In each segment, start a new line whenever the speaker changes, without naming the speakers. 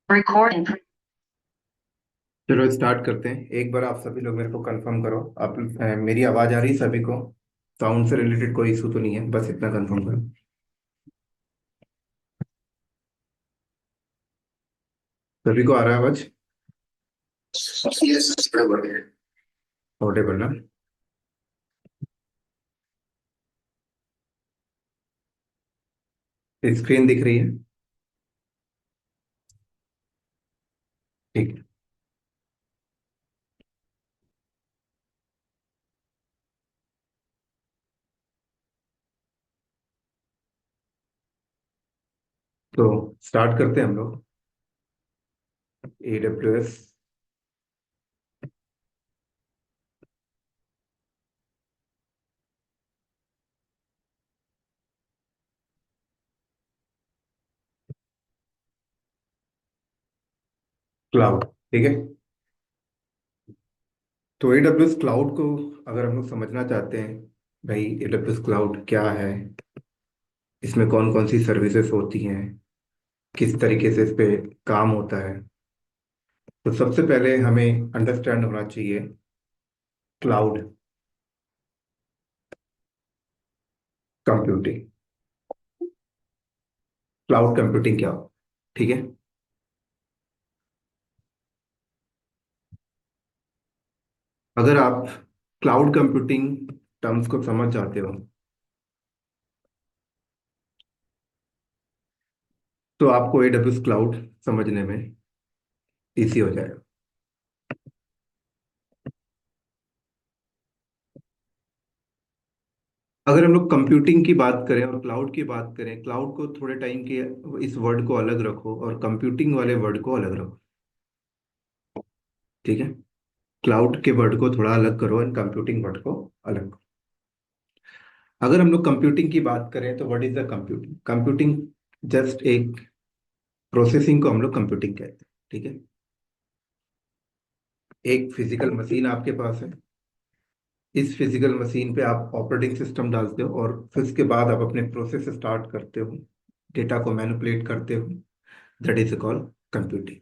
Recording. चलो start करते हैं। एक बार आप सभी लोग मेरे को कंफर्म करो, आप मेरी आवाज आ रही है सभी को? साउंड से रिलेटेड कोई इशू तो नहीं है? बस इतना कंफर्म करो। सभी को आ रहा है आवाज? यस बराबर है। ऑडिबल ना? स्क्रीन दिख रही है? ठीक है। तो स्टार्ट करते हैं हम लोग। AWS cloud. ठीक है। तो AWS क्लाउड को अगर हम लोग समझना चाहते हैं, भाई AWS क्लाउड क्या है, इसमें कौन कौन सी सर्विसेज होती हैं, किस तरीके से इस पे काम होता है, तो सबसे पहले हमें अंडरस्टैंड होना चाहिए क्लाउड कंप्यूटिंग। क्लाउड कंप्यूटिंग क्या हो? ठीक है। अगर आप क्लाउड कंप्यूटिंग टर्म्स को समझ जाते हो तो आपको AWS क्लाउड समझने में इजी हो जाएगा। अगर हम लोग कंप्यूटिंग की बात करें और क्लाउड की बात करें, क्लाउड को थोड़े टाइम के इस वर्ड को अलग रखो और कंप्यूटिंग वाले वर्ड को अलग रखो। ठीक है। क्लाउड के वर्ड को थोड़ा अलग करो और कंप्यूटिंग वर्ड को अलग करो। अगर हम लोग कंप्यूटिंग की बात करें तो what is the computing? Computing just एक प्रोसेसिंग को हम लोग कंप्यूटिंग कहते हैं। ठीक है। एक फिजिकल मशीन आपके पास है, इस फिजिकल मशीन पे आप ऑपरेटिंग सिस्टम डालते हो और फिर उसके बाद आप अपने प्रोसेस स्टार्ट करते हो, डेटा को मैनिपुलेट करते हो। That is called computing.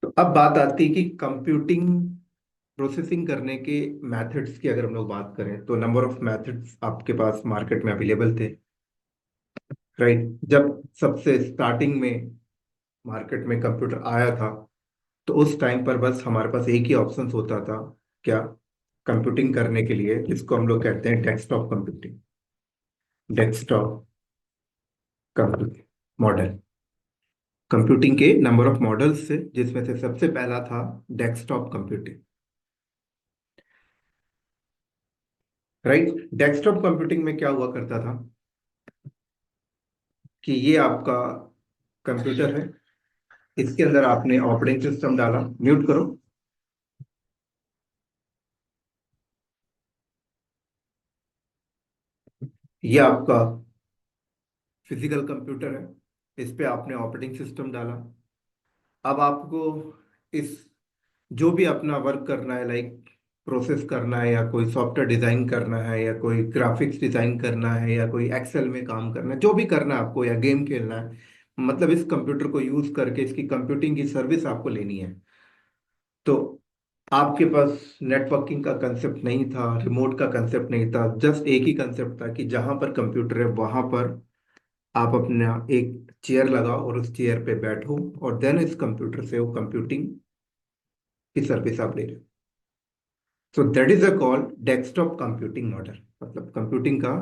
तो अब बात आती है कि कंप्यूटिंग प्रोसेसिंग करने के मेथड्स की अगर हम लोग बात करें तो नंबर ऑफ मेथड्स आपके पास मार्केट में अवेलेबल थे। राइट। जब सबसे स्टार्टिंग में मार्केट में कंप्यूटर आया था तो उस टाइम पर बस हमारे पास एक ही ऑप्शन होता था। क्या? कंप्यूटिंग करने के लिए, जिसको हम लोग कहते हैं desktop computing. Desktop computing model. Computing के नंबर ऑफ मॉडल्स थे जिसमें से सबसे पहला था desktop computing. Right. Desktop computing में क्या हुआ करता था कि ये आपका कंप्यूटर है, इसके अंदर आपने ऑपरेटिंग सिस्टम डाला। म्यूट करो। ये आपका फिजिकल कंप्यूटर है, इस पे आपने ऑपरेटिंग सिस्टम डाला। अब आपको इस जो भी अपना वर्क करना है, लाइक प्रोसेस करना है या कोई सॉफ्टवेयर डिजाइन करना है या कोई ग्राफिक्स डिजाइन करना है या कोई एक्सेल में काम करना है, जो भी करना है आपको, या गेम खेलना है, मतलब इस कंप्यूटर को यूज करके इसकी कंप्यूटिंग की सर्विस आपको लेनी है। तो आपके पास नेटवर्किंग का कंसेप्ट नहीं था, रिमोट का कंसेप्ट नहीं था, जस्ट एक ही कंसेप्ट था कि जहां पर कंप्यूटर है वहां पर आप अपना एक चेयर लगाओ और उस चेयर पे बैठो और देन इस कंप्यूटर से वो कंप्यूटिंग की सर्विस आप ले रहे हो। So that is a called desktop computing model. मतलब कंप्यूटिंग का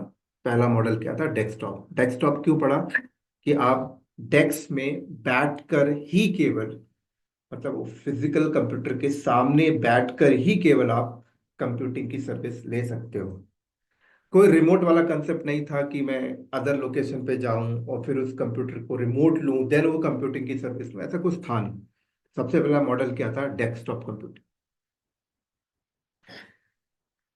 पहला मॉडल क्या था? डेस्कटॉप। डेस्कटॉप क्यों पड़ा? कि आप डेस्क में बैठकर ही केवल, मतलब वो फिजिकल कंप्यूटर के सामने बैठकर ही केवल आप कंप्यूटिंग की सर्विस ले सकते हो। कोई रिमोट वाला कंसेप्ट नहीं था कि मैं अदर लोकेशन पे जाऊं और फिर उस कंप्यूटर को रिमोट लूं देन वो कंप्यूटिंग की सर्विस लूं, ऐसा कुछ था नहीं। सबसे पहला मॉडल क्या था? Desktop computing.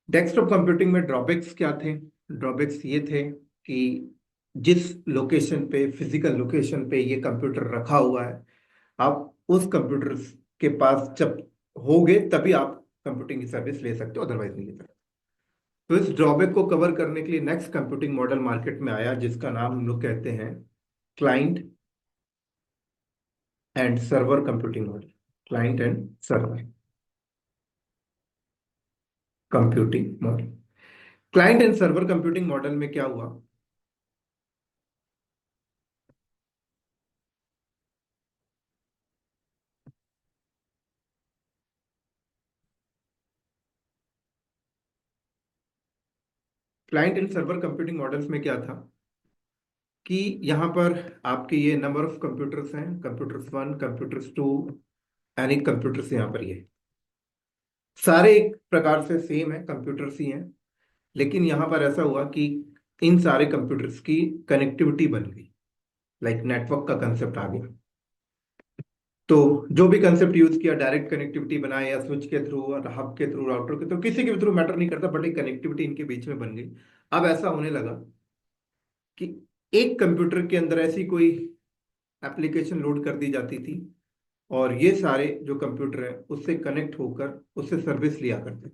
डेस्कटॉप कंप्यूटिंग में ड्रॉबैक्स क्या थे? ड्रॉबैक्स ये थे कि जिस लोकेशन पे, फिजिकल लोकेशन पे ये कंप्यूटर रखा हुआ है, आप उस कंप्यूटर के पास जब होगे तभी आप कंप्यूटिंग की सर्विस ले सकते हो, अदरवाइज नहीं ले सकते। तो इस ड्रॉबैक को कवर करने के लिए नेक्स्ट कंप्यूटिंग मॉडल मार्केट में आया, जिसका नाम हम लोग कहते हैं client and server computing model. Client and server computing model. Client and server computing model में क्या हुआ? Client and server computing models में क्या था कि यहाँ पर आपके ये नंबर ऑफ कंप्यूटर्स हैं, कंप्यूटर्स वन, कंप्यूटर्स टू, यानी कंप्यूटर्स यहाँ पर ये सारे एक प्रकार से सेम है, कंप्यूटर्स ही हैं। लेकिन यहाँ पर ऐसा हुआ कि इन सारे कंप्यूटर्स की कनेक्टिविटी बन गई, लाइक नेटवर्क का कंसेप्ट आ गया। तो जो भी कंसेप्ट यूज किया, डायरेक्ट कनेक्टिविटी बनाए या स्विच के थ्रू और हब के थ्रू, राउटर के थ्रू, किसी के भी थ्रू मैटर नहीं करता, बट एक कनेक्टिविटी इनके बीच में बन गई। अब ऐसा होने लगा कि एक कंप्यूटर के अंदर ऐसी कोई एप्लीकेशन लोड कर दी जाती थी, और ये सारे जो कंप्यूटर हैं उससे कनेक्ट होकर उससे सर्विस लिया करते थे।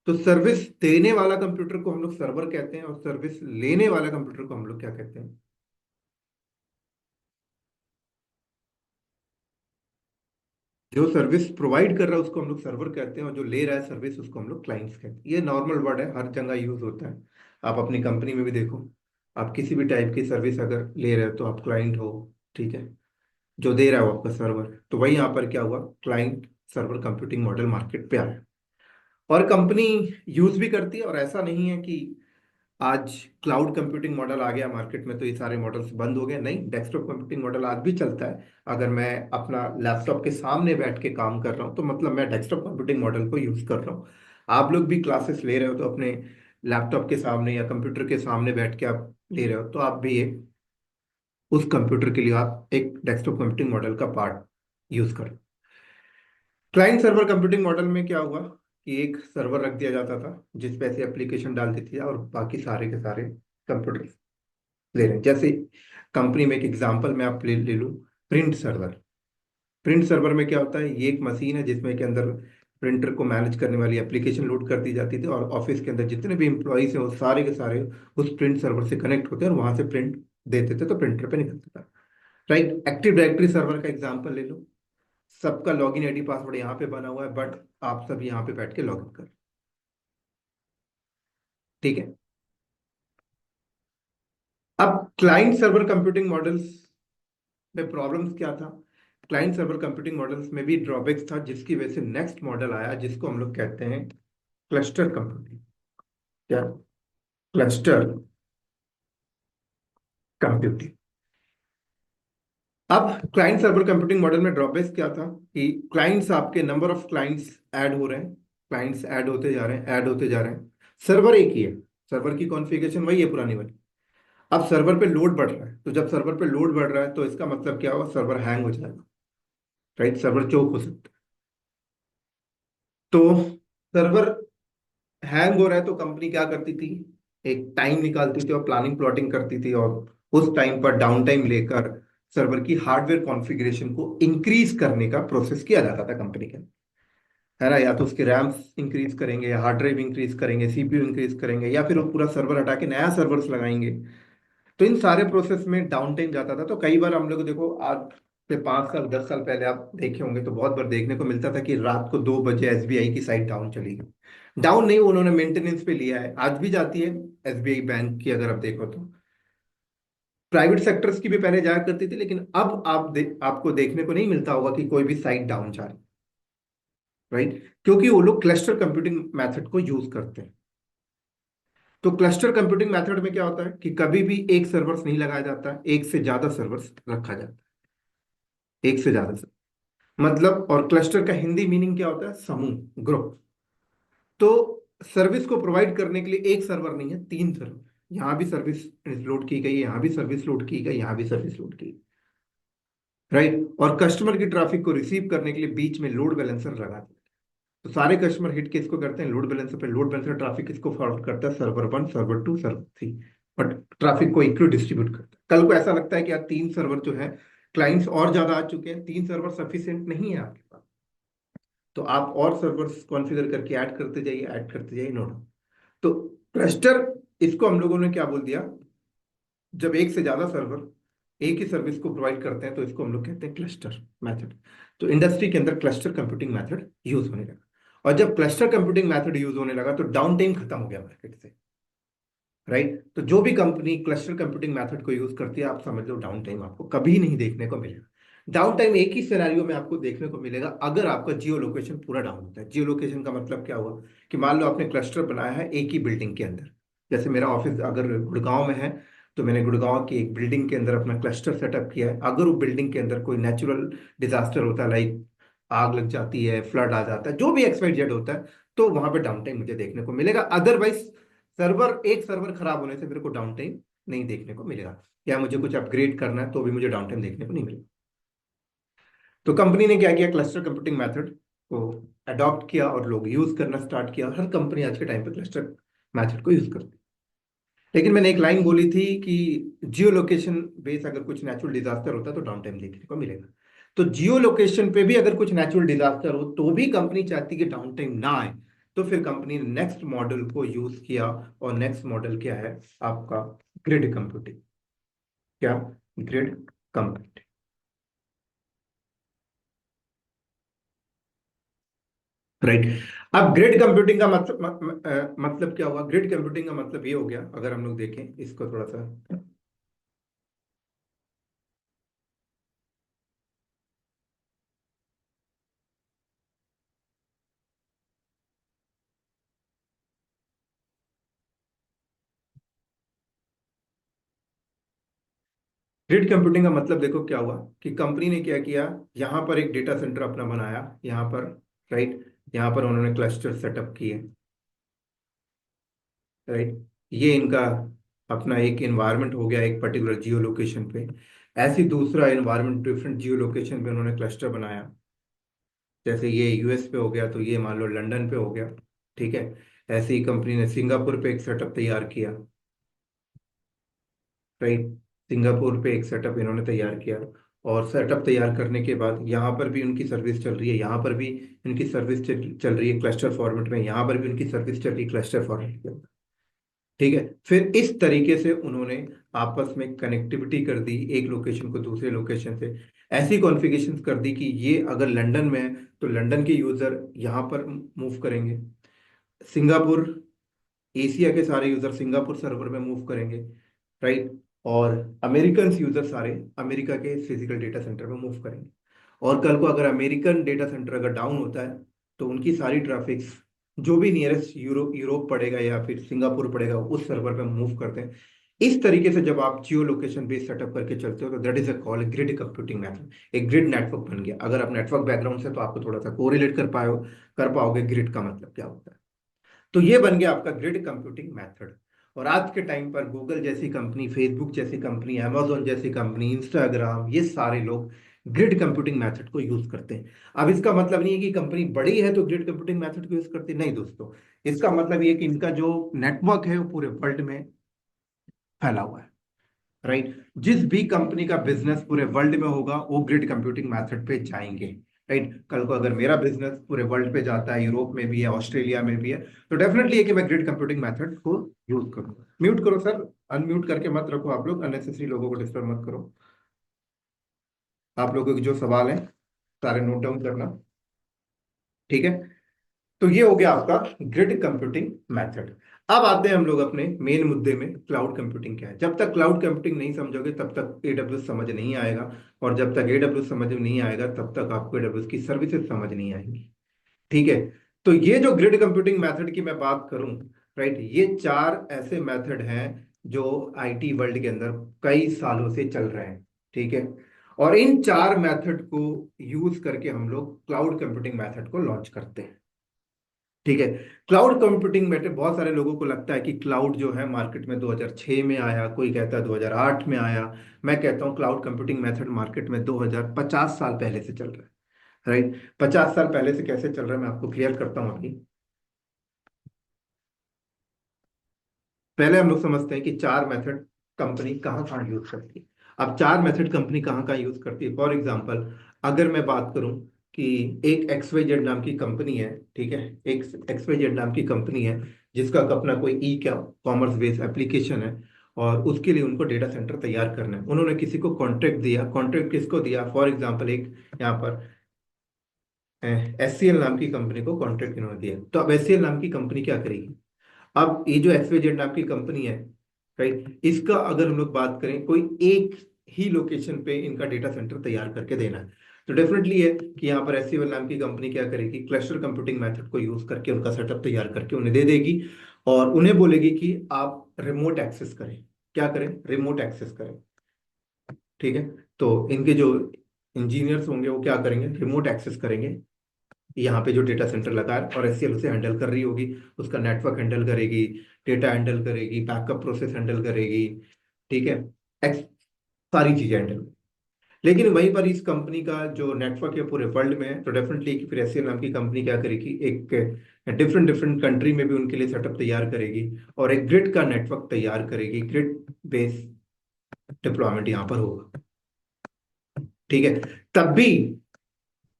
तो सर्विस देने वाला कंप्यूटर को हम लोग सर्वर कहते हैं, और सर्विस लेने वाला कंप्यूटर को हम लोग क्या कहते हैं? जो सर्विस प्रोवाइड कर रहा है उसको हम लोग सर्वर कहते हैं, और जो ले रहा है सर्विस उसको हम लोग क्लाइंट्स कहते हैं। ये नॉर्मल वर्ड है, हर जगह यूज होता है। आप अपनी कंपनी में भी देखो, आप किसी भी टाइप की सर्विस अगर ले रहे हो तो आप क्लाइंट हो, ठीक है। जो दे रहा है वो आपका सर्वर है। तो वही यहाँ पर क्या हुआ, client server computing model market पे आया, और कंपनी यूज भी करती है। और ऐसा नहीं है कि आज क्लाउड कंप्यूटिंग मॉडल आ गया मार्केट में तो ये सारे मॉडल्स बंद हो गए, नहीं, डेस्कटॉप कंप्यूटिंग मॉडल आज भी चलता है। अगर मैं अपना लैपटॉप के सामने बैठ के काम कर रहा हूँ तो मतलब मैं डेस्कटॉप कंप्यूटिंग मॉडल को यूज कर रहा हूँ। आप लोग भी क्लासेस ले रहे हो तो अपने लैपटॉप के सामने या कंप्यूटर के सामने बैठ के आप ले रहे हो, तो आप भी एक उस कंप्यूटर के लिए आप एक डेस्कटॉप कंप्यूटिंग मॉडल का पार्ट यूज करो। क्लाइंट सर्वर कंप्यूटिंग मॉडल में क्या हुआ कि एक सर्वर रख दिया जाता था जिस पे ऐसी एप्लीकेशन डाल देती थी, और बाकी सारे के सारे कंप्यूटर ले रहे हैं। जैसे कंपनी में एक एग्जांपल मैं आप ले लूँ, प्रिंट सर्वर। प्रिंट सर्वर में क्या होता है, ये एक मशीन है जिसमें के अंदर प्रिंटर को मैनेज करने वाली एप्लीकेशन लोड कर दी जाती थी, और ऑफिस के अंदर जितने भी एम्प्लॉयज हैं वो सारे के सारे उस प्रिंट सर्वर से कनेक्ट होते हैं और वहां से प्रिंट देते थे तो प्रिंटर पे निकलता था। राइट, एक्टिव डायरेक्टरी सर्वर का एग्जाम्पल ले लो। सबका लॉगिन आईडी पासवर्ड यहाँ पे बना हुआ है, बट आप सब यहाँ पे बैठ के लॉगिन कर, ठीक है। अब क्लाइंट सर्वर कंप्यूटिंग मॉडल्स में प्रॉब्लम्स क्या था? क्लाइंट सर्वर कंप्यूटिंग मॉडल्स में भी ड्रॉबैक्स था, जिसकी वजह से नेक्स्ट मॉडल आया जिसको हम लोग कहते हैं क्लस्टर कंप्यूटिंग। क्या? Cluster computing. अब क्लाइंट सर्वर कंप्यूटिंग मॉडल में ड्रॉबैक्स क्या था कि क्लाइंट्स, आपके नंबर ऑफ क्लाइंट्स ऐड हो रहे हैं, क्लाइंट्स ऐड होते जा रहे हैं, ऐड होते जा रहे हैं। सर्वर एक ही है, सर्वर की कॉन्फ़िगरेशन वही है पुरानी वाली। अब सर्वर पे लोड बढ़ रहा है, तो जब सर्वर पे लोड बढ़ रहा है तो इसका मतलब क्या होगा, सर्वर हैंग हो जाएगा। राइट, सर्वर चोक हो सकता है। तो सर्वर हैंग हो रहा है तो कंपनी क्या करती थी, एक टाइम निकालती थी और प्लानिंग प्लॉटिंग करती थी, और उस टाइम पर डाउन टाइम लेकर सर्वर की हार्डवेयर कॉन्फ़िगरेशन को इंक्रीज करने का प्रोसेस किया जाता था कंपनी के, है ना। या तो उसके रैम्स इंक्रीज करेंगे, या हार्ड ड्राइव इंक्रीज करेंगे, सीपीयू इंक्रीज करेंगे, या फिर वो पूरा सर्वर हटा के नया सर्वर्स लगाएंगे। तो इन सारे प्रोसेस में डाउन टाइम जाता था। तो कई बार हम लोग देखो, आज से 5 साल 10 साल पहले आप देखे होंगे तो बहुत बार देखने को मिलता था कि रात को 2 बजे एसबीआई की साइट डाउन चली गई। डाउन नहीं, उन्होंने मेंटेनेंस पे लिया है, आज भी जाती है एसबीआई बैंक की, अगर आप देखो तो। प्राइवेट सेक्टर्स की भी पहले जाया करती थी, लेकिन अब आपको देखने को नहीं मिलता होगा कि कोई भी साइट डाउन जा रही, राइट, क्योंकि वो लोग क्लस्टर कंप्यूटिंग मेथड को यूज करते हैं। तो क्लस्टर कंप्यूटिंग मेथड में क्या होता है कि कभी भी एक सर्वर्स नहीं लगाया जाता, एक से ज्यादा सर्वर्स रखा जाता है, एक से ज्यादा सर्वर मतलब। और क्लस्टर का हिंदी मीनिंग क्या होता है, समूह, ग्रुप। तो सर्विस को प्रोवाइड करने के लिए एक सर्वर नहीं है, 3 सर्वर। यहाँ भी सर्विस लोड की गई, यहाँ भी सर्विस लोड की गई, यहाँ भी सर्विस लोड की, राइट। और कस्टमर की ट्रैफिक को रिसीव करने के लिए बीच में लोड बैलेंसर लगा दिया। तो सारे कस्टमर हिट किसको करते हैं, लोड बैलेंसर पे। लोड बैलेंसर ट्रैफिक किसको फॉरवर्ड करता है, server one, server two, server three. But traffic को इक्वली डिस्ट्रीब्यूट करता है। कल को ऐसा लगता है कि यार 3 सर्वर जो है, क्लाइंट्स और ज्यादा आ चुके हैं, 3 सर्वर सफिशिएंट नहीं है आपके पास, तो आप और सर्वर्स कॉन्फ़िगर करके ऐड करते जाइए, ऐड करते जाइए, नो डाउट। तो क्लस्टर, इसको हम लोगों ने क्या बोल दिया, जब एक से ज्यादा सर्वर एक ही सर्विस को प्रोवाइड करते हैं तो इसको हम लोग कहते हैं क्लस्टर मेथड। तो इंडस्ट्री के अंदर क्लस्टर कंप्यूटिंग मेथड यूज होने लगा। और जब क्लस्टर कंप्यूटिंग मेथड यूज होने लगा तो डाउन टाइम खत्म हो गया मार्केट से। राइट, तो जो भी कंपनी क्लस्टर कंप्यूटिंग मेथड को यूज करती है, आप समझ लो डाउन टाइम आपको कभी नहीं देखने को मिलेगा। डाउन टाइम एक ही सिनेरियो में आपको देखने को मिलेगा, अगर आपका जियो लोकेशन पूरा डाउन होता है। जियो लोकेशन का मतलब क्या हुआ, कि मान लो आपने क्लस्टर बनाया है एक ही बिल्डिंग के अंदर। जैसे मेरा ऑफिस अगर गुड़गांव में है, तो मैंने गुड़गांव की एक बिल्डिंग के अंदर अपना क्लस्टर सेटअप किया है। अगर वो बिल्डिंग के अंदर कोई नेचुरल डिजास्टर होता है, लाइक आग लग जाती है, फ्लड आ जाता है, जो भी XYZ होता है, तो वहां पे डाउन टाइम मुझे देखने को मिलेगा। अदरवाइज एक सर्वर खराब होने से मेरे को डाउन टाइम नहीं देखने को मिलेगा। या मुझे कुछ अपग्रेड करना है तो भी मुझे डाउन टाइम देखने को नहीं मिलेगा। तो कंपनी ने क्या किया, क्लस्टर कंप्यूटिंग मेथड को अडॉप्ट किया और लोग यूज करना स्टार्ट किया। हर कंपनी आज के टाइम पे क्लस्टर मेथड को यूज करती है। लेकिन मैंने एक लाइन बोली थी कि जियो लोकेशन बेस अगर कुछ नेचुरल डिजास्टर होता है तो डाउन टाइम देखने को मिलेगा। तो जियो लोकेशन पे भी अगर कुछ नेचुरल डिजास्टर हो तो भी कंपनी चाहती है कि डाउन टाइम ना आए। तो फिर कंपनी ने नेक्स्ट मॉडल को यूज किया। और नेक्स्ट मॉडल क्या है आपका, ग्रिड कंप्यूटिंग। क्या, ग्रिड कंप्यूटिंग। राइट। अब ग्रिड कंप्यूटिंग का मतलब क्या हुआ, ग्रिड कंप्यूटिंग का मतलब ये हो गया, अगर हम लोग देखें इसको थोड़ा सा। ग्रिड कंप्यूटिंग का मतलब देखो क्या हुआ, कि कंपनी ने क्या किया, यहां पर एक डेटा सेंटर अपना बनाया यहां पर। राइट, यहां पर उन्होंने क्लस्टर सेटअप किए। राइट, ये इनका अपना एक एनवायरनमेंट हो गया एक पर्टिकुलर जियो लोकेशन पे। ऐसी दूसरा एनवायरनमेंट डिफरेंट जियो लोकेशन पे उन्होंने क्लस्टर बनाया। जैसे ये US पे हो गया, तो ये मान लो लंदन पे हो गया। ठीक है। ऐसे ही कंपनी ने सिंगापुर पे एक सेटअप तैयार किया। राइट, सिंगापुर पे एक सेटअप इन्होंने तैयार किया। और सेटअप तैयार करने के बाद यहाँ पर भी उनकी सर्विस चल रही है, यहाँ पर भी इनकी सर्विस चल रही है क्लस्टर फॉर्मेट में, यहाँ पर भी उनकी सर्विस चल रही है क्लस्टर फॉर्मेट के अंदर। ठीक है। फिर इस तरीके से उन्होंने आपस में कनेक्टिविटी कर दी एक लोकेशन को दूसरे लोकेशन से। ऐसी कॉन्फ़िगरेशन कर दी कि ये अगर लंदन में है तो लंदन के यूजर यहाँ पर मूव करेंगे। सिंगापुर, एशिया के सारे यूजर सिंगापुर सर्वर में मूव करेंगे। राइट, और अमेरिकन यूजर सारे अमेरिका के फिजिकल डेटा सेंटर में मूव करेंगे। और कल को अगर अमेरिकन डेटा सेंटर अगर डाउन होता है तो उनकी सारी ट्रैफिक्स जो भी नियरेस्ट यूरोप पड़ेगा या फिर सिंगापुर पड़ेगा उस सर्वर पे मूव करते हैं। इस तरीके से जब आप जियो लोकेशन बेस्ड सेटअप करके चलते हो तो that is a call grid computing method. एक ग्रिड नेटवर्क बन गया। अगर आप नेटवर्क बैकग्राउंड से, तो आपको थोड़ा सा कोरिलेट कर पाओगे ग्रिड का मतलब क्या होता है। तो ये बन गया आपका ग्रिड कंप्यूटिंग मेथड। और आज के टाइम पर गूगल जैसी कंपनी, फेसबुक जैसी कंपनी, amazon जैसी कंपनी, इंस्टाग्राम, ये सारे लोग ग्रिड कंप्यूटिंग मेथड को यूज करते हैं। अब इसका मतलब नहीं है कि कंपनी बड़ी है तो ग्रिड कंप्यूटिंग मेथड को यूज करती है, नहीं दोस्तों। इसका मतलब ये है कि इनका जो नेटवर्क है वो पूरे वर्ल्ड में फैला हुआ है। राइट, जिस भी कंपनी का बिजनेस पूरे वर्ल्ड में होगा वो ग्रिड कंप्यूटिंग मेथड पे जाएंगे। राइट, कल को अगर मेरा बिजनेस पूरे वर्ल्ड पे जाता है, यूरोप में भी है, ऑस्ट्रेलिया में भी है, तो डेफिनेटली है कि मैं ग्रिड कंप्यूटिंग मेथड को यूज करूंगा। म्यूट करो सर, अनम्यूट करके मत रखो आप लोग, अननेसेसरी लोगों को डिस्टर्ब मत करो। आप लोगों के जो सवाल हैं सारे नोट डाउन करना। ठीक है। तो ये हो गया आपका ग्रिड कंप्यूटिंग मेथड। अब आते हैं हम लोग अपने मेन मुद्दे में, क्लाउड कंप्यूटिंग क्या है। जब तक क्लाउड कंप्यूटिंग नहीं समझोगे तब तक AWS समझ नहीं आएगा। और जब तक AWS समझ में नहीं आएगा तब तक आपको AWS की सर्विसेज समझ नहीं आएंगी। ठीक है। तो ये जो ग्रिड कंप्यूटिंग मेथड की मैं बात करूं, राइट, ये चार ऐसे मेथड हैं जो IT वर्ल्ड के अंदर कई सालों से चल रहे हैं। ठीक है। और इन चार मेथड को यूज करके हम लोग क्लाउड कंप्यूटिंग मेथड को लॉन्च करते हैं। ठीक है। क्लाउड कंप्यूटिंग में बहुत सारे लोगों को लगता है कि क्लाउड जो है मार्केट में 2006 में आया, कोई कहता है 2008 में आया। मैं कहता हूँ क्लाउड कंप्यूटिंग मेथड मार्केट में 2050 साल पहले से चल रहा है। राइट, 50 साल पहले से कैसे चल रहा है मैं आपको क्लियर करता हूँ अभी। पहले हम लोग समझते हैं कि चार मेथड कंपनी कहाँ कहाँ यूज करती है। अब चार मेथड कंपनी कहाँ कहाँ यूज करती है, फॉर एग्जांपल अगर मैं बात करूं कि एक XYZ नाम की कंपनी है। ठीक है, एक XYZ नाम की कंपनी है जिसका अपना कोई ई कॉमर्स बेस्ड एप्लीकेशन है, और उसके लिए उनको डेटा सेंटर तैयार करना है। उन्होंने किसी को कॉन्ट्रैक्ट दिया। कॉन्ट्रैक्ट किसको दिया? फॉर एग्जांपल एक यहाँ पर एससीएल नाम की कंपनी को कॉन्ट्रैक्ट इन्होंने दिया। तो अब एससीएल नाम की कंपनी क्या करेगी? अब ये जो एक्सवाईजेड नाम की कंपनी है, राइट, इसका अगर हम लोग बात करें, कोई एक ही लोकेशन पे इनका डेटा सेंटर तैयार करके देना है, तो डेफिनेटली है कि यहाँ पर एससीएल नाम की कंपनी क्या करेगी? क्लस्टर कंप्यूटिंग मेथड को यूज करके उनका सेटअप तैयार करके उन्हें दे देगी, और उन्हें बोलेगी कि आप रिमोट एक्सेस करें। क्या करें? रिमोट एक्सेस करें। ठीक है। तो इनके जो इंजीनियर्स होंगे वो क्या करेंगे? रिमोट एक्सेस करेंगे यहाँ पे जो डेटा सेंटर लगा है, और एससीएल उसे हैंडल कर रही होगी। उसका नेटवर्क हैंडल करेगी, डेटा हैंडल करेगी, बैकअप प्रोसेस हैंडल करेगी। ठीक है। एक्स सारी चीजें हैंडल। लेकिन वहीं पर इस कंपनी का जो नेटवर्क है पूरे वर्ल्ड में है, तो डेफिनेटली फिर एससीएल नाम की कंपनी क्या करेगी? एक डिफरेंट डिफरेंट कंट्री में भी उनके लिए सेटअप तैयार करेगी, और एक ग्रिड का नेटवर्क तैयार करेगी। ग्रिड बेस डिप्लॉयमेंट यहाँ पर होगा। ठीक है। तब भी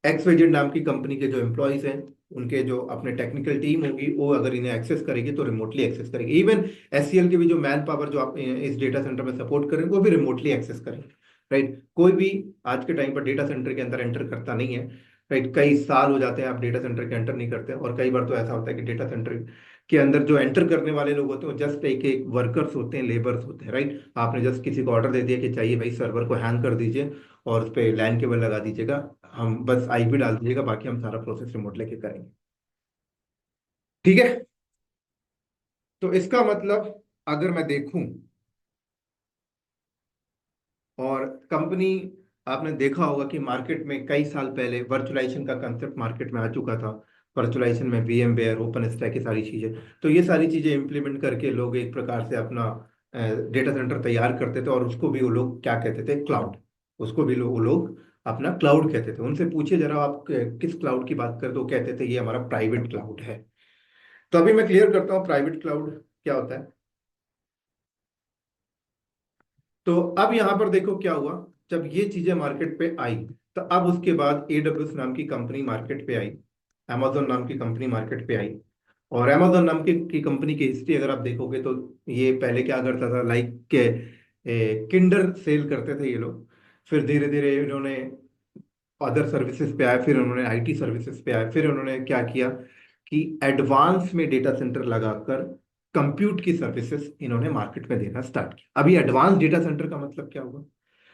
एक्सवाईजेड नाम की कंपनी के जो एम्प्लॉयज हैं, उनके जो अपने टेक्निकल टीम होगी, वो अगर इन्हें एक्सेस करेगी तो रिमोटली एक्सेस करेगी। इवन एससीएल के भी जो मैन पावर जो आप इस डेटा सेंटर में सपोर्ट करेंगे, वो भी रिमोटली एक्सेस करेंगे। राइट। कोई भी आज के टाइम पर डेटा सेंटर के अंदर एंटर करता नहीं है। राइट। कई साल हो जाते हैं आप डेटा सेंटर के एंटर नहीं करते, और कई बार तो ऐसा होता है कि डेटा सेंटर के अंदर जो एंटर करने वाले लोग होते हैं वो जस्ट एक एक वर्कर्स होते हैं, लेबर्स होते हैं। राइट। आपने जस्ट किसी को ऑर्डर दे दिया कि चाहिए भाई सर्वर को हैंग कर दीजिए और उस पर लैन केबल लगा दीजिएगा, हम बस आईपी डाल दीजिएगा, बाकी हम सारा प्रोसेस रिमोट लेके करेंगे। ठीक है। तो इसका मतलब अगर मैं देखूं, और कंपनी, आपने देखा होगा कि मार्केट में कई साल पहले वर्चुअलाइजेशन का कंसेप्ट मार्केट में आ चुका था। वर्चुअलाइजेशन में VMware, ओपन स्टैक, की सारी चीजें, तो ये सारी चीजें इंप्लीमेंट करके लोग एक प्रकार से अपना डेटा सेंटर तैयार करते थे, और उसको भी वो लोग क्या कहते थे? क्लाउड। उसको भी वो लोग अपना क्लाउड कहते थे। उनसे पूछिए जरा आप किस क्लाउड की बात करते हो, कहते थे ये हमारा प्राइवेट क्लाउड है। तो अभी मैं क्लियर करता हूँ प्राइवेट क्लाउड क्या होता है। तो अब यहां पर देखो क्या हुआ। जब ये चीजें मार्केट पे आई, तो अब उसके बाद AWS नाम की कंपनी मार्केट पे आई, amazon नाम की कंपनी मार्केट पे आई। और amazon नाम की कंपनी की हिस्ट्री अगर आप देखोगे, तो ये पहले क्या करता था, लाइक किंडर सेल करते थे ये लोग। फिर धीरे धीरे इन्होंने अदर सर्विसेज पे आए, फिर उन्होंने आईटी सर्विसेज पे आए, फिर उन्होंने क्या किया कि एडवांस में डेटा सेंटर लगाकर कंप्यूट की सर्विसेज इन्होंने मार्केट में देना स्टार्ट किया। अभी एडवांस डेटा सेंटर का मतलब क्या हुआ?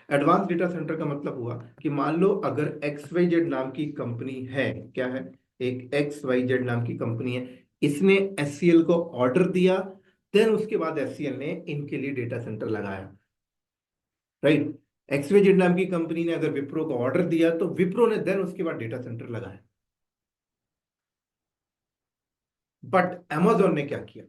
एडवांस डेटा सेंटर का मतलब हुआ कि मान लो अगर XYZ नाम की कंपनी है, क्या है? एक XYZ नाम की कंपनी है, इसने एससीएल को ऑर्डर दिया, देन उसके बाद एससीएल ने इनके लिए डेटा सेंटर लगाया। राइट। एक्सवाईजेड नाम की कंपनी ने अगर विप्रो को ऑर्डर दिया, तो विप्रो ने देन उसके बाद डेटा सेंटर लगाया। बट amazon ने क्या किया?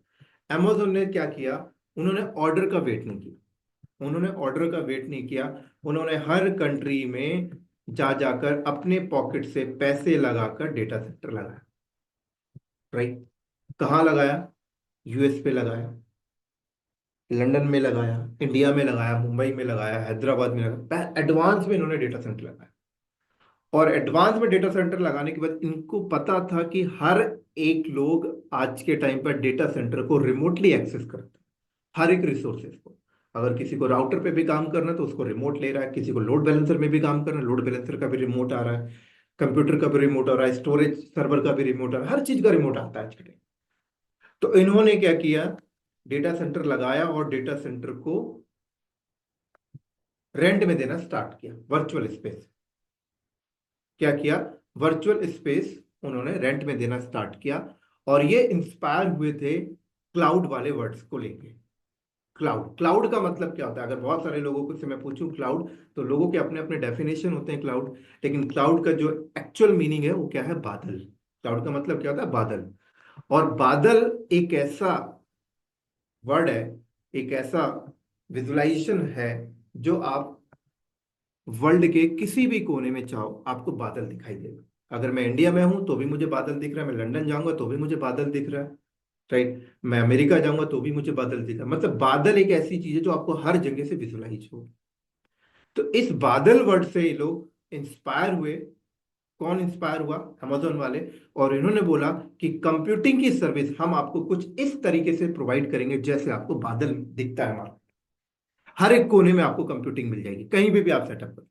amazon ने क्या किया? उन्होंने ऑर्डर का वेट नहीं किया। उन्होंने ऑर्डर का वेट नहीं किया। उन्होंने हर कंट्री में जा जाकर अपने पॉकेट से पैसे लगाकर डेटा सेंटर लगाया। राइट। कहाँ लगाया? यूएस पे लगाया, लंदन में लगाया, इंडिया में लगाया, मुंबई में लगाया, हैदराबाद में लगाया। एडवांस में इन्होंने डेटा सेंटर लगाया। और एडवांस में डेटा सेंटर लगाने के बाद इनको पता था कि हर एक लोग आज के टाइम पर डेटा सेंटर को रिमोटली एक्सेस करता है, हर एक रिसोर्सेज को। अगर किसी को राउटर पे भी काम करना है तो उसको रिमोट ले रहा है, किसी को लोड बैलेंसर में भी काम करना है, लोड बैलेंसर का भी रिमोट आ रहा है, कंप्यूटर का भी रिमोट आ रहा है, स्टोरेज सर्वर का भी रिमोट आ रहा है, हर चीज का रिमोट आता है आज के टाइम। तो इन्होंने क्या किया? डेटा सेंटर लगाया और डेटा सेंटर को रेंट में देना स्टार्ट किया, वर्चुअल स्पेस। क्या किया? वर्चुअल स्पेस उन्होंने रेंट में देना स्टार्ट किया। और ये इंस्पायर हुए थे क्लाउड वाले वर्ड्स को लेके। क्लाउड, क्लाउड का मतलब क्या होता है? अगर बहुत सारे लोगों को से मैं पूछूं क्लाउड, तो लोगों के अपने अपने डेफिनेशन होते हैं क्लाउड। लेकिन क्लाउड का जो एक्चुअल मीनिंग है वो क्या है? बादल। क्लाउड का मतलब क्या होता है? बादल। और बादल एक ऐसा वर्ड है, एक ऐसा विजुलाइजेशन है, जो आप वर्ल्ड के किसी भी कोने में चाहो आपको बादल दिखाई देगा। अगर मैं इंडिया में हूं तो भी मुझे बादल दिख रहा है, मैं लंदन जाऊंगा तो भी मुझे बादल दिख रहा है, राइट, मैं अमेरिका जाऊंगा तो भी मुझे बादल दिख रहा है। मतलब बादल एक ऐसी चीज है जो आपको हर जगह से विजुलाइज हो। तो इस बादल वर्ड से ये लोग इंस्पायर हुए, कौन इंस्पायर हुआ? अमेजोन वाले। और इन्होंने बोला कि कंप्यूटिंग की सर्विस हम आपको कुछ इस तरीके से प्रोवाइड करेंगे जैसे आपको बादल दिखता है हमारा, हर एक कोने में आपको कंप्यूटिंग मिल जाएगी, कहीं भी आप सेटअप कर लो।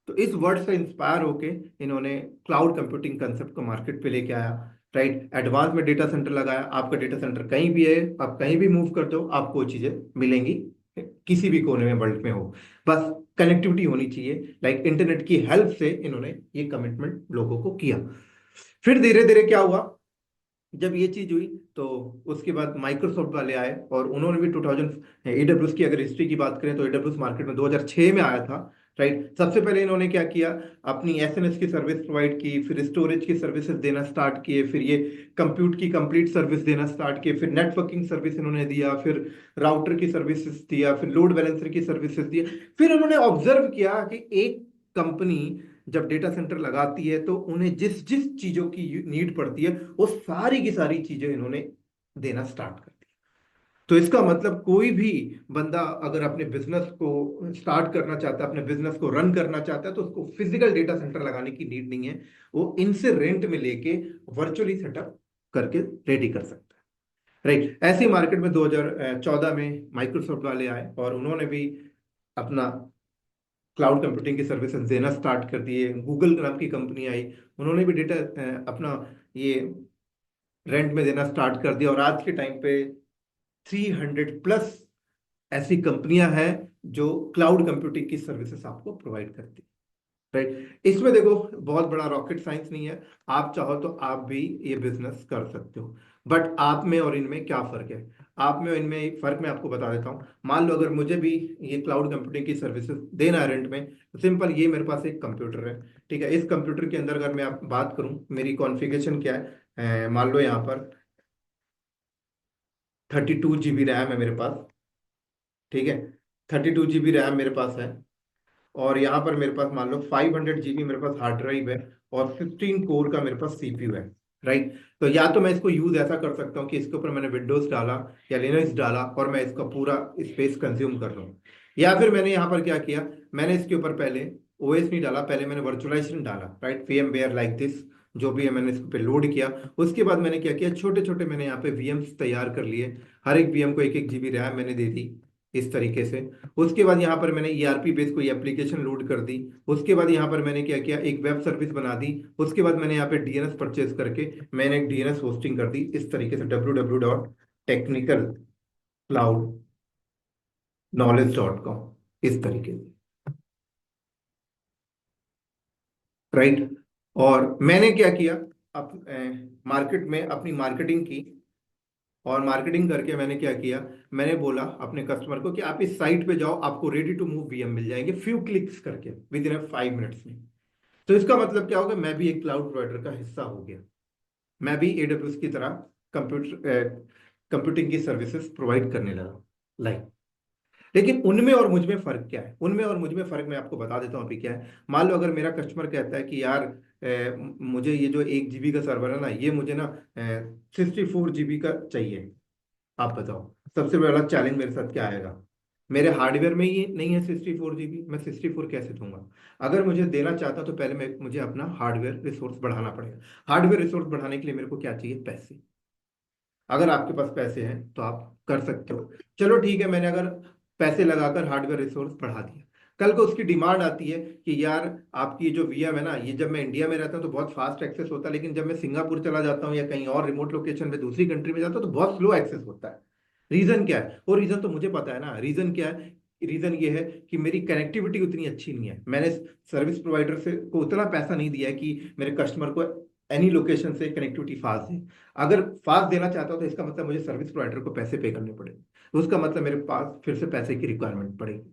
तो इस वर्ड से इंस्पायर होके इन्होंने क्लाउड कंप्यूटिंग कंसेप्ट को मार्केट पे लेके आया। राइट, एडवांस में डेटा सेंटर लगाया, आपका डेटा सेंटर कहीं भी है, आप कहीं भी मूव करते हो आपको वो चीजें मिलेंगी, किसी भी कोने में वर्ल्ड में हो, बस कनेक्टिविटी होनी चाहिए। लाइक इंटरनेट की हेल्प से इन्होंने ये कमिटमेंट लोगों को किया। फिर धीरे धीरे क्या हुआ, जब ये चीज हुई तो उसके बाद माइक्रोसॉफ्ट वाले आए और उन्होंने भी 2000 एडब्ल्यूएस की अगर हिस्ट्री की बात करें तो एडब्ल्यूएस मार्केट में 2006 में आया था। राइट, सबसे पहले इन्होंने क्या किया, अपनी एसएनएस की सर्विस प्रोवाइड की, फिर स्टोरेज की सर्विसेज देना स्टार्ट किए, फिर ये कंप्यूट की कंप्लीट सर्विस देना स्टार्ट किए, फिर नेटवर्किंग सर्विस इन्होंने दिया, फिर राउटर की सर्विसेज दिया, फिर लोड बैलेंसर की सर्विसेज दिया। फिर उन्होंने ऑब्जर्व किया कि एक कंपनी जब डेटा सेंटर लगाती है तो उन्हें जिस जिस चीजों की नीड पड़ती है वो सारी की सारी चीजें इन्होंने देना स्टार्ट कर दी। तो इसका मतलब कोई भी बंदा अगर अपने बिजनेस को स्टार्ट करना चाहता है, अपने बिजनेस को रन करना चाहता है, तो उसको फिजिकल डेटा सेंटर लगाने की नीड नहीं है, वो इनसे रेंट में लेके वर्चुअली सेटअप करके रेडी कर सकता है। राइट, ऐसे ही मार्केट में 2014 में माइक्रोसॉफ्ट वाले आए और उन्होंने भी अपना क्लाउड कंप्यूटिंग की सर्विसेज देना स्टार्ट कर दिए। गूगल नाम की कंपनी आई, उन्होंने भी डेटा अपना ये रेंट में देना स्टार्ट कर दिया, और आज के टाइम पे 300+ ऐसी कंपनियां हैं जो क्लाउड कंप्यूटिंग की सर्विसेज आपको प्रोवाइड करती है। राइट, इसमें देखो बहुत बड़ा रॉकेट साइंस नहीं है, आप चाहो तो आप भी ये बिजनेस कर सकते हो। बट आप में और इनमें क्या फर्क है? आप में और इनमें फर्क मैं आपको बता देता हूँ। मान लो अगर मुझे भी ये क्लाउड कंप्यूटिंग की सर्विसेज देना है रेंट में, तो सिंपल, ये मेरे पास एक कंप्यूटर है। ठीक है, इस कंप्यूटर के अंदर अगर मैं आप बात करूँ मेरी कॉन्फ़िगरेशन क्या है, मान लो यहाँ पर 32 GB रैम है मेरे पास। ठीक है, 32 GB रैम मेरे पास है, और यहाँ पर मेरे पास मान लो 500 GB मेरे पास हार्ड ड्राइव है, और 15 कोर का मेरे पास सीपीयू है। राइट, तो या तो मैं इसको यूज ऐसा कर सकता हूँ कि इसके ऊपर मैंने विंडोज डाला या लिनक्स डाला और मैं इसका पूरा स्पेस कंज्यूम कर रहा हूँ, या फिर मैंने यहाँ पर क्या किया, मैंने इसके ऊपर पहले ओएस नहीं डाला, पहले मैंने वर्चुअलाइजेशन डाला। राइट, VMware लाइक दिस, जो भी है मैंने इसके पे लोड किया। उसके बाद मैंने क्या किया, छोटे छोटे मैंने यहाँ पे VMs तैयार कर लिए, हर एक VM को 1-1 GB रैम मैंने दे दी इस तरीके से। उसके बाद यहाँ पर मैंने ERP बेस कोई एप्लीकेशन लोड कर दी। उसके बाद यहाँ पर मैंने क्या किया, एक वेब सर्विस बना दी। उसके बाद मैंने यहाँ पे DNS परचेज करके मैंने एक DNS होस्टिंग कर दी इस तरीके से, www.technicalcloudknowledge.com, इस तरीके से। राइट, और मैंने क्या किया, मार्केट में अपनी मार्केटिंग की, और मार्केटिंग करके मैंने क्या किया, मैंने बोला अपने कस्टमर को कि आप इस साइट पे जाओ, आपको रेडी टू मूव VM मिल जाएंगे फ्यू क्लिक्स करके, विद इन 5 मिनट्स में। तो इसका मतलब क्या होगा, मैं भी एक क्लाउड प्रोवाइडर का हिस्सा हो गया, मैं भी AWS की तरह कंप्यूटर कंप्यूटिंग की सर्विसेज प्रोवाइड करने लगा। लाइक, लेकिन उनमें और मुझ में फर्क क्या है, उनमें और मुझ में फर्क मैं आपको बता देता हूँ अभी क्या है। मान लो अगर मेरा कस्टमर कहता है कि यार मुझे ये जो 1 GB का सर्वर है ना, ये मुझे ना 64 GB का चाहिए, आप बताओ सबसे बड़ा चैलेंज मेरे साथ क्या आएगा? मेरे हार्डवेयर में ही नहीं है 64 GB, मैं 64 कैसे दूंगा? अगर मुझे देना चाहता तो पहले मैं मुझे अपना हार्डवेयर रिसोर्स बढ़ाना पड़ेगा। हार्डवेयर रिसोर्स बढ़ाने के लिए मेरे को क्या चाहिए? पैसे। अगर आपके पास पैसे हैं तो आप कर सकते हो। चलो ठीक है, मैंने अगर पैसे लगाकर हार्डवेयर रिसोर्स बढ़ा दिया, कल को उसकी डिमांड आती है कि यार आपकी जो VM है ना, ये जब मैं इंडिया में रहता हूँ तो बहुत फास्ट एक्सेस होता है, लेकिन जब मैं सिंगापुर चला जाता हूँ या कहीं और रिमोट लोकेशन पे दूसरी कंट्री में जाता हूँ तो बहुत स्लो एक्सेस होता है। रीजन क्या है? वो रीजन तो मुझे पता है ना, रीजन क्या है? रीजन ये है कि मेरी कनेक्टिविटी उतनी अच्छी नहीं है, मैंने सर्विस प्रोवाइडर से को उतना पैसा नहीं दिया है कि मेरे कस्टमर को एनी लोकेशन से कनेक्टिविटी फास्ट है। अगर फास्ट देना चाहता हूं तो इसका मतलब मुझे सर्विस प्रोवाइडर को पैसे पे करने पड़ेंगे, तो उसका मतलब मेरे पास फिर से पैसे की रिक्वायरमेंट पड़ेगी।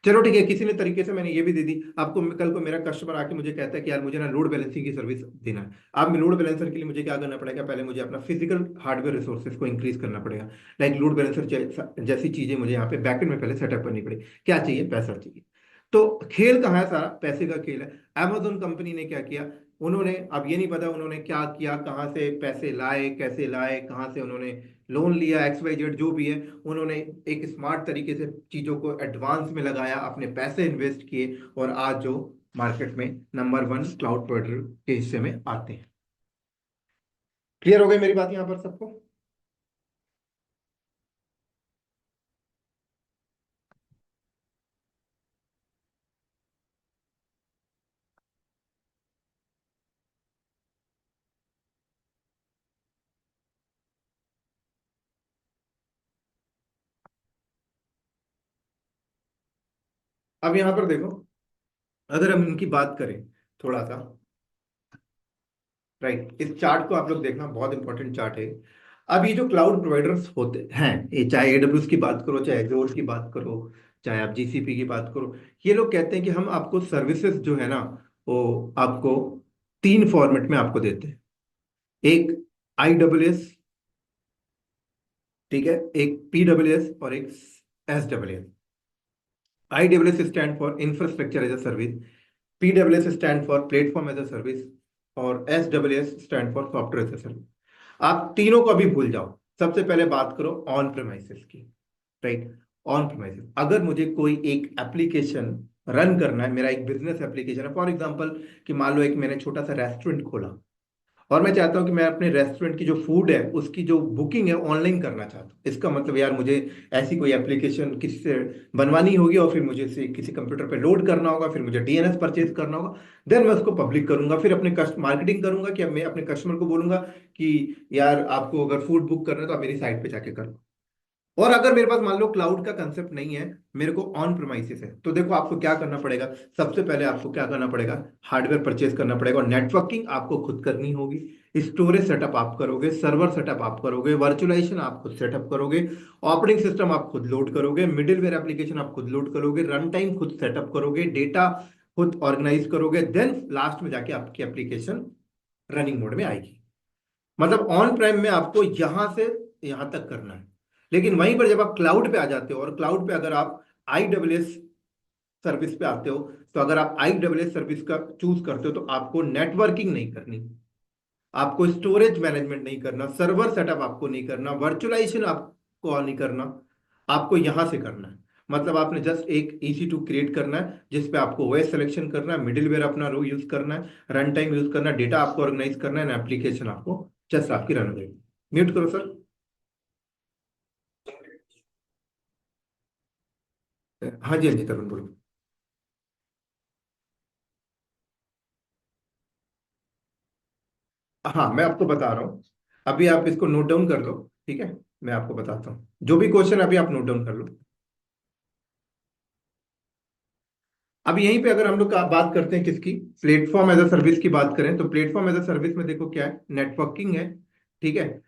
चलो ठीक है, किसी ने तरीके से मैंने ये भी दे दी आपको। कल को मेरा कस्टमर आके मुझे कहता है कि यार मुझे ना लोड बैलेंसिंग की सर्विस देना है। अब लोड बैलेंसर के लिए मुझे क्या करना पड़ेगा, पहले मुझे अपना फिजिकल हार्डवेयर रिसोर्सेज को इंक्रीज करना पड़ेगा। लाइक लोड बैलेंसर जैसी चीजें मुझे यहाँ पे बैकएंड में पहले सेटअप करनी पड़ेगी। क्या चाहिए? पैसा चाहिए। तो खेल कहाँ है? सारा पैसे का खेल है। Amazon कंपनी ने क्या किया, उन्होंने, अब ये नहीं पता उन्होंने क्या किया, कहाँ से पैसे लाए, कैसे लाए, कहाँ से उन्होंने लोन लिया, XYZ जो भी है, उन्होंने एक स्मार्ट तरीके से चीजों को एडवांस में लगाया, अपने पैसे इन्वेस्ट किए, और आज जो मार्केट में नंबर वन क्लाउड प्रोवाइडर के हिस्से में आते हैं। क्लियर हो गई मेरी बात यहाँ पर सबको? अब यहाँ पर देखो, अगर हम इनकी बात करें थोड़ा सा, राइट, इस चार्ट को आप लोग देखना, बहुत इंपॉर्टेंट चार्ट है। अब ये जो क्लाउड प्रोवाइडर्स होते हैं, ये चाहे एडब्ल्यूएस की बात करो, चाहे एजोर की बात करो, चाहे आप जीसीपी की बात करो, ये लोग कहते हैं कि हम आपको सर्विसेज जो है ना, वो आपको तीन फॉर्मेट में आपको देते हैं। एक IaaS, ठीक है, एक PaaS और एक SaaS। IaaS stand for infrastructure as a service, PaaS stand for platform as a service, और SaaS stand for software as a service. आप तीनों को अभी भूल जाओ, सबसे पहले बात करो ऑन प्रेमाइसिस की। राइट, ऑन प्रेमाइसिस, अगर मुझे कोई एक एप्लीकेशन रन करना है, मेरा एक बिजनेस एप्लीकेशन है, फॉर एग्जांपल कि मान लो एक मैंने छोटा सा रेस्टोरेंट खोला, और मैं चाहता हूं कि मैं अपने रेस्टोरेंट की जो फूड है उसकी जो बुकिंग है ऑनलाइन करना चाहता हूँ। इसका मतलब यार मुझे ऐसी कोई एप्लीकेशन किसी से बनवानी होगी, और फिर मुझे इसे किसी कंप्यूटर पे लोड करना होगा, फिर मुझे DNS परचेज करना होगा, देन मैं उसको पब्लिक करूंगा, फिर अपने मार्केटिंग करूंगा कि अब मैं अपने कस्टमर को बोलूंगा कि यार आपको अगर फूड बुक करना है तो आप मेरी साइट पे जाके करो। और अगर मेरे पास मान लो क्लाउड का कंसेप्ट नहीं है, मेरे को ऑन प्रोमाइसिस है, तो देखो आपको क्या करना पड़ेगा। सबसे पहले आपको क्या करना पड़ेगा, हार्डवेयर परचेज करना पड़ेगा, और नेटवर्किंग आपको खुद करनी होगी। स्टोरेज सेटअप आप करोगे, सर्वर सेटअप आप करोगे, वर्चुअलाइजेशन आप खुद सेटअप करोगे, ऑपरेटिंग सिस्टम आप खुद लोड करोगे, मिडिलवेयर एप्लीकेशन आप खुद लोड करोगे, रन टाइम खुद सेटअप करोगे, डेटा खुद ऑर्गेनाइज करोगे, देन लास्ट में जाके आपकी एप्लीकेशन रनिंग मोड में आएगी। मतलब ऑन प्राइम में आपको यहां से यहां तक करना है। लेकिन वहीं पर जब आप क्लाउड पे आ जाते हो, और क्लाउड पे अगर आप IaaS सर्विस पे आते हो, तो अगर आप IaaS सर्विस का चूज करते हो तो आपको नेटवर्किंग नहीं करनी, आपको स्टोरेज मैनेजमेंट नहीं करना, सर्वर सेटअप आपको नहीं करना, वर्चुअलाइजेशन आपको नहीं करना, आपको यहां से करना है। मतलब आपने जस्ट एक EC2 क्रिएट करना है, जिसपे आपको OS सिलेक्शन करना है, मिडिलवेयर अपना रो यूज करना है, रन टाइम यूज करना है, डेटा आपको ऑर्गेनाइज करना है, एप्लीकेशन आपको जस्ट आपकी रन हो जाएगी। म्यूट करो सर। हाँ जी, हाँ जी, तरुण बोलो। हाँ, मैं आपको बता रहा हूँ, अभी आप इसको नोट डाउन कर लो, ठीक है। मैं आपको बताता हूँ, जो भी क्वेश्चन अभी आप नोट डाउन कर लो। अब यहीं पे अगर हम लोग बात करते हैं किसकी, प्लेटफॉर्म एज अ सर्विस की बात करें, तो प्लेटफॉर्म एज अ सर्विस में देखो क्या है, नेटवर्किंग है, ठीक है।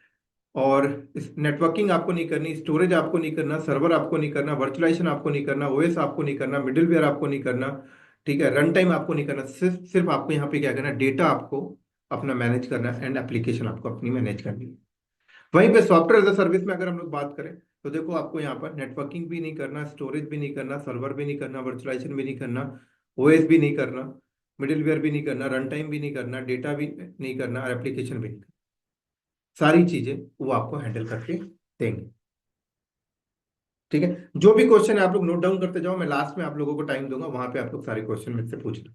और इस नेटवर्किंग आपको नहीं करनी, स्टोरेज आपको नहीं करना, सर्वर आपको नहीं करना, वर्चुअलाइजेशन आपको नहीं करना, OS आपको नहीं करना, मिडिलवेयर आपको नहीं करना, ठीक है, रन टाइम आपको नहीं करना, सिर्फ सिर्फ आपको यहाँ पे क्या करना, डेटा आपको अपना मैनेज करना है, एंड एप्लीकेशन आपको अपनी मैनेज करनी है। वहीं पे सॉफ्टवेयर एज अ सर्विस में अगर हम लोग बात करें, तो देखो आपको यहाँ पर नेटवर्किंग भी नहीं करना, स्टोरेज भी नहीं करना, सर्वर भी नहीं करना, वर्चुअलाइजेशन भी नहीं करना, OS भी नहीं करना, मिडिलवेयर भी नहीं करना, रन टाइम भी नहीं करना, डेटा भी नहीं करना, और एप्लीकेशन भी नहीं करना। सारी चीजें वो आपको हैंडल करके देंगे, ठीक है। जो भी क्वेश्चन है आप लोग नोट डाउन करते जाओ, मैं लास्ट में आप लोगों को टाइम दूंगा, वहां पे आप लोग सारे क्वेश्चन मुझसे पूछ लो।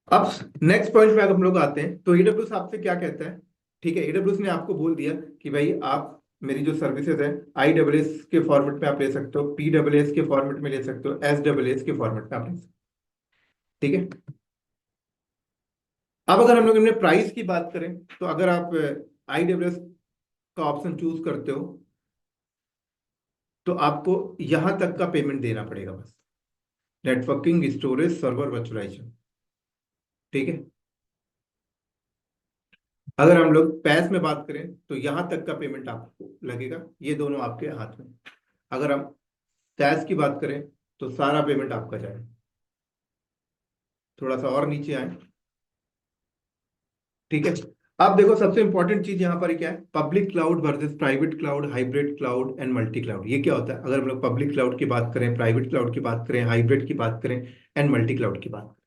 अब नेक्स्ट पॉइंट में अगर हम लोग आते हैं, तो AWS आपसे क्या कहता है, ठीक है। AWS ने आपको बोल दिया कि भाई आप मेरी जो सर्विसेज है, IaaS के फॉर्मेट में आप ले सकते हो, PaaS के फॉर्मेट में ले सकते हो, SaaS के फॉर्मेट में आप ले सकते हो, ठीक है। अब अगर हम लोग इनमें प्राइस की बात करें, तो अगर आप IaaS का ऑप्शन चूज करते हो, तो आपको यहां तक का पेमेंट देना पड़ेगा बस, नेटवर्किंग, स्टोरेज, सर्वर, वर्चुअलाइजेशन, ठीक है। अगर हम लोग पैस में बात करें, तो यहां तक का पेमेंट आपको लगेगा, ये दोनों आपके हाथ में। अगर हम टैक्स की बात करें, तो सारा पेमेंट आपका जाए। थोड़ा सा और नीचे आए, ठीक है। अब देखो सबसे इंपॉर्टेंट चीज यहाँ पर क्या है, public cloud versus private cloud, hybrid cloud and multi cloud. ये क्या होता है, अगर हम लोग पब्लिक क्लाउड की बात करें, प्राइवेट क्लाउड की बात करें, हाइब्रिड की बात करें, एंड मल्टी क्लाउड की बात करें।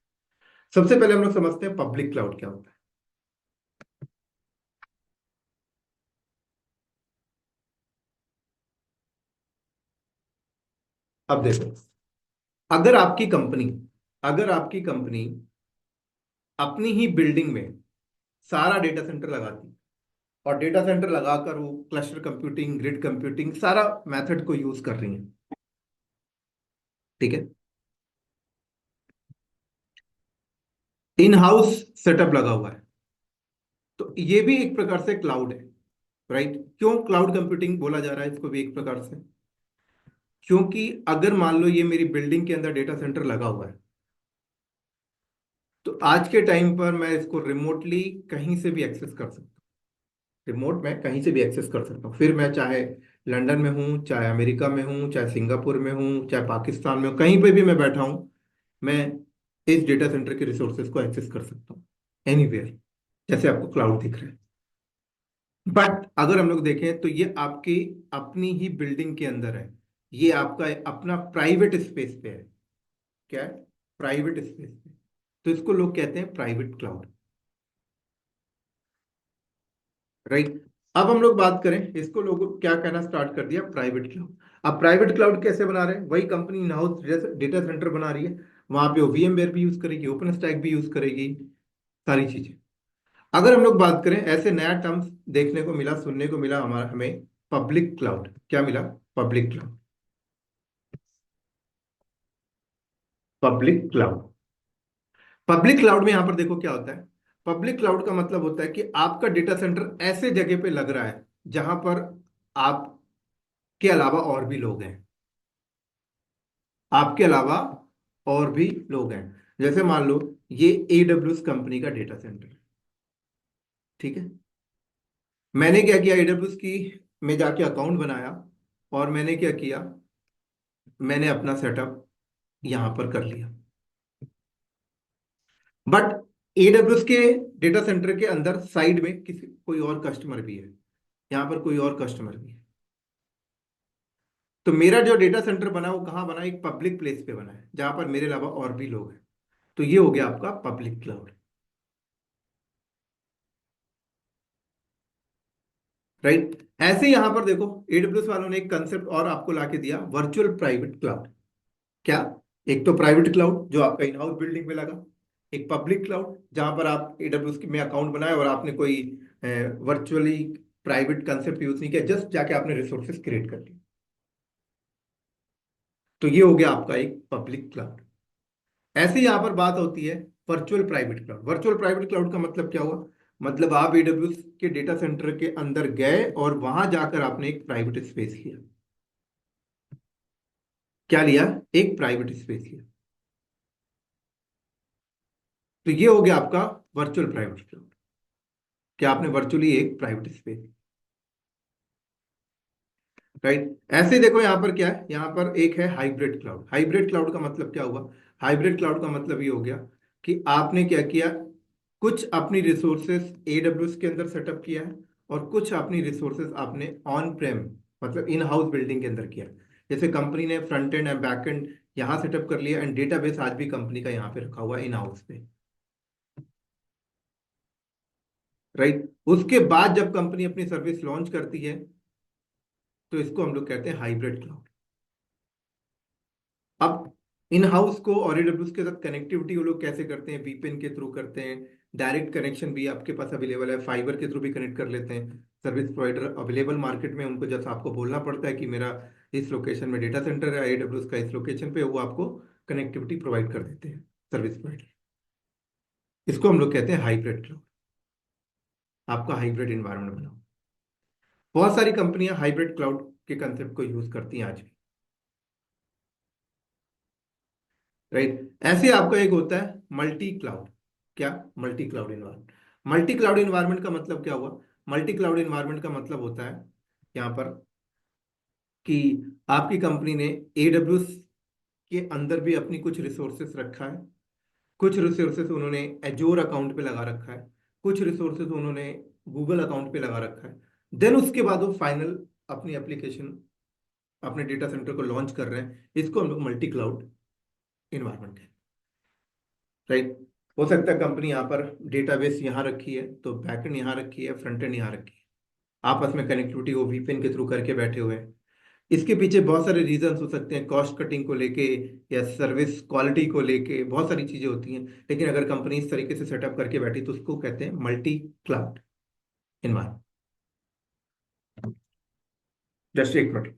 सबसे पहले हम लोग समझते हैं पब्लिक क्लाउड क्या होता है। अब देखो, अगर आपकी कंपनी अगर आपकी कंपनी अपनी ही बिल्डिंग में सारा डेटा सेंटर लगाती, और डेटा सेंटर लगाकर वो क्लस्टर कंप्यूटिंग, ग्रिड कंप्यूटिंग, सारा मेथड को यूज कर रही है, ठीक है, इन हाउस सेटअप लगा हुआ है, तो ये भी एक प्रकार से क्लाउड है, राइट? क्यों क्लाउड कंप्यूटिंग बोला जा रहा है इसको भी एक प्रकार से? क्योंकि अगर मान लो ये मेरी बिल्डिंग के अंदर डेटा सेंटर लगा हुआ है, तो आज के टाइम पर मैं इसको रिमोटली कहीं से भी एक्सेस कर सकता हूँ। रिमोट में कहीं से भी एक्सेस कर सकता हूँ, फिर मैं चाहे लंदन में हूँ, चाहे अमेरिका में हूँ, चाहे सिंगापुर में हूँ, चाहे पाकिस्तान में हूँ, कहीं पे भी मैं बैठा हूँ, मैं इस डेटा सेंटर के रिसोर्सेज को एक्सेस कर सकता हूँ एनीवेयर, जैसे आपको क्लाउड दिख रहा है। बट अगर हम लोग देखें तो ये आपकी अपनी ही बिल्डिंग के अंदर है, ये आपका अपना प्राइवेट स्पेस पे है। क्या है? प्राइवेट स्पेस पे। तो इसको लोग कहते हैं प्राइवेट क्लाउड, राइट? अब हम लोग बात करें, इसको लोग क्या कहना स्टार्ट कर दिया, प्राइवेट क्लाउड। अब प्राइवेट क्लाउड कैसे बना रहे हैं? वही company in house data centre बना रही है, वहां पे वो VMware भी यूज करेगी, ओपन स्टैक भी यूज करेगी, सारी चीजें। अगर हम लोग बात करें, ऐसे नया टर्म्स देखने को मिला, सुनने को मिला हमारा हमें, पब्लिक क्लाउड। क्या मिला? Public cloud. Public cloud. Public cloud में यहां पर देखो क्या होता है। पब्लिक क्लाउड का मतलब होता है कि आपका डेटा सेंटर ऐसे जगह पे लग रहा है जहां पर आपके अलावा और भी लोग हैं, आपके अलावा और भी लोग हैं। जैसे मान लो ये AWS कंपनी का डेटा सेंटर है, ठीक है। मैंने क्या किया, AWS की में जाके अकाउंट बनाया, और मैंने क्या किया, मैंने अपना सेटअप यहां पर कर लिया। बट AWS के डेटा सेंटर के अंदर साइड में किसी कोई और कस्टमर भी है, यहां पर कोई और कस्टमर भी है। तो मेरा जो डेटा सेंटर बना वो कहाँ बना? एक पब्लिक प्लेस पे बना है जहां पर मेरे अलावा और भी लोग हैं। तो ये हो गया आपका पब्लिक क्लाउड, राइट? ऐसे यहां पर देखो, AWS वालों ने एक कंसेप्ट और आपको लाके दिया, वर्चुअल प्राइवेट क्लाउड। क्या? एक तो प्राइवेट क्लाउड जो आपका इन हाउस बिल्डिंग में लगा, एक पब्लिक क्लाउड जहां पर आप AWS में अकाउंट बनाए और आपने कोई वर्चुअली प्राइवेट कंसेप्ट यूज नहीं किया, जस्ट जाके आपने रिसोर्सेज क्रिएट कर लिए। तो ये हो गया आपका एक पब्लिक क्लाउड। ऐसे यहां पर बात होती है virtual private cloud. Virtual private cloud का मतलब क्या हुआ? मतलब आप AWS के डेटा सेंटर के अंदर गए और वहां जाकर आपने एक प्राइवेट स्पेस लिया। क्या लिया? एक प्राइवेट स्पेस लिया। तो ये हो गया आपका वर्चुअल प्राइवेट क्लाउड, कि आपने वर्चुअली एक प्राइवेट स्पेस, राइट? ऐसे देखो यहां पर क्या है, यहां पर एक है हाइब्रिड क्लाउड। हाइब्रिड क्लाउड का मतलब क्या हुआ? हाइब्रिड क्लाउड का मतलब ये हो गया कि आपने क्या किया, कुछ अपनी रिसोर्सेस AWS के अंदर सेटअप किया है, और कुछ अपनी रिसोर्सेस आपने ऑन प्रेम, मतलब इन हाउस बिल्डिंग के अंदर किया है। जैसे कंपनी ने front end and back and यहाँ सेटअप कर लिया, एंड डेटाबेस आज भी कंपनी का यहाँ पे रखा हुआ है इन हाउस पे, राइट? उसके बाद जब कंपनी अपनी सर्विस लॉन्च करती है, तो इसको हम लोग कहते हैं हाइब्रिड क्लाउड। अब इन हाउस को और AWS के साथ कनेक्टिविटी वो लोग कैसे करते हैं? VPN के थ्रू करते हैं। डायरेक्ट कनेक्शन भी आपके पास अवेलेबल है, फाइबर के थ्रू भी कनेक्ट कर लेते हैं। सर्विस प्रोवाइडर अवेलेबल मार्केट में, उनको जैसा आपको बोलना पड़ता है कि मेरा इस लोकेशन में डेटा सेंटर है AWS का, इस लोकेशन पे, वो आपको कनेक्टिविटी प्रोवाइड कर देते हैं सर्विस प्रोवाइडर। इसको हम लोग कहते हैं हाइब्रिड क्लाउड। आपका हाइब्रिड इन्वायरमेंट बनाओ। बहुत सारी कंपनियां हाइब्रिड क्लाउड के कंसेप्ट को यूज करती हैं आज भी, राइट? ऐसे आपका एक होता है मल्टी क्लाउड। क्या? Multi cloud environment. Multi cloud environment का मतलब क्या हुआ? मल्टी क्लाउड इन्वायरमेंट का मतलब होता है यहाँ पर कि आपकी कंपनी ने AWS के अंदर भी अपनी कुछ रिसोर्सेस रखा है, कुछ रिसोर्सेस उन्होंने एजोर अकाउंट पे लगा रखा है, कुछ रिसोर्सेस उन्होंने गूगल अकाउंट पे लगा रखा है। देन उसके बाद वो फाइनल अपनी एप्लीकेशन, अपने डेटा सेंटर को लॉन्च कर रहे हैं। इसको हम लोग मल्टी क्लाउड इन्वायरमेंट कहते हैं, राइट? हो सकता है कंपनी यहाँ पर डेटाबेस यहाँ रखी है, तो बैकएंड यहाँ रखी है, फ्रंट एंड यहाँ रखी है, आपस में कनेक्टिविटी वो VPN के थ्रू करके बैठे हुए हैं। इसके पीछे बहुत सारे रीजंस हो सकते हैं, कॉस्ट कटिंग को लेके या सर्विस क्वालिटी को लेके बहुत सारी चीजें होती हैं। लेकिन अगर कंपनी इस तरीके से सेटअप करके बैठी तो उसको कहते हैं मल्टी क्लाउड इन्वायरमेंट। जस्ट एक मिनट।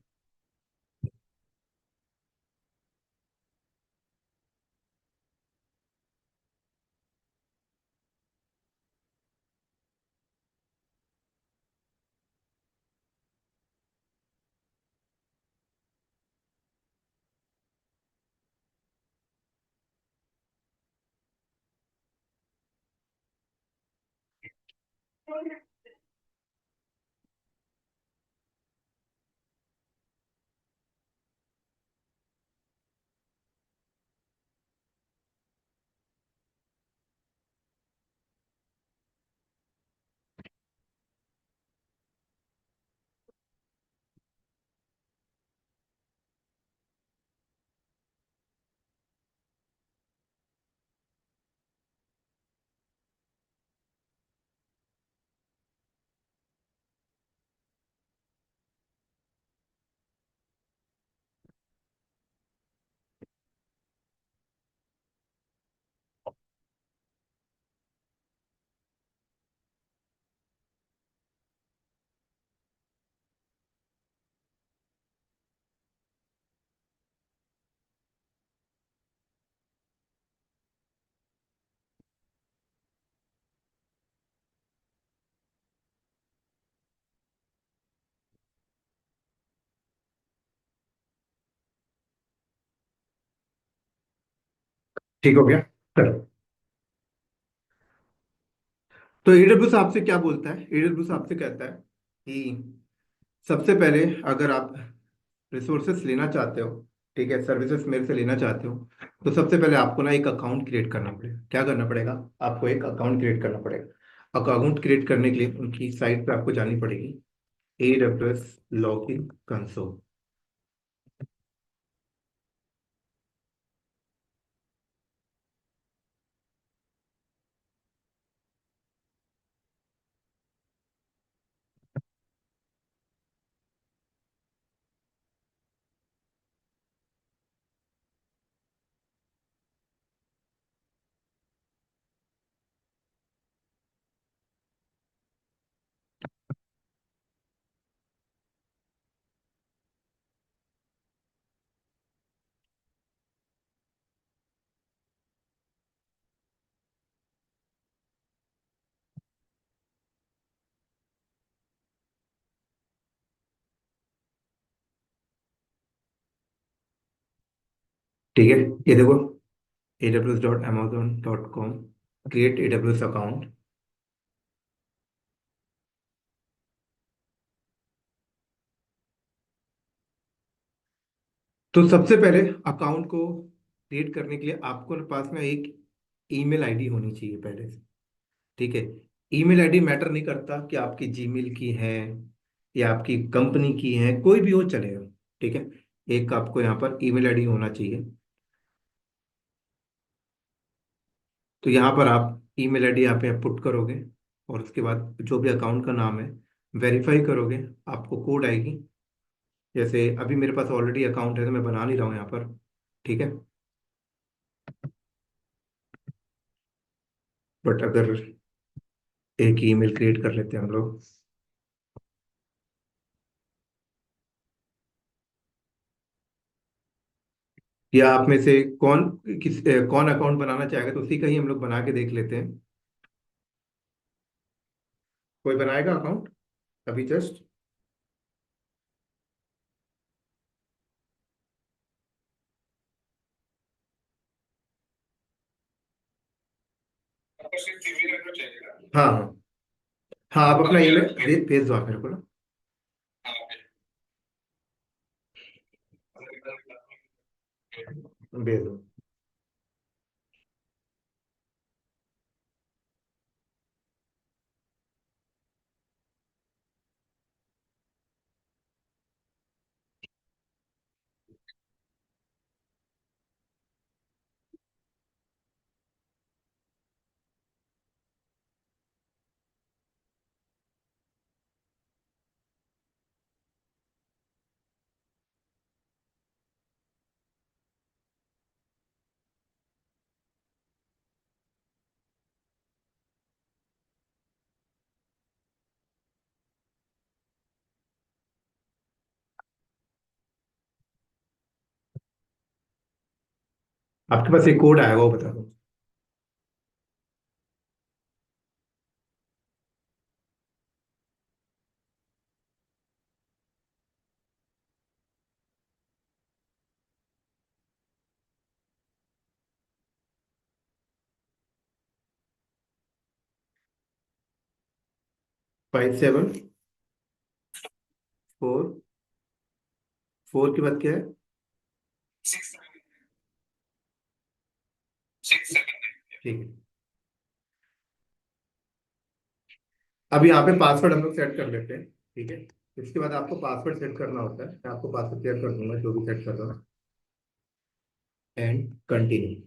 ठीक हो गया। चलो। तो एडब्ल्यूएस आपसे क्या बोलता है? एडब्ल्यूएस आपसे कहता है कि सबसे पहले अगर आप रिसोर्सेस लेना चाहते हो, ठीक है, सर्विसेज मेरे से लेना चाहते हो, तो सबसे पहले आपको ना एक अकाउंट क्रिएट करना पड़ेगा। क्या करना पड़ेगा? आपको एक अकाउंट क्रिएट करना पड़ेगा। अकाउंट क्रिएट करने के लिए उनकी साइट पे आपको जानी पड़ेगी, AWS लॉगिन कंसोल। ठीक है, ये देखो, aws.amazon.com, क्रिएट AWS अकाउंट। तो सबसे पहले अकाउंट को क्रिएट करने के लिए आपको पास में एक ईमेल आईडी होनी चाहिए पहले से। ठीक है, ईमेल आईडी मैटर नहीं करता कि आपकी जीमेल की है या आपकी कंपनी की है, कोई भी हो चलेगा। ठीक है, एक आपको यहाँ पर ईमेल आईडी होना चाहिए। तो यहाँ पर आप ईमेल आईडी यहाँ पे पुट करोगे, और उसके बाद जो भी अकाउंट का नाम है वेरीफाई करोगे, आपको कोड आएगी। जैसे अभी मेरे पास ऑलरेडी अकाउंट है तो मैं बना नहीं रहा हूँ यहाँ पर। ठीक है, बट अगर एक ईमेल क्रिएट कर लेते हैं हम लोग। या आप में से कौन अकाउंट बनाना चाहेगा, तो उसी का ही हम लोग बना के देख लेते हैं। कोई बनाएगा अकाउंट अभी जस्ट? हाँ हाँ। हाँ, आप अपना ईमेल भेज दो आप मेरे को ना। भेज दो। आपके पास एक कोड आएगा, वो बता दो। 5 7 4। 4 के बाद क्या है? ठीक है। अब यहाँ पे पासवर्ड हम लोग सेट कर लेते हैं। ठीक है। इसके बाद आपको पासवर्ड सेट करना होता है, मैं आपको पासवर्ड शेयर कर दूंगा जो भी सेट कर रहा हूँ। And continue.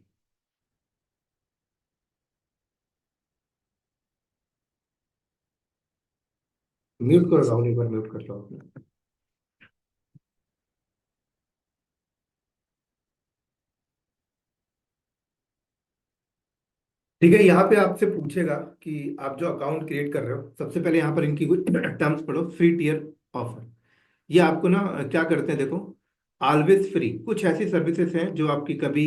म्यूट करो राहुल, एक बार म्यूट कर लो आपने। ठीक है, यहाँ पे आपसे पूछेगा कि आप जो अकाउंट क्रिएट कर रहे हो, सबसे पहले यहाँ पर इनकी कुछ टर्म्स पढ़ो। फ्री टियर ऑफर, ये आपको ना क्या करते हैं देखो। ऑलवेज फ्री, कुछ ऐसी सर्विसेज हैं जो आपकी कभी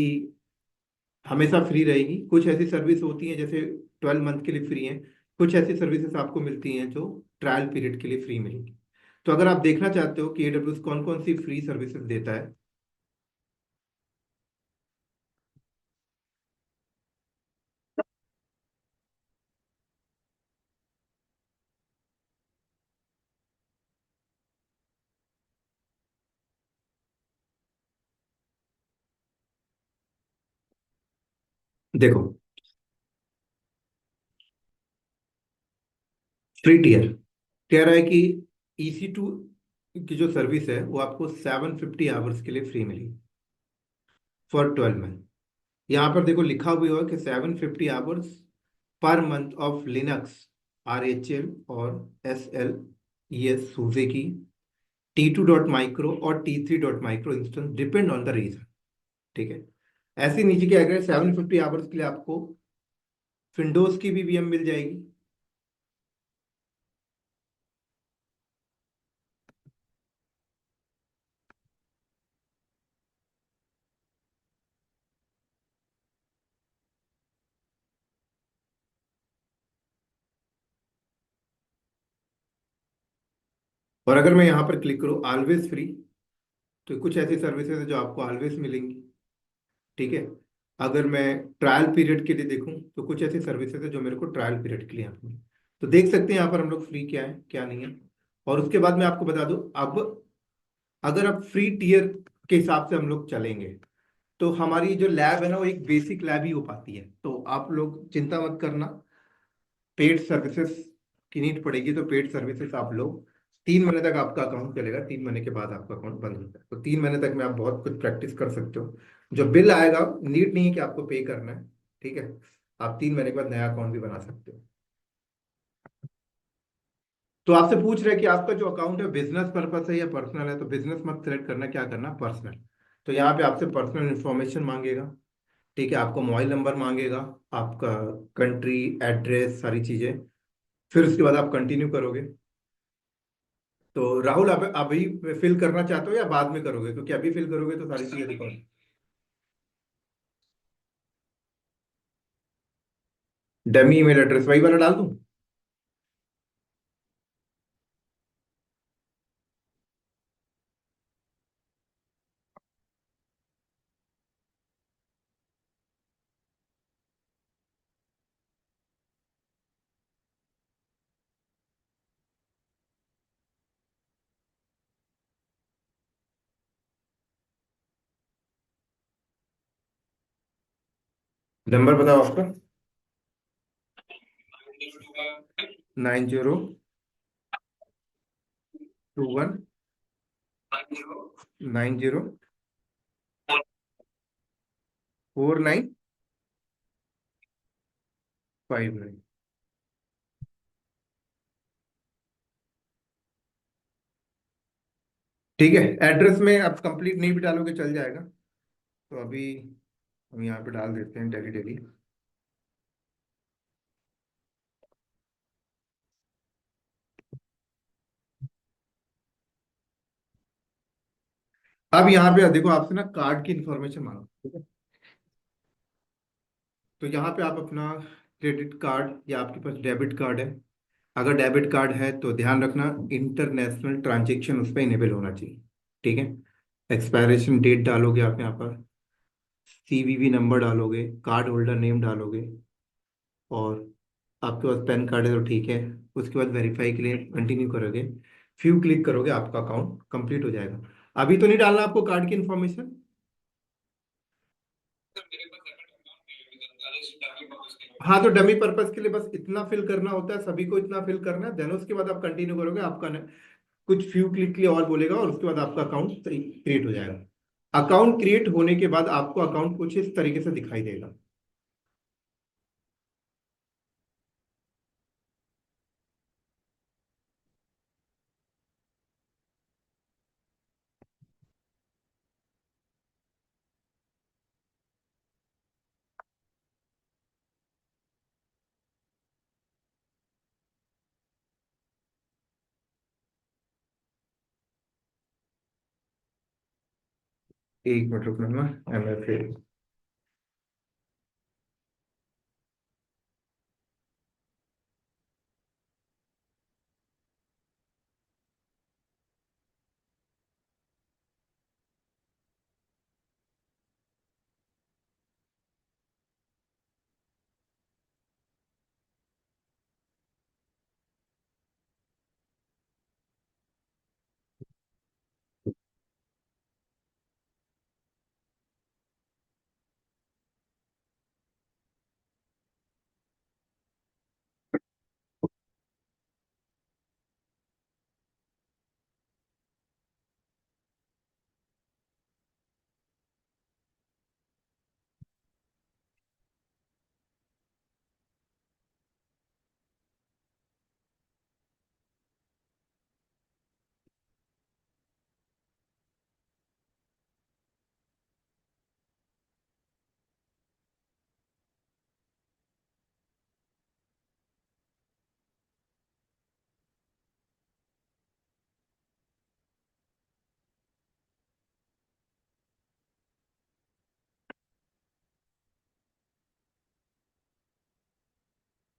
हमेशा फ्री रहेगी। कुछ ऐसी सर्विस होती हैं जैसे 12 मंथ के लिए फ्री हैं। कुछ ऐसी सर्विसेज आपको मिलती हैं जो ट्रायल पीरियड के लिए फ्री मिलेगी। तो अगर आप देखना चाहते हो कि एडब्ल्यूएस कौन कौन सी फ्री सर्विसेज देता है। देखो, फ्री टियर कह रहा है कि EC2 की जो सर्विस है वो आपको 750 आवर्स के लिए फ्री मिलेगी फॉर 12 मंथ। यहाँ पर देखो लिखा हुआ है कि 750 आवर्स पर मंथ ऑफ लिनक्स RHL और SLES सुजेकी T2.micro और T3.micro instance depend on the region. ठीक है। ऐसे नीचे क्या अगर 750 आवर्स के लिए आपको विंडोज की भी VM मिल जाएगी। और अगर मैं यहाँ पर क्लिक करूँ ऑलवेज फ्री, तो कुछ ऐसी सर्विसेज है जो आपको ऑलवेज मिलेंगी। ठीक है। अगर मैं ट्रायल पीरियड के लिए देखूं तो कुछ ऐसी सर्विसेज है जो मेरे को ट्रायल पीरियड के लिए यहाँ पे। तो देख सकते हैं यहाँ पर हम लोग फ्री क्या है क्या नहीं है। और उसके बाद मैं आपको बता दूं, अब अगर आप फ्री टियर के हिसाब से हम लोग चलेंगे तो हमारी जो लैब है ना वो एक बेसिक लैब ही हो पाती है। तो आप लोग चिंता मत करना, पेड सर्विसेज की नीड पड़ेगी तो पेड सर्विसेज आप लोग 3 महीने तक आपका अकाउंट चलेगा। 3 महीने के बाद आपका अकाउंट बंद होता है, तो 3 महीने तक में आप बहुत कुछ प्रैक्टिस कर सकते हो। जो बिल आएगा, नीड नहीं है कि आपको पे करना है। ठीक है। आप 3 महीने के बाद नया अकाउंट भी बना सकते हो। तो आपसे पूछ रहे हैं कि आपका जो अकाउंट है बिजनेस पर्पस है या पर्सनल है, तो बिजनेस मत सेलेक्ट करना, क्या करना, पर्सनल। तो यहाँ पे आपसे पर्सनल इंफॉर्मेशन मांगेगा। ठीक है, आपको मोबाइल नंबर मांगेगा, आपका कंट्री, एड्रेस, सारी चीजें। फिर उसके बाद आप कंटिन्यू करोगे। तो राहुल, आप अभी फिल करना चाहते हो या बाद में करोगे? क्योंकि अभी फिल करोगे तो सारी चीजें रिकॉर्ड। डमी ईमेल एड्रेस वही वाला डाल दूं? नंबर बताओ आपका। 9021 4959। ठीक है, एड्रेस में आप कंप्लीट नहीं भी डालोगे चल जाएगा। तो अभी हम यहाँ पे डाल देते हैं डेली डेली। अब यहाँ पे देखो आपसे ना कार्ड की इन्फॉर्मेशन मांगा। ठीक है। तो यहाँ पे आप अपना क्रेडिट कार्ड या आपके पास डेबिट कार्ड है, अगर डेबिट कार्ड है तो ध्यान रखना इंटरनेशनल ट्रांजेक्शन उस पर इनेबल होना चाहिए। ठीक है। एक्सपायरेशन डेट डालोगे आप यहाँ पर, सीवीवी नंबर डालोगे, कार्ड होल्डर नेम डालोगे, और आपके पास पैन कार्ड है तो ठीक है। उसके बाद वेरीफाई के लिए कंटिन्यू करोगे, फ्यू क्लिक करोगे, आपका अकाउंट कंप्लीट हो जाएगा। अभी तो नहीं डालना आपको कार्ड की इन्फॉर्मेशन। हाँ, तो डमी पर्पस के लिए बस इतना फिल करना होता है, सभी को इतना फिल करना है, देन उसके बाद आप कंटिन्यू करोगे, आपका कुछ फ्यू क्लिक के लिए और बोलेगा, और उसके बाद आपका अकाउंट क्रिएट हो जाएगा। अकाउंट क्रिएट होने के बाद आपको अकाउंट कुछ इस तरीके से दिखाई देगा। एक मिनट रुकना ना, MFA।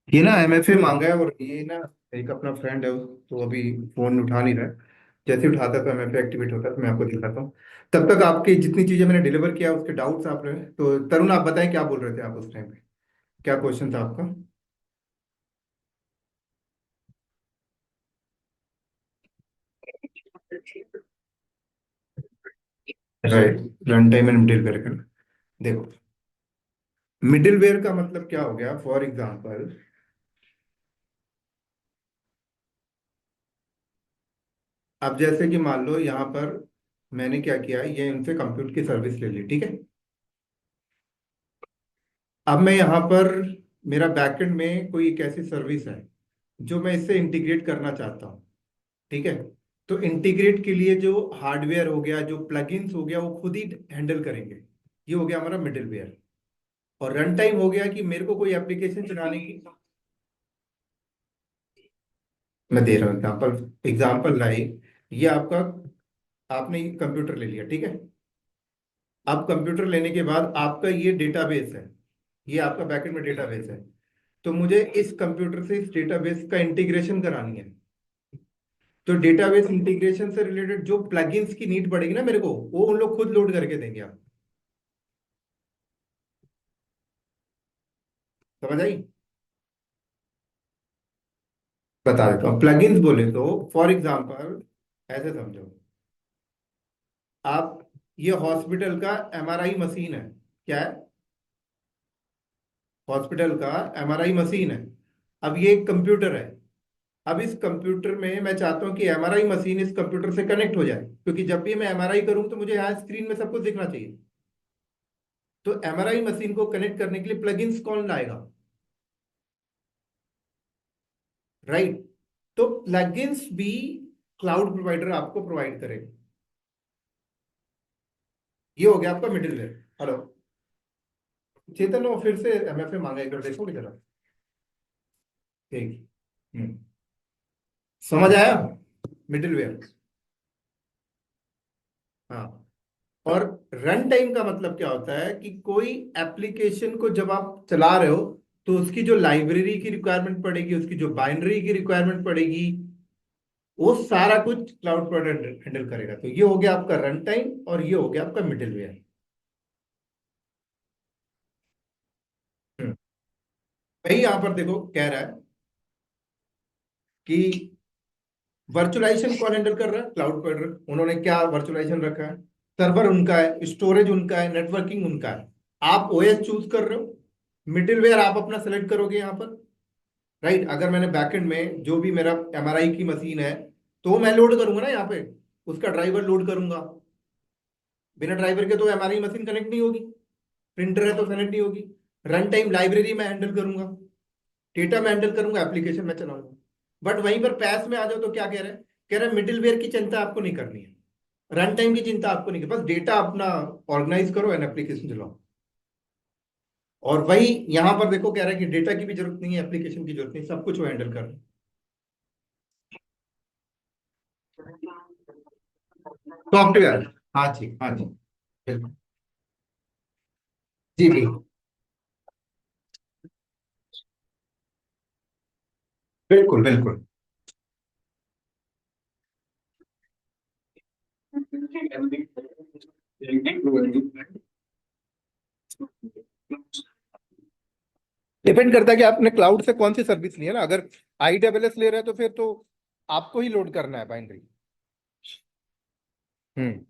ये ना MFA मांगा है, और ये ना एक अपना फ्रेंड है, तो अभी फोन उठा नहीं रहा है। जैसे ही उठाता है तो MFA एक्टिवेट होता है, तो मैं आपको दिखाता हूँ। तब तक आपकी जितनी चीजें मैंने डिलीवर किया उसके डाउट्स आप रहे, तो तरुण आप बताएं क्या बोल रहे थे आप उस टाइम पे, क्या क्वेश्चन था आपका। Right. Run time and middleware का, देखो, मिडिल वेयर का मतलब क्या हो गया, फॉर एग्जांपल, अब जैसे कि मान लो यहाँ पर मैंने क्या किया, ये इनसे कंप्यूटर की सर्विस ले ली, ठीक है। अब मैं यहाँ पर, मेरा बैकएंड में कोई एक ऐसी सर्विस है जो मैं इससे इंटीग्रेट करना चाहता हूँ, ठीक है। तो इंटीग्रेट के लिए जो हार्डवेयर हो गया, जो प्लगइन्स हो गया, वो खुद ही हैंडल करेंगे। ये हो गया हमारा मिडिल वेयर। और रन टाइम हो गया कि मेरे को कोई एप्लीकेशन चलाने की, मैं दे रहा हूँ एग्जाम्पल, एग्जाम्पल लाइक, ये आपका, आपने कंप्यूटर ले लिया, ठीक है। अब कंप्यूटर लेने के बाद आपका ये डेटाबेस है, ये आपका बैकएंड में डेटाबेस है। तो मुझे इस कंप्यूटर से इस डेटाबेस का इंटीग्रेशन करानी है। तो डेटाबेस इंटीग्रेशन से रिलेटेड जो प्लगइन्स की नीड पड़ेगी ना मेरे को, वो उन लोग खुद लोड करके देंगे आप। समझ आई। बता देता हूँ, प्लगइन्स बोले तो फॉर एग्जांपल ऐसे समझो, आप, ये हॉस्पिटल का MRI मशीन है, क्या है, हॉस्पिटल का MRI मशीन है। अब ये एक कंप्यूटर है। अब इस कंप्यूटर में मैं चाहता हूँ कि MRI मशीन इस कंप्यूटर से कनेक्ट हो जाए, क्योंकि जब भी मैं MRI करूँ तो मुझे यहाँ स्क्रीन में सब कुछ दिखना चाहिए। तो MRI मशीन को कनेक्ट करने के लिए प्लगइन्स कौन लाएगा, राइट। तो प्लगइन्स भी क्लाउड प्रोवाइडर आपको प्रोवाइड करेगा। ये हो गया आपका मिडिलवेयर। हेलो चेतन, वो फिर से MFA मांगा, एक बार देखोगे जरा। ठीक। हम्म। समझ आया, मिडिलवेयर। हाँ। और रन टाइम का मतलब क्या होता है कि कोई एप्लीकेशन को जब आप चला रहे हो तो उसकी जो लाइब्रेरी की रिक्वायरमेंट पड़ेगी, उसकी जो बाइनरी की रिक्वायरमेंट पड़ेगी, वो सारा कुछ क्लाउड प्रोडक्ट हैंडल करेगा। तो ये हो गया आपका रन टाइम और ये हो गया आपका मिडिलवेयर। वही यहां पर देखो कह रहा है कि वर्चुअलाइजेशन कौन हैंडल कर रहा है, क्लाउड प्रोवाइडर। उन्होंने क्या वर्चुअलाइजेशन रखा है, सर्वर उनका है, स्टोरेज उनका है, नेटवर्किंग उनका है। आप ओएस चूज कर रहे हो, मिडिलवेयर आप अपना सेलेक्ट करोगे यहाँ पर। राइट, अगर मैंने बैकएंड में जो भी मेरा एमआरआई की मशीन है तो मैं लोड करूंगा ना यहाँ पे, उसका ड्राइवर लोड करूंगा। बिना ड्राइवर के तो एमआरआई मशीन कनेक्ट नहीं होगी, प्रिंटर है तो कनेक्ट नहीं होगी। रन टाइम लाइब्रेरी में हैंडल करूंगा, डेटा में हैंडल करूंगा, एप्लीकेशन में चलाऊंगा। बट वहीं पर पैस में आ जाओ तो क्या कह रहे हैं, कह रहे हैं मिडिलवेयर की चिंता आपको नहीं करनी है, रन टाइम की चिंता आपको नहीं करनी, बस डेटा अपना ऑर्गेनाइज करो एंड एप्लीकेशन चलाओ। और वही यहां पर देखो कह रहा है कि डेटा की भी जरूरत नहीं है, एप्लीकेशन की जरूरत नहीं, सब कुछ वो हैंडल कर रहे हैं। सॉफ्टवेयर, हाँ जी हाँ जी, बिल्कुल। जी बिल्कुल, बिल्कुल बिल्कुल। डिपेंड करता है कि आपने क्लाउड से कौन सी सर्विस ली है ना। अगर AWS ले रहे हैं तो फिर तो आपको ही लोड करना है बाइनरी। हम्म।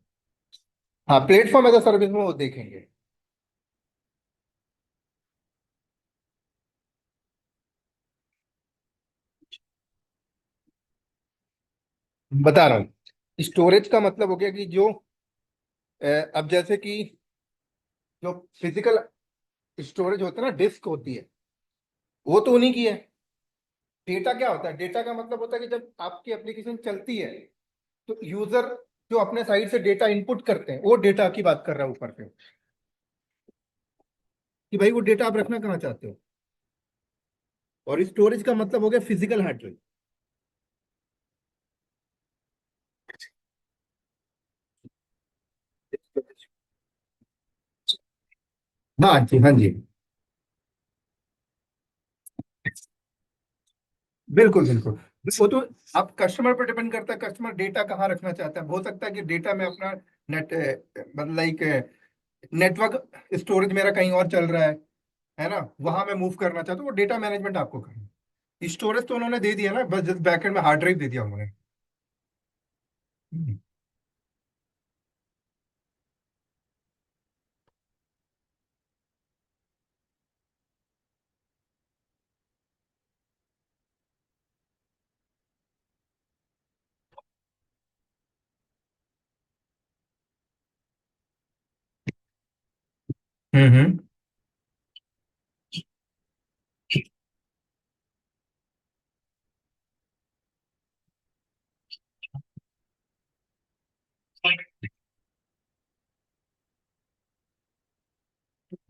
हाँ, प्लेटफॉर्म एज अ सर्विस में वो देखेंगे। बता रहा हूँ, स्टोरेज का मतलब हो गया कि जो अब जैसे कि जो फिजिकल स्टोरेज होता है ना, डिस्क होती है, वो तो उन्हीं की है। डेटा क्या होता है, डेटा का मतलब होता है कि जब आपकी एप्लीकेशन चलती है तो यूजर जो अपने साइड से डेटा इनपुट करते हैं, वो डेटा की बात कर रहा है ऊपर पे, कि भाई वो डेटा आप रखना कहाँ चाहते हो। और स्टोरेज का मतलब हो गया फिजिकल हार्ड ड्राइव। हाँ जी हाँ जी, बिल्कुल बिल्कुल। वो तो आप कस्टमर पर डिपेंड करता है, कस्टमर डेटा कहाँ रखना चाहता है। हो सकता है कि डेटा में अपना नेट मतलब लाइक नेटवर्क स्टोरेज मेरा कहीं और चल रहा है ना, वहां मैं मूव करना चाहता हूँ, वो डेटा मैनेजमेंट आपको करना है। स्टोरेज तो उन्होंने दे दिया ना, बस जस्ट बैकएंड में हार्ड ड्राइव दे दिया उन्होंने। हम्म हम्म।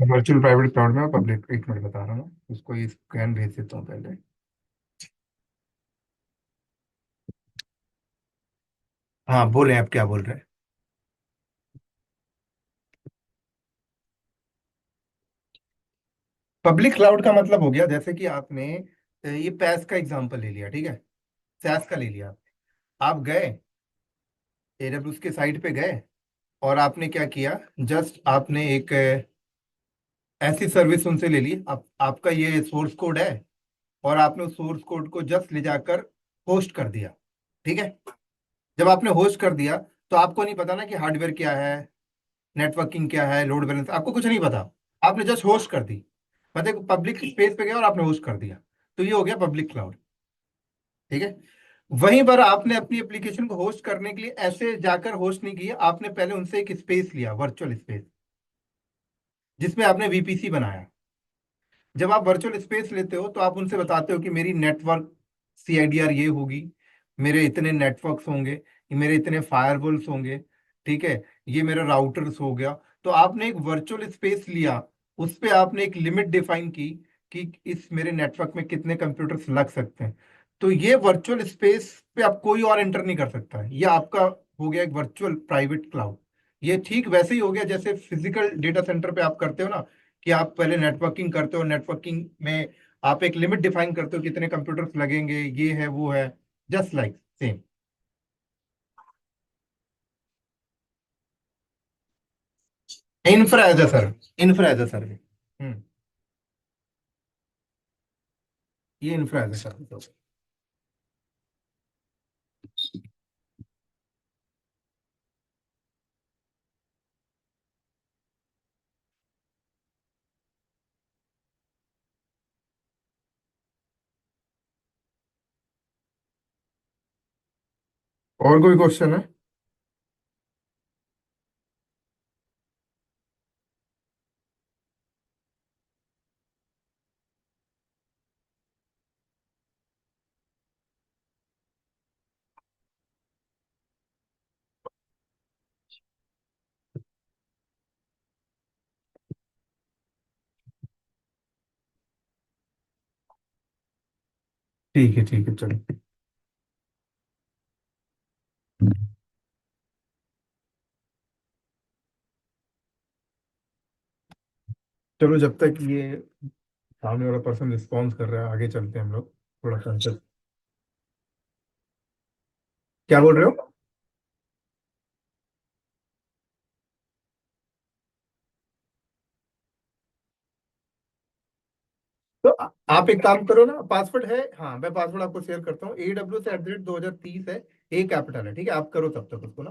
वर्चुअल प्राइवेट क्लाउड में पब्लिक, एक मिनट बता रहा हूँ उसको, ये स्कैन भेज देता हूँ पहले। हाँ बोले, आप क्या बोल रहे हैं। पब्लिक क्लाउड का मतलब हो गया जैसे कि आपने ये पैस का एग्जांपल ले लिया, ठीक है, सैस का ले लिया। आप गए एडब्ल्यूएस के साइट पे गए और आपने क्या किया, जस्ट आपने एक ऐसी सर्विस उनसे ले ली। आपका ये सोर्स कोड है और आपने उस सोर्स कोड को जस्ट ले जाकर होस्ट कर दिया, ठीक है। जब आपने होस्ट कर दिया तो आपको नहीं पता ना कि हार्डवेयर क्या है, नेटवर्किंग क्या है, लोड बैलेंस, आपको कुछ नहीं पता। आपने जस्ट होस्ट कर दी, मतलब पब्लिक स्पेस पे गया और आपने होस्ट कर दिया। तो ये हो गया पब्लिक क्लाउड, ठीक है। वहीं पर आपने अपनी एप्लीकेशन को होस्ट करने के लिए ऐसे जाकर होस्ट नहीं किया, आपने पहले उनसे एक स्पेस लिया, वर्चुअल स्पेस, जिसमें आपने वीपीसी बनाया। जब आप वर्चुअल स्पेस लेते हो तो आप उनसे बताते हो कि मेरी नेटवर्क सीआईडीआर ये होगी, मेरे इतने नेटवर्क्स होंगे, ये मेरे इतने फायरवॉल्स होंगे, ठीक है, ये मेरा राउटर्स हो गया। तो आपने एक वर्चुअल स्पेस लिया, उस पे आपने एक लिमिट डिफाइन की कि इस मेरे नेटवर्क में कितने कंप्यूटर्स लग सकते हैं। तो ये वर्चुअल स्पेस पे आप कोई और एंटर नहीं कर सकता है, ये आपका हो गया एक वर्चुअल प्राइवेट क्लाउड। ये ठीक वैसे ही हो गया जैसे फिजिकल डेटा सेंटर पे आप करते हो ना, कि आप पहले नेटवर्किंग करते हो, नेटवर्किंग में आप एक लिमिट डिफाइन करते हो कितने कंप्यूटर्स लगेंगे, ये है वो है, just like same. Infra as a service, infra as a service. Hmm. ये इंफ्रा एज अ सर्विस। और कोई क्वेश्चन है? ठीक है चलो। चलो जब तक ये सामने वाला पर्सन रिस्पॉन्स कर रहा है, आगे चलते हैं हम लोग थोड़ा सा। क्या बोल रहे हो? तो आप एक काम करो ना, पासवर्ड है, हाँ मैं पासवर्ड आपको शेयर करता हूँ, AWS@2030 है, ए कैपिटल है, ठीक है, आप करो तब तक उसको ना।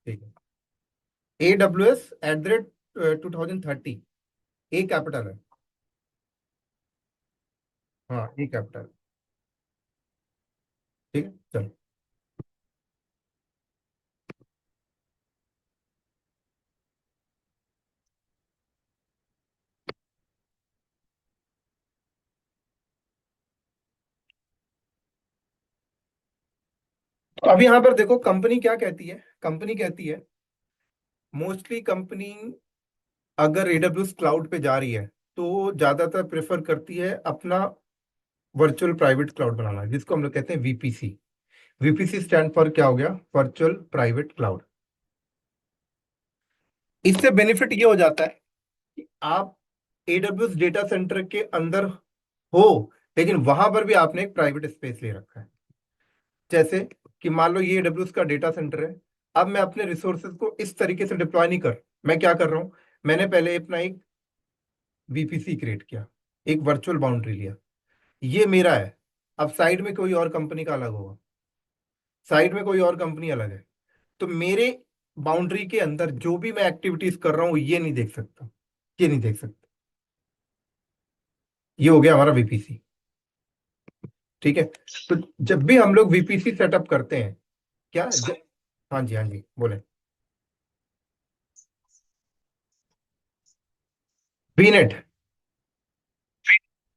ठीक है, AWS@2030, ए कैपिटल है। हाँ ए कैपिटल। ठीक है चलो। तो अभी यहाँ पर देखो कंपनी क्या कहती है, कंपनी कहती है मोस्टली कंपनी अगर AWS क्लाउड पे जा रही है तो ज्यादातर प्रेफर करती है अपना वर्चुअल प्राइवेट क्लाउड बनाना, जिसको हम लोग कहते हैं VPC। VPC स्टैंड फॉर क्या हो गया, वर्चुअल प्राइवेट क्लाउड। इससे बेनिफिट ये हो जाता है कि आप AWS डेटा सेंटर के अंदर हो, लेकिन वहां पर भी आपने एक प्राइवेट स्पेस ले रखा है। जैसे कि मान लो ये AWS का डेटा सेंटर है, अब मैं अपने रिसोर्सेज को इस तरीके से डिप्लॉय नहीं कर, मैं क्या कर रहा हूं, मैंने पहले अपना एक VPC क्रिएट किया, एक वर्चुअल बाउंड्री लिया, ये मेरा है। अब साइड में कोई और कंपनी का अलग होगा, साइड में कोई और कंपनी अलग है, तो मेरे बाउंड्री के अंदर जो भी मैं एक्टिविटीज कर रहा हूँ ये नहीं देख सकता, ये नहीं देख सकता। ये हो गया हमारा VPC। ठीक है। तो जब भी हम लोग VPC सेटअप करते हैं, क्या हाँ जी हाँ जी बोले। वीनेट,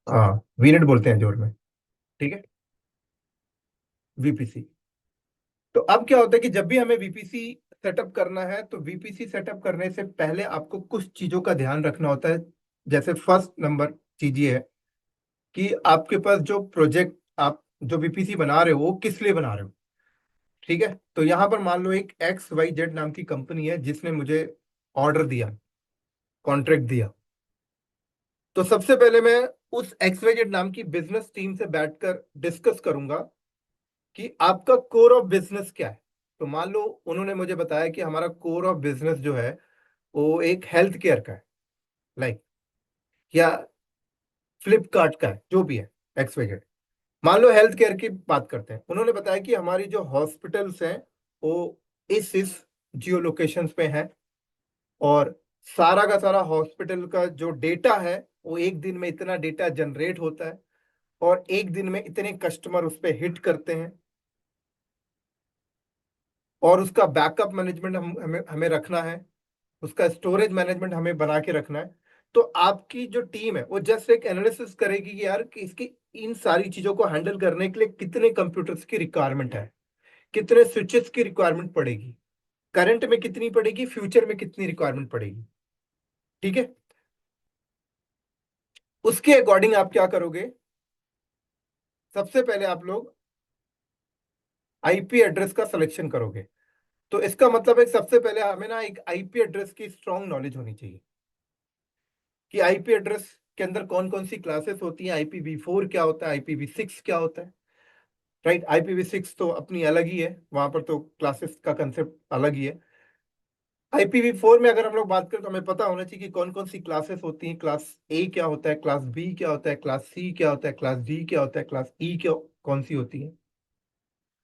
हाँ वीनेट बोलते हैं जोर में। ठीक है, VPC। तो अब क्या होता है कि जब भी हमें VPC सेटअप करना है तो VPC सेटअप करने से पहले आपको कुछ चीजों का ध्यान रखना होता है। जैसे फर्स्ट नंबर चीज ये है कि आपके पास जो प्रोजेक्ट, आप जो VPC बना रहे हो वो किस लिए बना रहे हो। ठीक है, तो यहां पर मान लो एक XYZ नाम की कंपनी है जिसने मुझे ऑर्डर दिया, कॉन्ट्रैक्ट दिया। तो सबसे पहले मैं उस XYZ नाम की बिजनेस टीम से बैठकर डिस्कस करूंगा कि आपका कोर ऑफ बिजनेस क्या है। तो मान लो उन्होंने मुझे बताया कि हमारा कोर ऑफ बिजनेस जो है वो एक हेल्थ केयर का है, लाइक, या फ्लिपकार्ट का है, जो भी है, XYZ। मान लो हेल्थ केयर की बात करते हैं, उन्होंने बताया कि हमारी जो हॉस्पिटल्स हैं वो इस जियो लोकेशंस पे हैं, और सारा का सारा हॉस्पिटल का जो डेटा है वो एक दिन में इतना डेटा जनरेट होता है, और एक दिन में इतने कस्टमर उस पर हिट करते हैं, और उसका बैकअप मैनेजमेंट हम हमें हमें रखना है, उसका स्टोरेज मैनेजमेंट हमें बना के रखना है। तो आपकी जो टीम है वो जस्ट एक एनालिसिस करेगी कि यार कि इसकी इन सारी चीजों को हैंडल करने के लिए कितने कंप्यूटर्स की रिक्वायरमेंट है, कितने स्विचेस की रिक्वायरमेंट पड़ेगी, करंट में कितनी पड़ेगी, फ्यूचर में कितनी रिक्वायरमेंट पड़ेगी। ठीक है, उसके अकॉर्डिंग आप क्या करोगे, सबसे पहले आप लोग IP एड्रेस का सिलेक्शन करोगे। तो इसका मतलब है सबसे पहले हमें ना एक आईपी एड्रेस की स्ट्रांग नॉलेज होनी चाहिए कि आईपी एड्रेस के अंदर कौन कौन सी क्लासेस होती हैं, IPv4 क्या होता है, IPv6 क्या होता है। राइट, IPv6 तो अपनी अलग ही है, वहां पर तो क्लासेस का कंसेप्ट अलग ही है। IPv4 में अगर हम लोग बात करें तो हमें पता होना चाहिए कि कौन कौन सी क्लासेस होती हैं, क्लास ए क्या होता है, क्लास बी क्या होता है, क्लास सी क्या होता है, क्लास डी क्या होता है, क्लास ई क्या कौन सी होती है।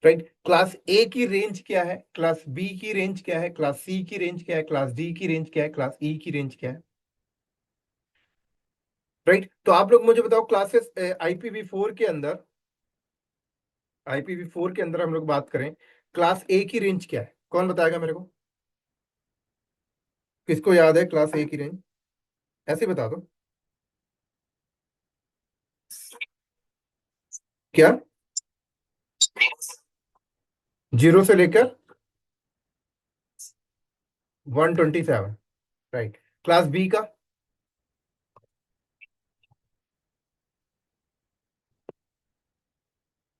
राइट, क्लास ए की रेंज क्या है, क्लास बी की रेंज क्या है, क्लास सी की रेंज क्या है, क्लास डी की रेंज क्या है, क्लास ई की रेंज क्या है। राइट, तो आप लोग मुझे बताओ क्लासेस IPv4 के अंदर, IPv4 के अंदर हम लोग बात करें, क्लास ए की रेंज क्या है, कौन बताएगा मेरे को। किसको याद है क्लास ए की रेंज, ऐसे ही बता दो। क्या, 0 से लेकर 127। राइट, क्लास बी का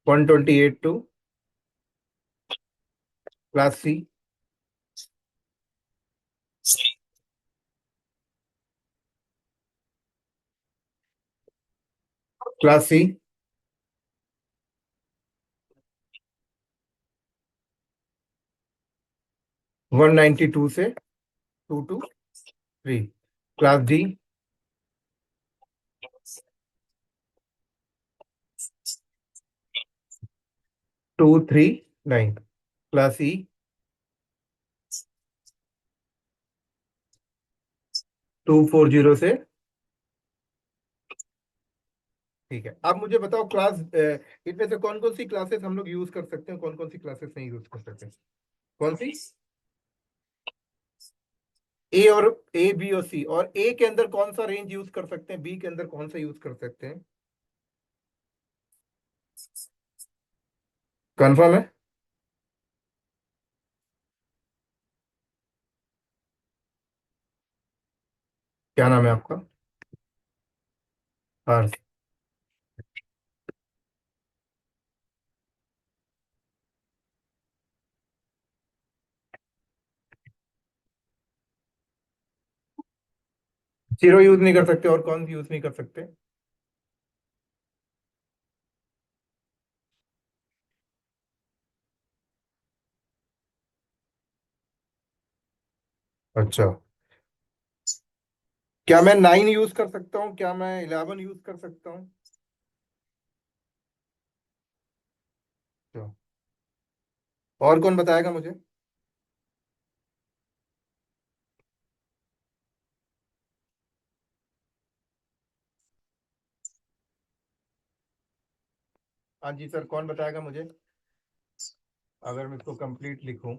128 to class C, class C 192 से 223, क्लास डी 239, क्लास ई 240 से। ठीक है, अब मुझे बताओ क्लास इनमें से कौन कौन सी क्लासेस हम लोग यूज कर सकते हैं, कौन कौन सी क्लासेस नहीं यूज कर सकते। कौन सी, ए और ए बी और सी, और ए के अंदर कौन सा रेंज यूज कर सकते हैं, बी के अंदर कौन सा यूज कर सकते हैं। कंफर्म है। क्या नाम है आपका। हर्ष। जीरो यूज नहीं कर सकते, और कौन यूज नहीं कर सकते। अच्छा, क्या मैं 9 यूज कर सकता हूँ, क्या मैं 11 यूज कर सकता हूँ। अच्छा, और कौन बताएगा मुझे। हाँ जी सर, कौन बताएगा मुझे, अगर मैं इसको कंप्लीट लिखूं।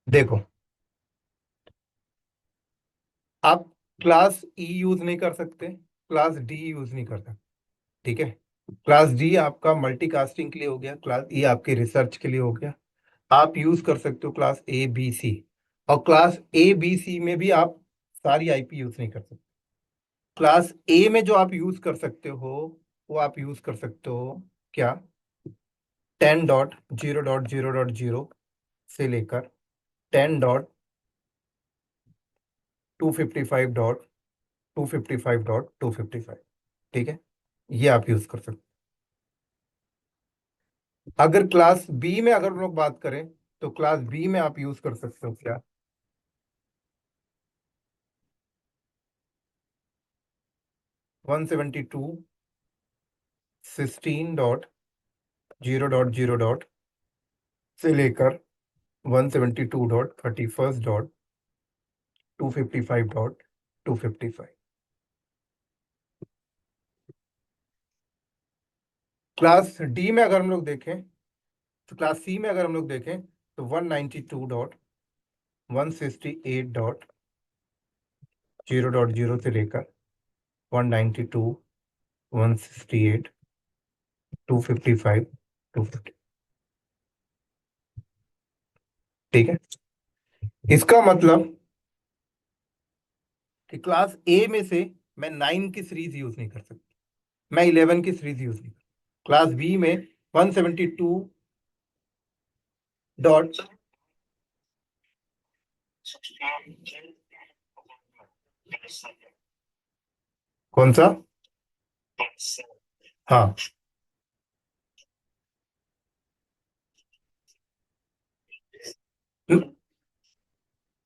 देखो, आप क्लास ई यूज नहीं कर सकते, क्लास डी यूज नहीं कर सकते। ठीक है, क्लास डी आपका मल्टीकास्टिंग के लिए हो गया, क्लास ई आपके रिसर्च के लिए हो गया। आप यूज कर सकते हो क्लास ए बी सी, और क्लास ए बी सी में भी आप सारी आईपी यूज नहीं कर सकते। क्लास ए में जो आप यूज कर सकते हो, वो आप यूज कर सकते हो क्या, 10.0.0.0 से लेकर 10.255.255.255, ठीक है, ये आप यूज कर सकते हो। अगर क्लास बी में अगर हम लोग बात करें, तो क्लास बी में आप यूज कर सकते हो क्या, 172.16.0.0. से लेकर 172.31.255.255। क्लास डी में अगर हम लोग देखें, तो क्लास सी में अगर हम लोग देखें, तो 192.168.0.0 से लेकर 192.168.255.250, ठीक है। इसका मतलब कि क्लास ए में से मैं 9 की सीरीज यूज नहीं कर सकता, मैं 11 की सीरीज यूज नहीं कर, क्लास बी में 172 डॉट, कौन सा, हाँ,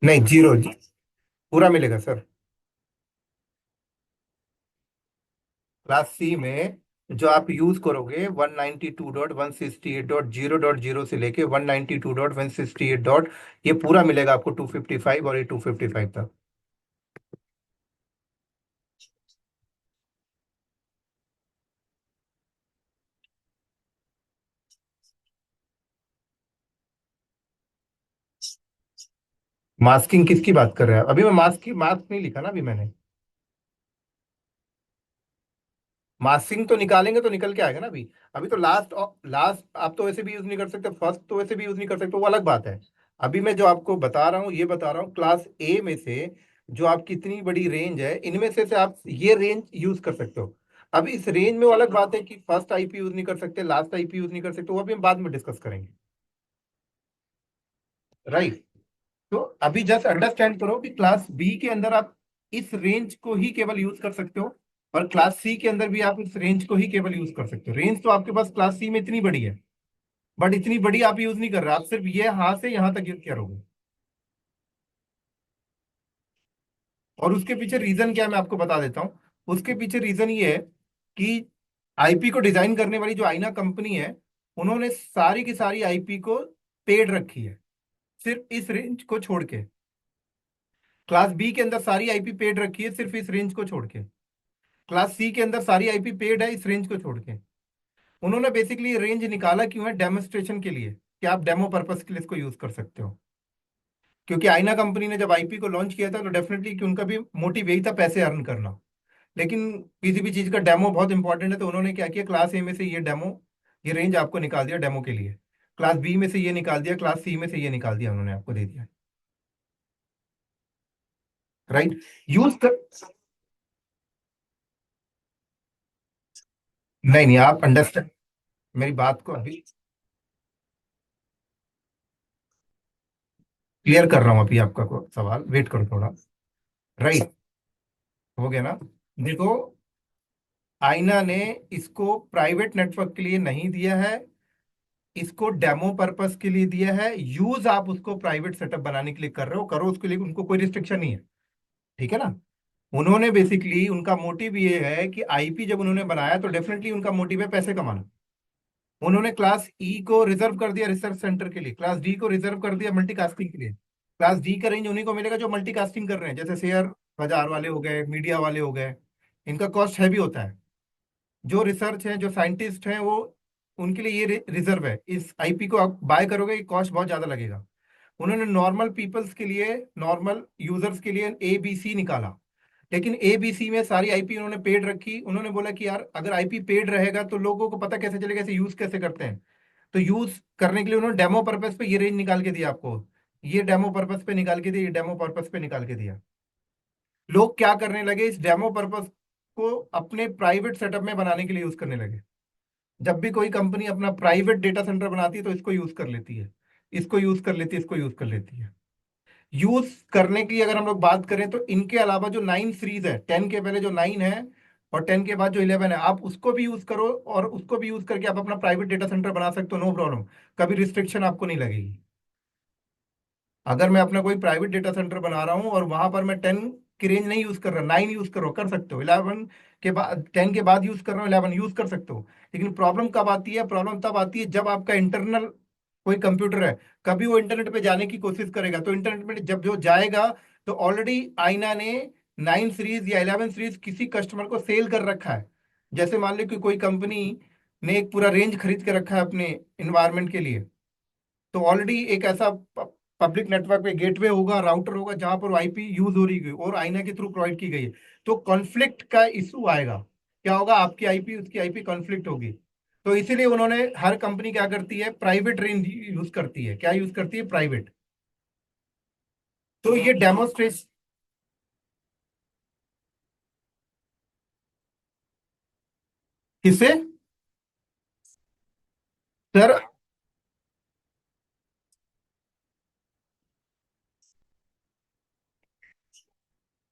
नहीं जीरो, पूरा मिलेगा सर। क्लास सी में जो आप यूज करोगे 192.168.0.0 से लेके 192.168 डॉट, ये पूरा मिलेगा आपको 255 और ये 255 तक। मास्किंग किसकी बात कर रहे हैं, अभी मैं मास्क नहीं लिखा ना अभी मैंने। मास्किंग तो निकालेंगे तो निकल के आएगा ना अभी। अभी तो लास्ट, लास्ट आप तो वैसे भी यूज नहीं कर सकते, फर्स्ट तो वैसे भी यूज नहीं कर सकते, वो अलग बात है। अभी मैं जो आपको बता रहा हूँ, ये बता रहा हूँ क्लास ए में से जो आप कितनी बड़ी रेंज है, इनमें से आप ये रेंज यूज कर सकते हो। अब इस रेंज में वो अलग बात है कि फर्स्ट आईपी यूज नहीं कर सकते, लास्ट आईपी यूज नहीं कर सकते, वो अभी हम बाद में डिस्कस करेंगे, राइट। तो अभी जस्ट अंडरस्टैंड करो कि क्लास बी के अंदर आप इस रेंज को ही केवल यूज कर सकते हो, और क्लास सी के अंदर भी आप इस रेंज को ही केवल यूज कर सकते हो। रेंज तो आपके पास क्लास सी में इतनी बड़ी है, बट इतनी बड़ी आप यूज नहीं कर रहे, आप सिर्फ ये यहां से यहां तक यूज करोगे। और उसके पीछे रीजन क्या है मैं आपको बता देता हूँ। उसके पीछे रीजन ये है कि आईपी को डिजाइन करने वाली जो आईना कंपनी है, उन्होंने सारी की सारी आईपी को पेड रखी है, सिर्फ इस रेंज को छोड़ के। क्लास बी के अंदर सारी आईपी पेड रखी है सिर्फ इस रेंज को छोड़ के। क्लास सी के अंदर सारी आईपी पेड है इस रेंज को छोड़ के। उन्होंने बेसिकली रेंज निकाला क्यों है, डेमोन्स्ट्रेशन के लिए, कि आप डेमो पर्पस के लिए इसको यूज कर सकते हो। क्योंकि आईना कंपनी ने जब आईपी को लॉन्च किया था, तो डेफिनेटली कि उनका भी मोटिव यही था, पैसे अर्न करना। लेकिन किसी भी चीज का डेमो बहुत इंपॉर्टेंट है, तो उन्होंने क्या किया, क्लास ए में से ये डेमो, ये रेंज आपको निकाल दिया डेमो के लिए। क्लास बी में से ये निकाल दिया, क्लास सी में से ये निकाल दिया, उन्होंने आपको दे दिया, राइट। यूज कर, नहीं नहीं, आप अंडरस्टैंड, मेरी बात को अभी क्लियर कर रहा हूं, अभी आपका सवाल वेट करो थोड़ा, राइट। हो गया ना। देखो, आईना ने इसको प्राइवेट नेटवर्क के लिए नहीं दिया है, इसको डेमो पर्पस के लिए दिया है। यूज आप उसको प्राइवेट सेटअप बनाने के लिए कर रहे हो, करो, उसके लिए उनको कोई रिस्ट्रिक्शन नहीं है, ठीक है ना। उन्होंने बेसिकली, उनका मोटिव ये है कि आईपी जब उन्होंने बनाया, तो डेफिनेटली उनका मोटिव है पैसे कमाना। उन्होंने क्लास ई को रिजर्व कर दिया रिसर्च सेंटर के लिए, क्लास डी को रिजर्व कर दिया मल्टीकास्टिंग के लिए। क्लास डी का रेंज उन्हीं को मिलेगा जो मल्टीकास्टिंग कर रहे हैं, जैसे शेयर बाजार वाले हो गए, मीडिया वाले हो गए। इनका कॉस्ट हैवी होता है। जो रिसर्च है, जो साइंटिस्ट हैं, वो, उनके लिए ये रिजर्व है। इस आईपी को आप बाय करोगे, कॉस्ट बहुत ज्यादा लगेगा। उन्होंने नॉर्मल पीपल्स के लिए, नॉर्मल यूजर्स के लिए ए बी सी निकाला। लेकिन ए बी सी में सारी आईपी उन्होंने पेड रखी। उन्होंने बोला कि यार, अगर आईपी पेड रहेगा तो लोगों को पता कैसे चलेगा, इसे यूज कैसे करते हैं। तो यूज करने के लिए उन्होंने डेमो पर्पस पे ये रेंज निकाल के दिया आपको, ये डेमो पर्पस पे निकाल के दिया, ये डेमो पर्पस पे निकाल के दिया। लोग क्या करने लगे, इस डेमो पर्पस को अपने प्राइवेट सेटअप में बनाने के लिए यूज करने लगे। जब भी कोई कंपनी अपना प्राइवेट डेटा सेंटर बनाती है तो इसको यूज कर लेती है, इसको यूज कर लेती है, इसको यूज कर लेती है। यूज करने की अगर हम लोग बात करें तो इनके अलावा जो 9 सीरीज है, 10 के पहले जो 9 है और 10 के बाद जो 11 है, आप उसको भी यूज करो और उसको भी यूज करके आप अपना प्राइवेट डेटा सेंटर बना सकते हो, नो प्रॉब्लम। कभी रिस्ट्रिक्शन आपको नहीं लगेगी। अगर मैं अपना कोई प्राइवेट डेटा सेंटर बना रहा हूँ और वहां पर मैं 10 की रेंज नहीं यूज कर रहा, 9 यूज कर रहा हूँ, कर सकते हो। 11 के बाद, 10 के बाद यूज कर रहा हूँ, 11 यूज कर सकते हो। लेकिन प्रॉब्लम कब आती है? प्रॉब्लम तब आती है जब आपका इंटरनल कोई कंप्यूटर है, कभी वो इंटरनेट पे जाने की कोशिश करेगा, तो इंटरनेट पे जब जो जाएगा, तो ऑलरेडी आईना ने 9 सीरीज या 11 सीरीज किसी कस्टमर को सेल कर रखा है। जैसे मान लो कि कोई कंपनी ने एक पूरा रेंज खरीद के रखा है अपने इन्वायरमेंट के लिए, तो ऑलरेडी एक ऐसा पब्लिक नेटवर्क पे गेटवे होगा, राउटर होगा, जहां पर आईपी यूज हो रही है और आईना के थ्रू प्रोवाइड की गई है। तो कॉन्फ्लिक्ट का इशू आएगा। क्या होगा? आपकी आईपी उसकी आईपी कॉन्फ्लिक्ट होगी। तो इसीलिए उन्होंने, हर कंपनी क्या करती है, प्राइवेट रेंज यूज करती है। क्या यूज करती है? प्राइवेट। तो ये डेमोस्ट्रेशन किसे? सर,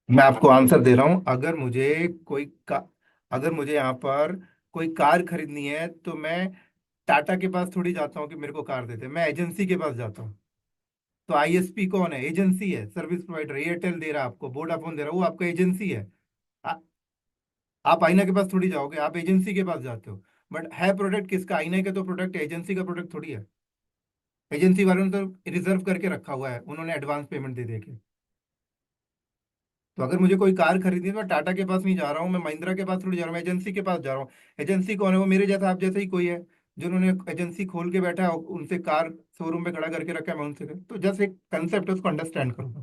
मैं आपको आंसर दे रहा हूं। अगर मुझे यहाँ पर कोई कार खरीदनी है तो मैं टाटा के पास थोड़ी जाता हूँ कि मेरे को कार देते, मैं एजेंसी के पास जाता हूँ। तो आईएसपी कौन है? एजेंसी है, सर्विस प्रोवाइडर। एयरटेल दे रहा है आपको, वोडाफोन दे रहा है, वो आपका एजेंसी है। आ, आप आईना के पास थोड़ी जाओगे, आप एजेंसी के पास जाते हो। बट है प्रोडक्ट किसका? आईना का तो प्रोडक्ट एजेंसी का प्रोडक्ट थोड़ी है। एजेंसी वालों ने तो रिजर्व करके रखा हुआ है, उन्होंने एडवांस पेमेंट दे दे के। तो अगर मुझे कोई कार खरीदनी है तो मैं टाटा के पास नहीं जा रहा हूँ, मैं महिंद्रा के पास थोड़ी जा रहा हूँ, मैं एजेंसी के पास जा रहा हूँ। एजेंसी कौन है? वो मेरे जैसा, आप जैसे ही कोई है, जिन्होंने एजेंसी खोल के बैठा है और उनसे कार शोरूम पे खड़ा करके रखा है, मैं उनसे तो जैसे एक कंसेप्ट है, उसको अंडरस्टैंड करूंगा।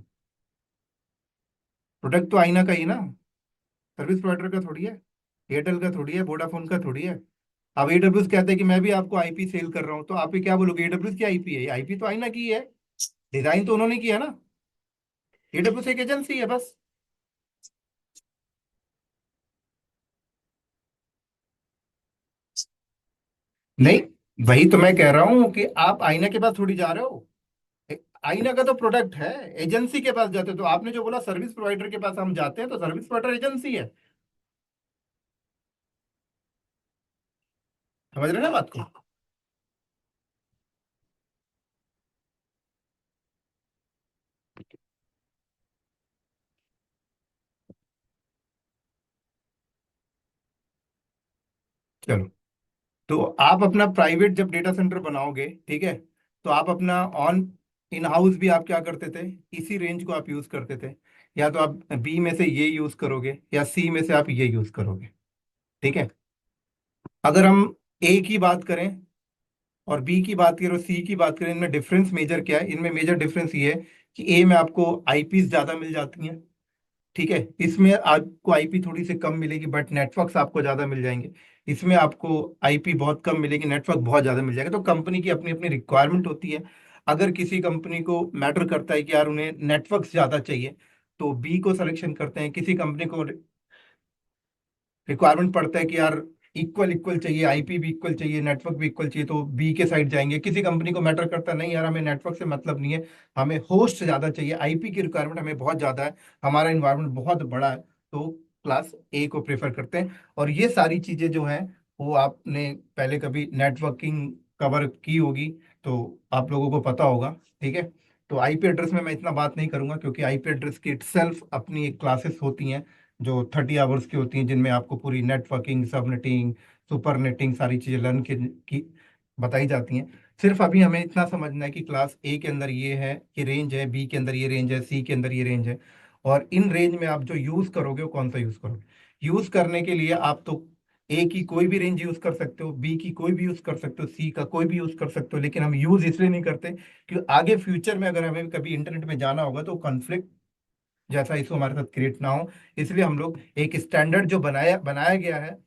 प्रोडक्ट तो आईना का ही ना, सर्विस प्रोवाइडर का थोड़ी है, एयरटेल का थोड़ी है, वोडाफोन का थोड़ी है। अब एडब्ल्यूएस कहते हैं कि मैं भी आपको आईपी सेल कर रहा हूँ, तो आप ही क्या बोलोगे? एडब्ल्यूएस की आईपी है? आईपी तो आईना की है, डिजाइन तो उन्होंने किया ना। एडब्ल्यूएस एक एजेंसी है बस। नहीं, वही तो मैं कह रहा हूँ कि आप आईना के पास थोड़ी जा रहे हो। आईना का तो प्रोडक्ट है, एजेंसी के पास जाते हो। तो आपने जो बोला सर्विस प्रोवाइडर के पास हम जाते हैं, तो सर्विस प्रोवाइडर एजेंसी है। समझ रहे ना बात को? चलो, तो आप अपना प्राइवेट जब डेटा सेंटर बनाओगे, ठीक है, तो आप अपना ऑन इन हाउस भी आप क्या करते थे, इसी रेंज को आप यूज करते थे। या तो आप बी में से ये यूज करोगे या सी में से आप ये यूज करोगे। ठीक है। अगर हम ए की बात करें और बी की बात करें और सी की बात करें, इनमें डिफरेंस मेजर क्या है? इनमें मेजर डिफरेंस ये है कि ए में आपको आईपीस ज्यादा मिल जाती हैं, ठीक है, इसमें आपको आईपी थोड़ी सी कम मिलेगी बट नेटवर्क्स आपको ज्यादा मिल जाएंगे। इसमें आपको आईपी बहुत कम मिलेगी, नेटवर्क बहुत ज्यादा मिल जाएगा। तो कंपनी की अपनी अपनी रिक्वायरमेंट होती है। अगर किसी कंपनी को मैटर करता है कि यार उन्हें नेटवर्क ज्यादा चाहिए, तो बी को सिलेक्शन करते हैं। किसी कंपनी को रिक्वायरमेंट पड़ता है कि यार इक्वल इक्वल चाहिए, आईपी भी इक्वल चाहिए, नेटवर्क भी इक्वल चाहिए, तो बी के साइड जाएंगे। किसी कंपनी को मैटर करता है नहीं यार, हमें नेटवर्क से मतलब नहीं है, हमें होस्ट ज्यादा चाहिए, आईपी की रिक्वायरमेंट हमें बहुत ज्यादा है, हमारा इन्वायरमेंट बहुत बड़ा है, तो क्लास ए को प्रेफर करते हैं। और ये सारी चीजें जो हैं, वो आपने पहले कभी नेटवर्किंग कवर की होगी, तो आप लोगों को पता होगा। ठीक है। तो आईपी एड्रेस में मैं इतना बात नहीं करूंगा, क्योंकि आईपी एड्रेस की इटसेल्फ अपनी एक क्लासेस होती हैं जो 30 आवर्स की होती हैं, जिनमें आपको पूरी नेटवर्किंग, सबनेटिंग, सुपर नेटिंग सारी चीजें लर्न की बताई जाती हैं। सिर्फ अभी हमें इतना समझना है कि क्लास ए के अंदर ये रेंज है, बी के अंदर ये रेंज है, सी के अंदर ये रेंज है। और इन रेंज में आप जो यूज करोगे वो कौन सा यूज करोगे? यूज करने के लिए आप तो ए की कोई भी रेंज यूज कर सकते हो, बी की कोई भी यूज कर सकते हो, सी का कोई भी यूज कर सकते हो, लेकिन हम यूज इसलिए नहीं करते कि आगे फ्यूचर में अगर हमें कभी इंटरनेट में जाना होगा तो कॉन्फ्लिक्ट जैसा इशू हमारे साथ क्रिएट ना हो। इसलिए हम लोग एक स्टैंडर्ड जो बनाया बनाया गया है,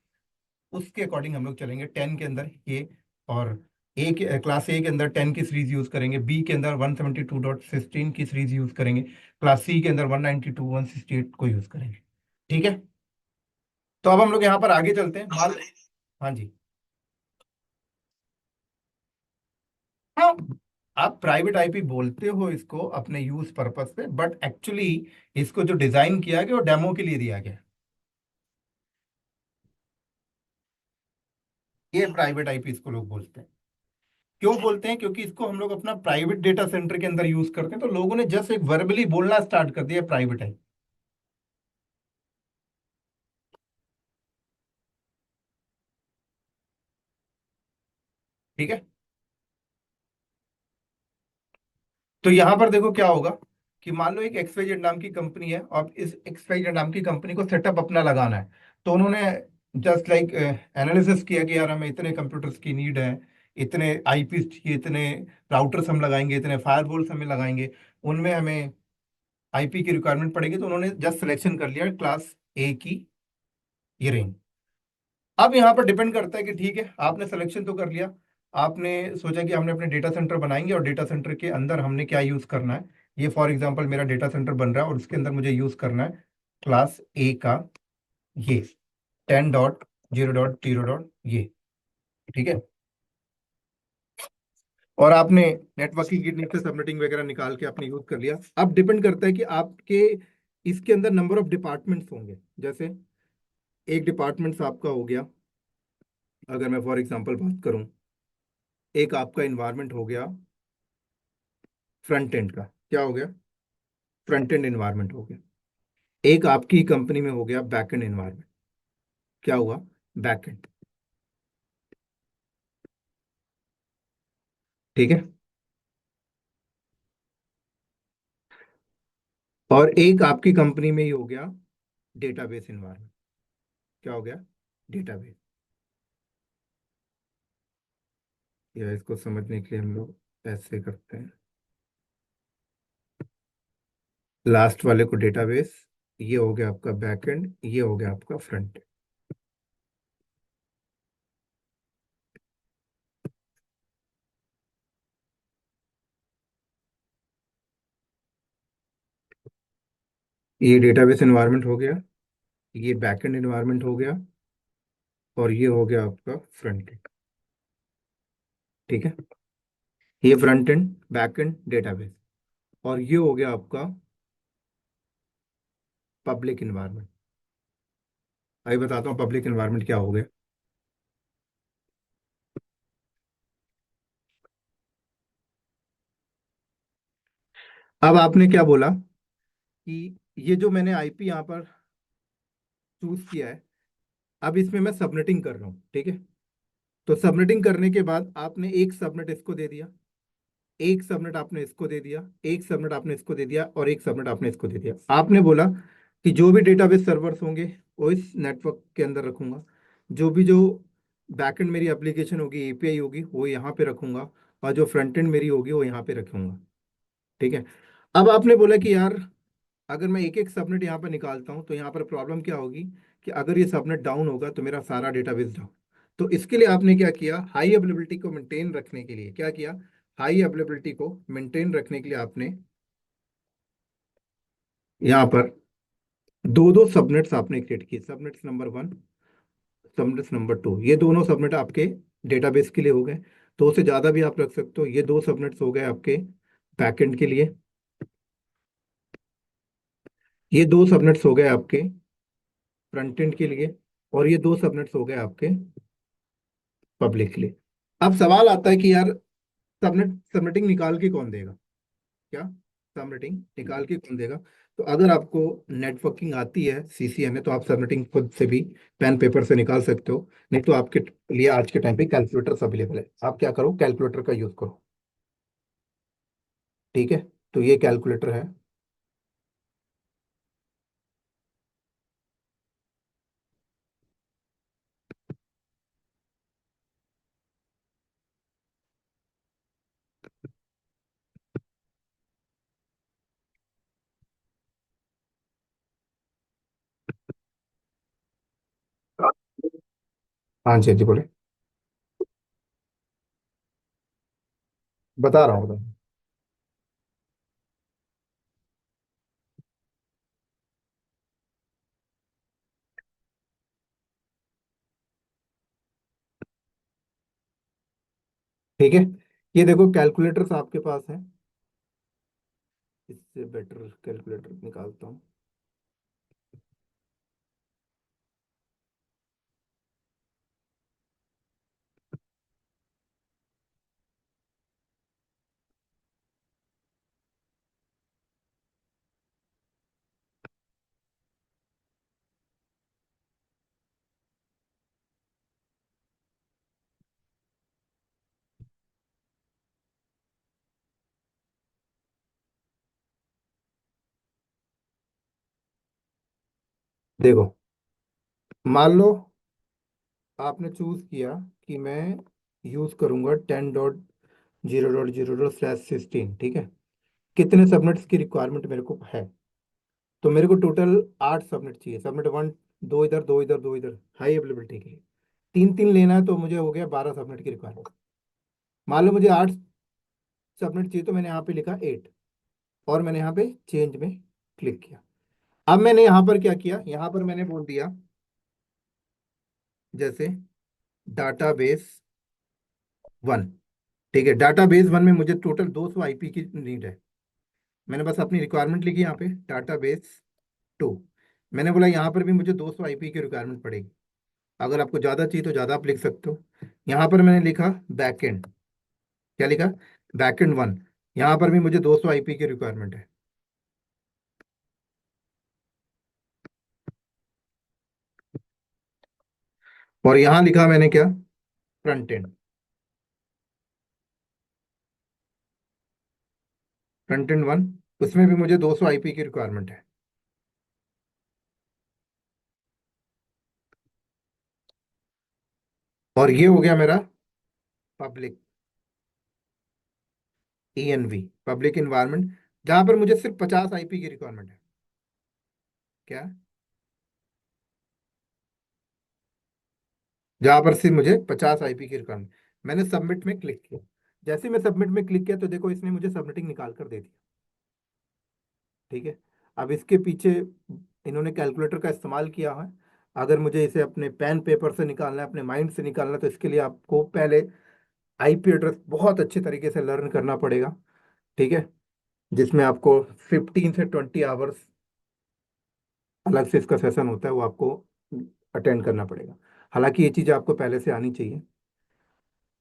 उसके अकॉर्डिंग हम लोग चलेंगे। 10 के अंदर ये और ए के क्लास ए के अंदर 10 की सीरीज यूज करेंगे, बी के अंदर 172.16 की सीरीज यूज करेंगे, क्लास सी के अंदर 192.168 को यूज करेंगे। ठीक है। तो अब हम लोग यहाँ पर आगे चलते हैं हाँ जी। हाँ, आप प्राइवेट आईपी बोलते हो इसको अपने यूज पर्पस से, बट एक्चुअली इसको जो डिजाइन किया गया वो डेमो के लिए दिया गया है। ये प्राइवेट आईपी इसको लोग बोलते हैं। क्यों बोलते हैं? क्योंकि इसको हम लोग अपना प्राइवेट डेटा सेंटर के अंदर यूज करते हैं, तो लोगों ने जस्ट एक वर्बली बोलना स्टार्ट कर दिया प्राइवेट है। ठीक है। तो यहां पर देखो क्या होगा कि मान लो एक एक्सवाइजेड नाम की कंपनी है और इस एक्सवाइजेड नाम की कंपनी को सेटअप अपना लगाना है। तो उन्होंने जस्ट लाइक एनालिसिस किया कि यार हमें इतने कंप्यूटर्स की नीड है, इतने आईपीस चाहिए, इतने राउटर्स हम लगाएंगे, इतने फायरवॉल्स हमें लगाएंगे, उनमें हमें आईपी की रिक्वायरमेंट पड़ेगी। तो उन्होंने जस्ट सिलेक्शन कर लिया क्लास ए की ये रेंज। अब यहाँ पर डिपेंड करता है कि ठीक है, आपने सिलेक्शन तो कर लिया, आपने सोचा कि हमने अपने डेटा सेंटर बनाएंगे और डेटा सेंटर के अंदर हमने क्या यूज करना है। ये फॉर एग्जांपल मेरा डेटा सेंटर बन रहा है और उसके अंदर मुझे यूज करना है क्लास ए का ये 10.0.0. ठीक है। और आपने नेटवर्किंग के नीचे सबनेटिंग वगैरह निकाल के आपने यूज कर लिया। अब डिपेंड करता है कि आपके इसके अंदर नंबर ऑफ डिपार्टमेंट्स होंगे। जैसे एक डिपार्टमेंट्स आपका हो गया, अगर मैं फॉर एग्जांपल बात करूं, एक आपका इन्वायरमेंट हो गया फ्रंट एंड का, क्या हो गया, फ्रंट एंड इन्वायरमेंट हो गया। एक आपकी कंपनी में हो गया बैक एंड इन्वायरमेंट, क्या हुआ, बैक एंड। ठीक है। और एक आपकी कंपनी में ही हो गया डेटाबेस इन्वायरमेंट, क्या हो गया, डेटाबेस। या इसको समझने के लिए हम लोग ऐसे करते हैं, लास्ट वाले को डेटाबेस, ये हो गया आपका बैक एंड, ये हो गया आपका फ्रंट। ये डेटाबेस इन्वायरमेंट हो गया, ये बैक एंड इन्वायरमेंट हो गया, और ये हो गया आपका फ्रंट एंड। ठीक है। ये front end, back and, database, और ये हो गया आपका पब्लिक इन्वायरमेंट। अभी बताता हूँ पब्लिक इन्वायरमेंट क्या हो गया। अब आपने क्या बोला कि ये जो मैंने आईपी यहाँ पर चूज किया है, अब इसमें मैं सबनेटिंग कर रहा हूँ। ठीक है। तो सबनेटिंग करने के बाद आपने एक सबनेट इसको दे दिया, एक सबनेट आपने इसको दे दिया, एक सबनेट आपने इसको दे दिया, और एक सबनेट आपने इसको दे दिया। आपने बोला कि जो भी डेटाबेस सर्वर्स होंगे वो इस नेटवर्क के अंदर रखूंगा, जो बैकएंड मेरी एप्लीकेशन होगी, एपीआई होगी, वो यहाँ पे रखूंगा, और जो फ्रंट एंड मेरी होगी वो यहाँ पे रखूंगा। ठीक है। अब आपने बोला कि यार अगर मैं एक एक सबनेट यहाँ पर निकालता हूँ तो यहाँ पर प्रॉब्लम क्या होगी कि अगर ये सबनेट डाउन होगा तो मेरा सारा डेटाबेस डाउन। तो इसके लिए आपने क्या किया, हाई अवेलेबिलिटी को मेंटेन रखने के लिए क्या किया, हाई अवेलेबिलिटी को मेंटेन रखने के लिए आपने यहाँ पर दो दो सबनेट्स आपने क्रिएट किए, subnets number one, subnets number two. ये दोनों सबनेट आपके डेटाबेस के लिए हो गए। दो से ज़्यादा भी आप रख सकते हो। ये दो सबनेट्स हो गए आपके बैकएंड के लिए, ये दो सबनेट्स हो गए आपके फ्रंट एंड के लिए, और ये दो सबनेट्स हो गए आपके पब्लिक के लिए। अब सवाल आता है कि यार सबनेटिंग निकाल के कौन देगा, क्या सबनेटिंग निकाल के कौन देगा। तो अगर आपको नेटवर्किंग आती है सीसीएन है तो आप सबनेटिंग खुद से भी पेन पेपर से निकाल सकते हो। नहीं तो आपके लिए आज के टाइम पे कैलकुलेटर्स अवेलेबल है, आप क्या करो, कैलकुलेटर का यूज करो। ठीक है। तो ये कैलकुलेटर है। हाँ जी, हाँ जी, बोले। बता रहा हूँ बता रहा हूँ। ठीक है, ये देखो कैलकुलेटर्स आपके पास है। इससे बेटर कैलकुलेटर निकालता हूँ। देखो, मान लो आपने चूज किया कि मैं यूज करूंगा 10.0.0.16, ठीक है। कितने सबनेट्स की रिक्वायरमेंट मेरे को है? तो मेरे को टोटल 8 सबनेट चाहिए। सबनेट वन, दो इधर दो इधर दो इधर, हाई अवेलेबिलिटी के लिए। तीन तीन लेना है तो मुझे हो गया 12 सबनेट की रिक्वायरमेंट। मान लो मुझे 8 सबनेट चाहिए, तो मैंने यहाँ पे लिखा 8, और मैंने यहाँ पे चेंज में क्लिक किया। अब मैंने यहाँ पर क्या किया, यहाँ पर मैंने बोल दिया जैसे डाटाबेस वन। ठीक है, डाटाबेस वन में मुझे टोटल 200 आईपी की नीड है। मैंने बस अपनी रिक्वायरमेंट लिखी यहाँ पे, डाटाबेस टू। मैंने बोला यहाँ पर भी मुझे 200 आईपी की रिक्वायरमेंट पड़ेगी। अगर आपको ज़्यादा चाहिए तो ज़्यादा आप लिख सकते हो। यहाँ पर मैंने लिखा बैकएंड। क्या लिखा? Backend one. यहाँ पर भी मुझे 200 आईपी की रिक्वायरमेंट है। और यहाँ लिखा मैंने क्या? Front end. Front end one, उसमें भी मुझे 200 आईपी की रिक्वायरमेंट है। और ये हो गया मेरा पब्लिक, ENV, पब्लिक इन्वायरमेंट, जहां पर मुझे सिर्फ 50 आईपी की रिक्वायरमेंट है। क्या? जहां पर सिर्फ मुझे 50 आईपी की रिक्वायरमेंट। मैंने सबमिट में क्लिक किया। जैसे ही मैं सबमिट में क्लिक किया तो देखो इसने मुझे सबमिटिंग निकाल कर दे दिया। ठीक है। अब इसके पीछे इन्होंने कैलकुलेटर का इस्तेमाल किया है। अगर मुझे इसे अपने पेन पेपर से निकालना है, अपने माइंड से निकालना है, तो इसके लिए आपको पहले आईपी एड्रेस बहुत अच्छे तरीके से लर्न करना पड़ेगा। ठीक है, जिसमें आपको 15 से 20 आवर्स अलग से इसका सेशन होता है, वो आपको अटेंड करना पड़ेगा। हालांकि ये चीज़ आपको पहले से आनी चाहिए,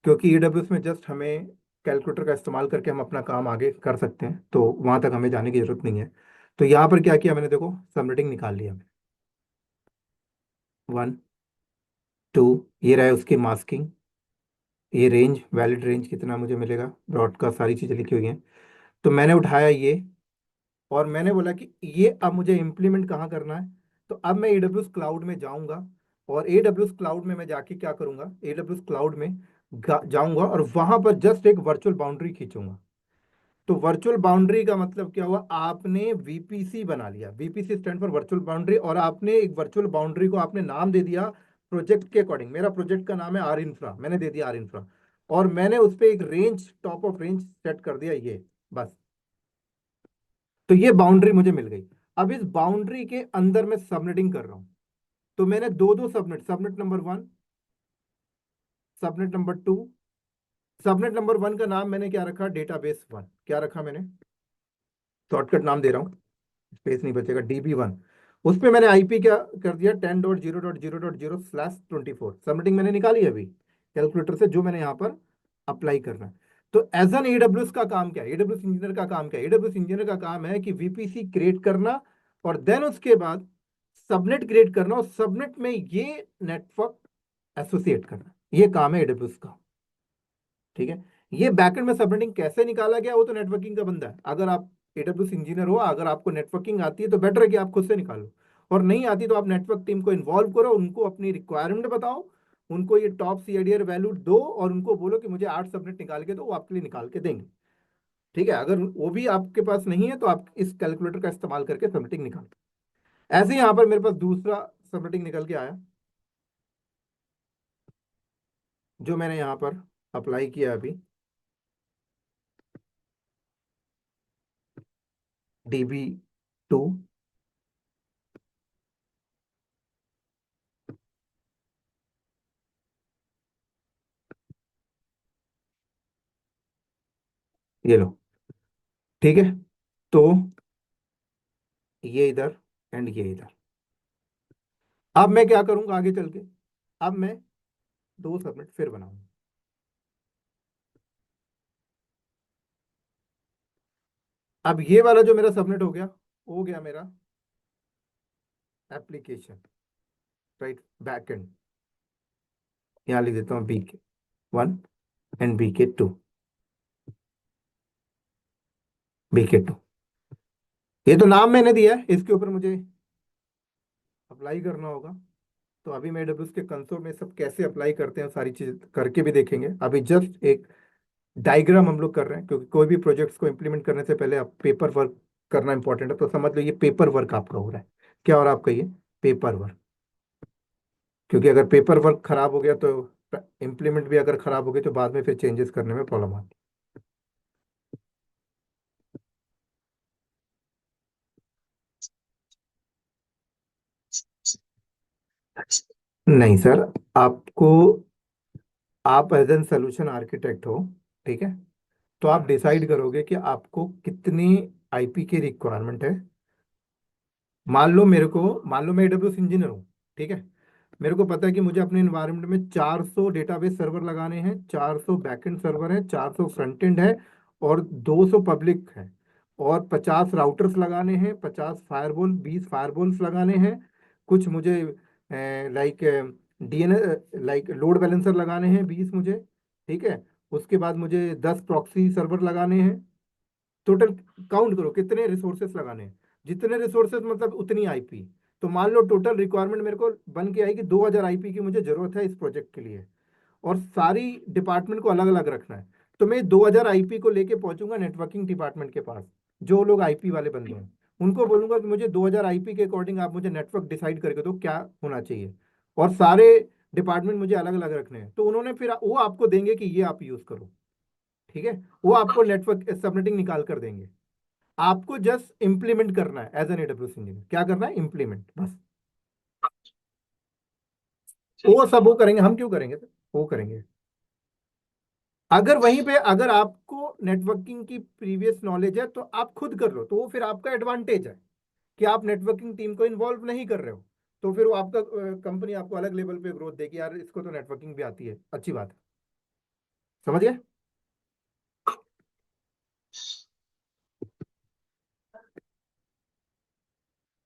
क्योंकि AWS में जस्ट हमें कैलकुलेटर का इस्तेमाल करके हम अपना काम आगे कर सकते हैं, तो वहां तक हमें जाने की जरूरत नहीं है। तो यहाँ पर क्या किया मैंने, देखो सबनेटिंग निकाल लिया। वन, टू, ये रहा है उसकी मास्किंग। ये रेंज, वैलिड रेंज कितना मुझे मिलेगा, ब्रॉडकास्ट, सारी चीज़ें लिखी हुई हैं। तो मैंने उठाया ये, और मैंने बोला कि ये अब मुझे इम्प्लीमेंट कहाँ करना है। तो अब मैं AWS क्लाउड में जाऊंगा, और AWS क्लाउड में मैं जाके क्या करूंगा, AWS क्लाउड में जाऊंगा, और वहां पर जस्ट एक वर्चुअल बाउंड्री खींचूंगा। तो वर्चुअल बाउंड्री का मतलब क्या हुआ, आपने VPC बना लिया। VPC stand for virtual boundary, और आपने एक वर्चुअल बाउंड्री को आपने नाम दे दिया प्रोजेक्ट के अकॉर्डिंग। मेरा प्रोजेक्ट का नाम है आर इंफ्रा, मैंने दे दिया आर इंफ्रा। और मैंने उस पर एक range, top of range set कर दिया ये, बस। तो ये बाउंड्री मुझे मिल गई। अब इस बाउंड्री के अंदर मैं सबनेटिंग कर रहा हूं। तो मैंने दो दो subnet, subnet number one, subnet number two. Subnet number one का नाम मैंने क्या रखा, डेटाबेस वन। क्या रखा मैंने, शॉर्टकट नाम दे रहा हूँ, स्पेस नहीं बचेगा, DB1। उस पे मैंने आईपी क्या कर दिया, 10.0.0.0/24। सबनेटिंग मैंने निकाली है अभी कैलकुलेटर से, जो मैंने यहाँ पर अप्लाई करना है। तो एज एन AWS का काम क्या है, AWS इंजीनियर का काम क्या है? AWS इंजीनियर का काम है कि VPC क्रिएट करना, और देन उसके बाद सबनेट क्रिएट करना, और सबनेट में ये नेटवर्क एसोसिएट करना, ये काम है AWS का। ठीक है। ये बैकएंड में सबनेटिंग कैसे निकाला गया, वो तो नेटवर्किंग का बंदा है। अगर आप AWS इंजीनियर हो, अगर आपको नेटवर्किंग आती है तो बेटर है कि आप खुद से निकालो, और नहीं आती तो आप नेटवर्क टीम को इन्वॉल्व करो, उनको अपनी रिक्वायरमेंट बताओ, उनको ये टॉप CIDR वैल्यू दो, और उनको बोलो कि मुझे 8 सबनेट निकाल के दो, वो आपके लिए निकाल के देंगे। ठीक है, अगर वो भी आपके पास नहीं है तो आप इस कैलकुलेटर का इस्तेमाल करके सबनेटिंग निकाल। ऐसे ही यहाँ पर मेरे पास दूसरा सबनेटिंग निकल के आया, जो मैंने यहाँ पर अप्लाई किया अभी। DB2। ये लो। ठीक है। तो ये इधर एंड ये इधर। अब मैं क्या करूंगा आगे चल के? अब मैं दो सबमिट फिर बनाऊंगा। अब ये वाला जो मेरा सबमिट हो गया मेरा एप्लीकेशन, राइट, बैकएंड। यहाँ लिख देता हूँ BK1 एंड BK2। ये तो नाम मैंने दिया है, इसके ऊपर मुझे अप्लाई करना होगा। तो अभी मैं AWS के कंसोल में सब कैसे अप्लाई करते हैं सारी चीज करके भी देखेंगे। अभी जस्ट एक डायग्राम हम लोग कर रहे हैं, क्योंकि कोई भी प्रोजेक्ट्स को इम्प्लीमेंट करने से पहले आप पेपर वर्क करना इंपॉर्टेंट है। तो समझ लो ये पेपर वर्क आपका हो रहा है। क्या हो रहा है आपका? ये पेपर वर्क। क्योंकि अगर पेपर वर्क खराब हो गया तो इम्प्लीमेंट भी अगर खराब हो गई तो बाद में फिर चेंजेस करने में प्रॉब्लम आती है। नहीं सर, आपको, आप एज एन सोल्यूशन आर्किटेक्ट हो, ठीक है, तो आप डिसाइड करोगे कि आपको कितनी IP की रिक्वायरमेंट है। मान लो मैं AWS इंजीनियर हूँ, ठीक है। मेरे को पता है कि मुझे अपने इन्वायरमेंट में 400 डेटाबेस सर्वर लगाने हैं, 400 बैकएंड सर्वर है, 400 फ्रंट एंड है, और 200 पब्लिक है, और 50 राउटर्स लगाने हैं, 50 फायरवॉल, 20 फायरवॉल्स लगाने हैं। कुछ मुझे like DNS, like load balancer लगाने हैं 20 मुझे, ठीक है। उसके बाद मुझे 10 प्रॉक्सी सर्वर लगाने हैं। टोटल काउंट करो कितने रिसोर्सेस लगाने हैं। जितने रिसोर्सेस मतलब उतनी IP। तो मान लो टोटल रिक्वायरमेंट मेरे को बन के आएगी 2000 IP की मुझे जरूरत है इस प्रोजेक्ट के लिए। और सारी डिपार्टमेंट को अलग अलग रखना है। तो मैं 2000 IP को लेके पहुंचूंगा नेटवर्किंग डिपार्टमेंट के पास। जो लोग IP वाले बंदे हैं उनको बोलूंगा कि मुझे 2000 IP के अकॉर्डिंग आप मुझे नेटवर्क डिसाइड करके दो क्या होना चाहिए। और सारे डिपार्टमेंट मुझे अलग अलग रखने हैं, तो उन्होंने फिर वो आपको देंगे कि ये आप यूज करो, ठीक है। वो आपको नेटवर्क सबनेटिंग निकाल कर देंगे। आपको जस्ट इंप्लीमेंट करना है एज एन AWS इंजीनियर। क्या करना है? इंप्लीमेंट बस। वो सब वो करेंगे, हम क्यों करेंगे सर? वो करेंगे। अगर वहीं पे अगर आपको नेटवर्किंग की प्रीवियस नॉलेज है तो आप खुद कर लो, तो वो फिर आपका एडवांटेज है कि आप नेटवर्किंग टीम को इन्वॉल्व नहीं कर रहे हो। तो फिर वो आपका कंपनी आपको अलग लेवल पे ग्रोथ देगी, यार इसको तो नेटवर्किंग भी आती है, अच्छी बात है। समझ गए?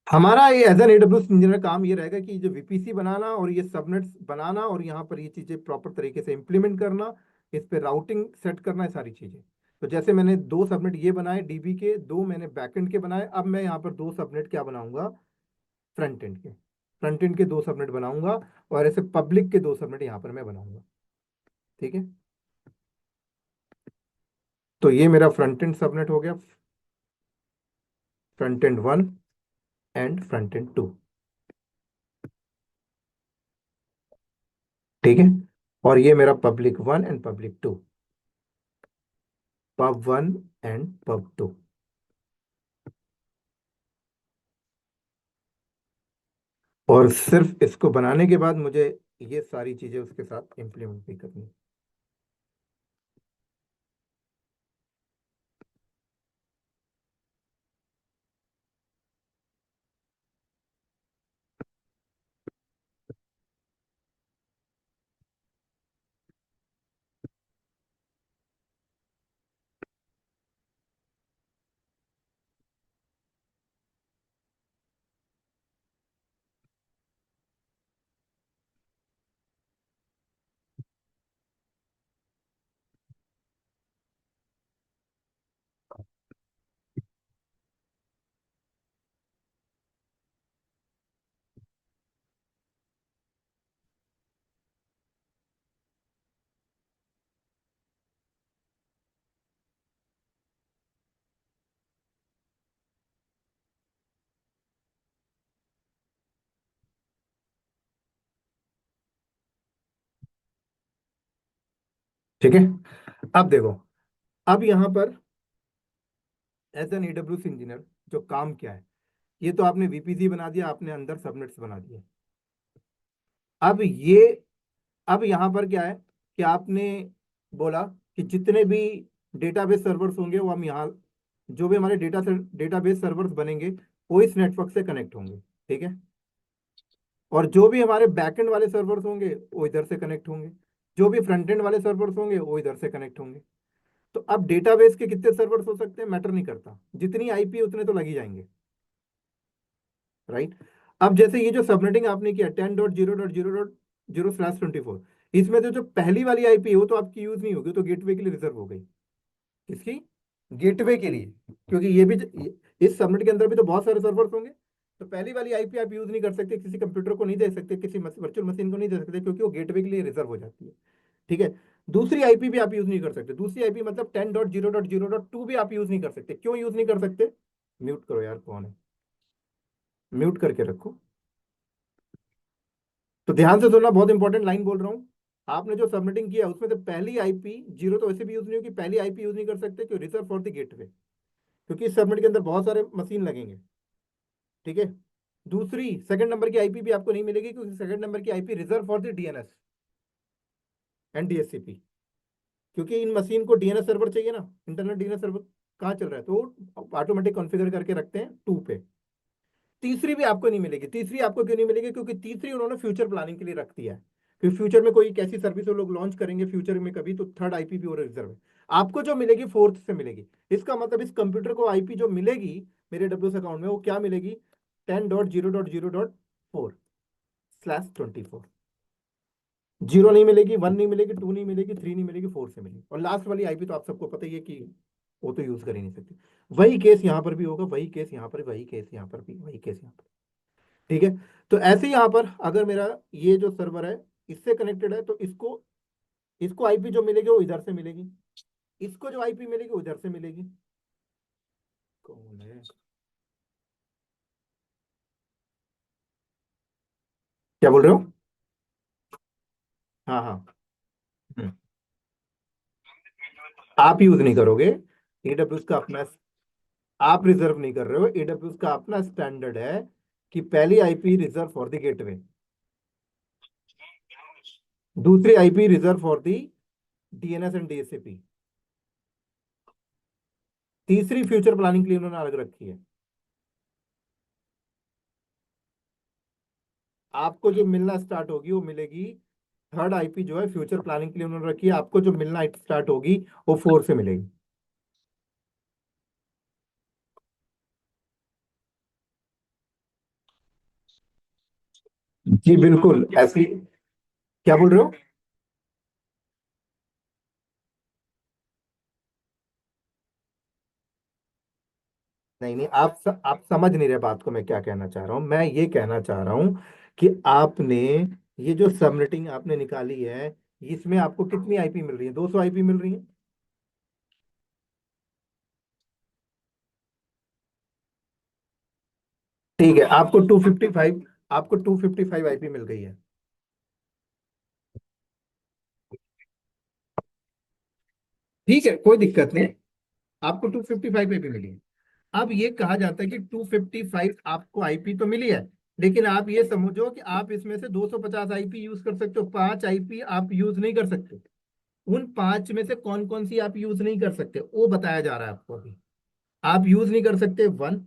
हमारा ये एज एन AWS इंजीनियर काम ये रहेगा कि जो VPC बनाना और ये सबनेट्स बनाना और यहाँ पर ये चीज़ें प्रॉपर तरीके से इंप्लीमेंट करना, इस पे राउटिंग सेट करना है, सारी चीज़ें। तो जैसे मैंने दो सबनेट ये बनाए DB के, दो मैंने बैकएंड के बनाए, अब मैं यहाँ पर दो सबनेट क्या बनाऊंगा? फ्रंट एंड के। फ्रंट एंड के दो सबनेट बनाऊंगा, और ऐसे पब्लिक के दो सबनेट यहाँ पर मैं बनाऊंगा, ठीक है। तो ये मेरा फ्रंट एंड सबनेट हो गया, front end 1 and front end 2, ठीक है। और ये मेरा public 1 and public 2, pub 1 and pub 2। और सिर्फ इसको बनाने के बाद मुझे ये सारी चीजें उसके साथ इंप्लीमेंट भी करनी है। ठीक है। अब देखो, अब यहाँ पर एज एन AWS इंजीनियर जो काम क्या है। ये तो आपने वीपीसी बना दिया, आपने अंदर सबनेट्स बना दिया। अब ये, अब यहाँ पर क्या है कि आपने बोला कि जितने भी डेटाबेस सर्वर्स होंगे वो हम यहाँ, जो भी हमारे डेटाबेस सर्वर्स बनेंगे वो इस नेटवर्क से कनेक्ट होंगे। ठीक है। और जो भी हमारे बैकएंड वाले सर्वर्स होंगे वो इधर से कनेक्ट होंगे, जो भी फ्रंट एंड वाले सर्वर्स होंगे वो इधर से कनेक्ट होंगे। तो अब डेटाबेस के कितने सर्वर्स हो सकते हैं मैटर नहीं करता, जितनी आईपी उतने तो लगी जाएंगे। राइट। अब जैसे ये जो सबनेटिंग आपने किया 10.0.0.0/24, इसमें तो जो पहली वाली आईपी है वो तो आपकी यूज नहीं होगी, तो गेटवे के लिए रिजर्व हो गई। किसकी? गेटवे के लिए। क्योंकि ये भी, इस सबनेट के अंदर भी तो बहुत सारे सर्वर्स होंगे। तो पहली वाली आईपी आप यूज नहीं कर सकते, किसी कंप्यूटर को नहीं दे सकते, किसी वर्चुअल मशीन को नहीं दे सकते, क्योंकि वो गेटवे के लिए रिजर्व हो जाती है। ठीक है। दूसरी आईपी भी आप यूज नहीं कर सकते, दूसरी आईपी मतलब 10.0.0.2 भी आप यूज नहीं कर सकते। क्यों यूज नहीं कर सकते? म्यूट करो यार, कौन है? म्यूट करके रखो। तो ध्यान से सुनना, बहुत इंपॉर्टेंट लाइन बोल रहा हूँ। आपने जो सबमिटिंग किया उसमें से पहली आईपी जीरो तो वैसे भी यूज नहीं होगी, पहली आईपी यूज नहीं कर सकते, क्यों? रिजर्व फॉर द गेटवे, क्योंकि इस सबमिट के अंदर बहुत सारे मशीन लगेंगे। ठीक है। दूसरी, सेकंड नंबर की आईपी भी आपको नहीं मिलेगी, क्योंकि सेकंड नंबर की IP reserve for the DNS and DHCP, क्योंकि इन मशीन को डीएनएस सर्वर चाहिए ना, इंटरनेट डीएनएस सर्वर कहाँ चल रहा है, तो ऑटोमेटिक कॉन्फ़िगर करके रखते हैं 2 पे। तीसरी भी आपको नहीं मिलेगी। तीसरी आपको क्यों नहीं मिलेगी? क्योंकि तीसरी उन्होंने फ्यूचर प्लानिंग के लिए रख दिया है, कि फ्यूचर में कोई कैसी सर्विस वो लोग लॉन्च करेंगे फ्यूचर में कभी, तो थर्ड आईपी भी और रिजर्व है। आपको जो मिलेगी फोर्थ से मिलेगी। इसका मतलब इस कंप्यूटर को आईपी जो मिलेगी मेरे डब्ल्यूएस अकाउंट में, वो क्या मिलेगी? 10.0.0.4/24। जीरो नहीं मिलेगी, वन नहीं मिलेगी, टू नहीं मिलेगी, थ्री नहीं मिलेगी, फोर से मिलेगी। और लास्ट वाली आईपी तो आप सबको पता ही है कि वो तो यूज कर ही नहीं सकते। वही केस यहाँ पर भी होगा, वही केस यहाँ पर, वही केस यहाँ पर भी, वही केस यहाँ पर। ठीक है। तो ऐसे ही यहाँ पर अगर मेरा ये जो सर्वर है इससे कनेक्टेड है, तो इसको इसको आईपी जो मिलेगी वो इधर से मिलेगी, इसको जो आईपी मिलेगी वो इधर से मिलेगी। कौन है? क्या बोल रहे हो? हाँ हाँ। हम्म। आप यूज नहीं करोगे, एडब्ल्यूएस का अपना, आप रिजर्व नहीं कर रहे हो, एडब्ल्यूएस का अपना स्टैंडर्ड है कि पहली IP reserve for the gateway, दूसरी IP reserve for the DNS and DHCP, तीसरी फ्यूचर प्लानिंग के लिए उन्होंने अलग रखी है। आपको जो मिलना स्टार्ट होगी वो मिलेगी, थर्ड आईपी जो है फ्यूचर प्लानिंग के लिए उन्होंने रखी है, आपको जो मिलना स्टार्ट होगी वो फोर से मिलेगी। जी बिल्कुल ऐसी। क्या बोल रहे हो? नहीं नहीं, आप समझ नहीं रहे बात को, मैं क्या कहना चाह रहा हूँ। मैं ये कहना चाह रहा हूँ कि आपने ये जो सबनेटिंग आपने निकाली है, इसमें आपको कितनी आईपी मिल रही है? 200 आईपी मिल रही है। ठीक है, आपको 255, आपको 255 आईपी मिल गई है। ठीक है, कोई दिक्कत नहीं, आपको 255 आईपी मिली है। अब ये कहा जाता है कि 255 आपको आईपी तो मिली है, लेकिन आप ये समझो कि आप इसमें से 250 आईपी यूज कर सकते हो, 5 आईपी आप यूज नहीं कर सकते। उन 5 में से कौन कौन सी आप यूज नहीं कर सकते वो बताया जा रहा है आपको अभी। आप यूज नहीं कर सकते वन,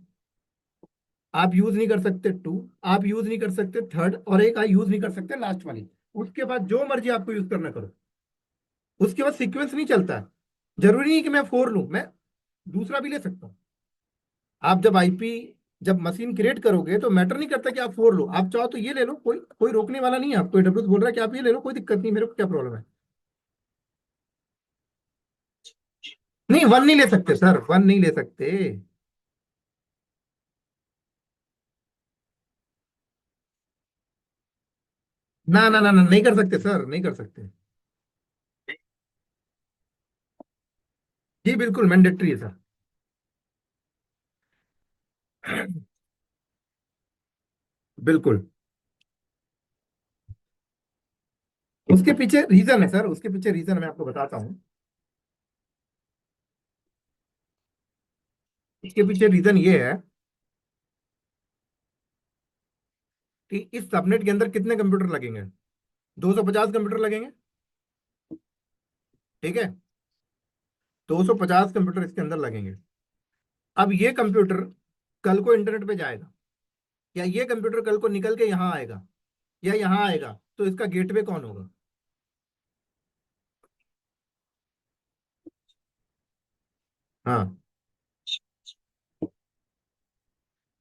आप यूज नहीं कर सकते टू, आप यूज नहीं कर सकते थर्ड, और एक आप यूज नहीं कर सकते लास्ट वाली। उसके बाद जो मर्जी आपको यूज करना करो, उसके बाद सीक्वेंस नहीं चलता है। जरूरी नहीं कि मैं फोर लूं, मैं दूसरा भी ले सकता हूँ। आप जब आईपी, जब मशीन क्रिएट करोगे तो मैटर नहीं करता कि आप फोर लो, आप चाहो तो ये ले लो, कोई कोई रोकने वाला नहीं है आपको। एडब्ल्यूएस बोल रहा है कि आप ये ले लो, कोई दिक्कत नहीं, मेरे को क्या प्रॉब्लम है। नहीं, वन नहीं ले सकते सर, वन नहीं ले सकते। ना ना ना ना, नहीं कर सकते सर, नहीं कर सकते। जी बिल्कुल मैंडेटरी है सर। बिल्कुल। उसके पीछे रीजन है सर, उसके पीछे रीजन मैं आपको बताता हूँ। इसके पीछे रीजन ये है
ठीक, इस सबनेट के अंदर कितने कंप्यूटर लगेंगे? 250 कंप्यूटर लगेंगे। ठीक है, 250 कंप्यूटर इसके अंदर लगेंगे। अब ये कंप्यूटर कल को इंटरनेट पे जाएगा, या ये कंप्यूटर कल को निकल के यहाँ आएगा, या यहाँ आएगा, तो इसका गेटवे कौन होगा? हाँ,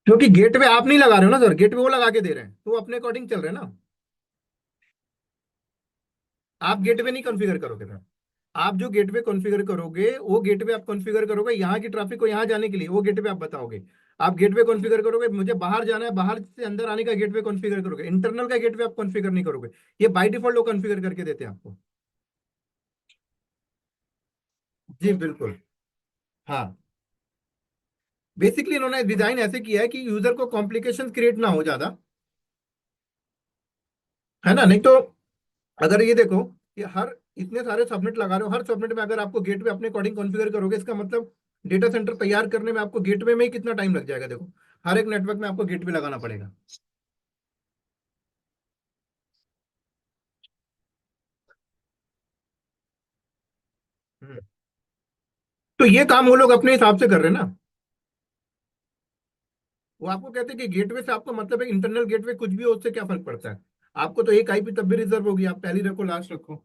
क्योंकि गेटवे आप नहीं लगा रहे हो ना सर, गेटवे वो लगा के दे रहे हैं, तो वो अपने अकॉर्डिंग चल रहे हैं ना। आप गेटवे नहीं कॉन्फ़िगर करोगे सर। आप जो गेटवे कॉन्फ़िगर करोगे, वो गेटवे आप कॉन्फ़िगर करोगे यहाँ की ट्रैफिक को यहाँ जाने के लिए, वो गेटवे आप बताओगे। आप गेटवे कॉन्फ़िगर करोगे, मुझे बाहर जाना है, बाहर से अंदर आने का गेटवे कॉन्फ़िगर करोगे, इंटरनल का गेटवे आप कॉन्फ़िगर नहीं करोगे। ये बाय डिफॉल्ट वो कॉन्फ़िगर करके देते हैं आपको। जी बिल्कुल। हाँ, बेसिकली इन्होंने डिजाइन ऐसे किया है कि यूजर को कॉम्प्लिकेशन क्रिएट ना हो ज्यादा, है ना। नहीं तो अगर ये देखो कि हर इतने सारे सबनेट लगा रहे हो, हर सबनेट में अगर आपको गेटवे अपने अकॉर्डिंग कॉन्फ़िगर करोगे, इसका मतलब डेटा सेंटर तैयार करने में आपको गेटवे में ही कितना टाइम लग जाएगा। देखो, हर एक नेटवर्क में आपको गेटवे लगाना पड़ेगा। हम्म। तो ये काम वो लोग अपने हिसाब से कर रहे हैं ना। वो आपको कहते हैं कि गेटवे से आपको मतलब है इंटरनल गेटवे, कुछ भी हो उससे क्या फर्क पड़ता है। आपको तो एक आईपी तब भी रिजर्व होगी, आप पहली रखो लास्ट रखो।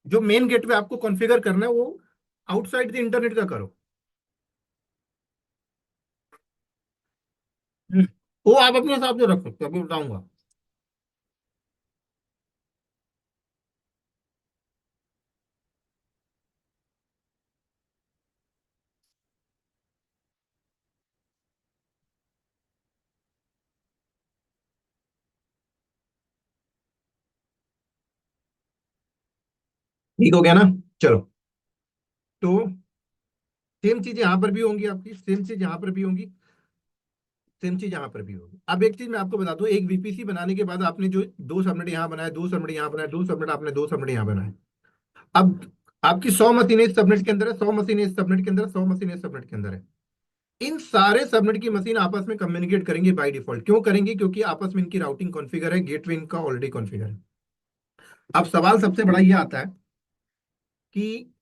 जो मेन गेटवे आपको कॉन्फ़िगर करना है वो आउटसाइड द इंटरनेट का करो। हम्म। वो आप अपने हिसाब से रख सकते हो, अभी बताऊंगा। ठीक हो गया ना। चलो, तो सेम चीज यहाँ पर भी होंगी आपकी, सेम चीज यहाँ पर भी होंगी, सेम चीज यहाँ पर भी होगी। अब एक चीज मैं आपको बता दूं, एक वीपीसी बनाने के बाद आपने जो दो सबनेट यहाँ बनाए, दो सबनेट यहाँ बनाए, दो सबनेट आपने दो सबनेट यहाँ बनाए। अब आपकी 100 मशीनें इस सबनेट के अंदर है, 100 मशीनें इस सबनेट के अंदर है, 100 मशीनें इस सबनेट के अंदर है। इन सारे सबनेट की मशीन आपस में कम्युनिकेट करेंगी बाय डिफॉल्ट। क्यों करेंगी? क्योंकि आपस में इनकी राउटिंग कॉन्फ़िगर है, गेटवे इनका ऑलरेडी कॉन्फ़िगर है। अब सवाल सबसे बड़ा ये आता है कि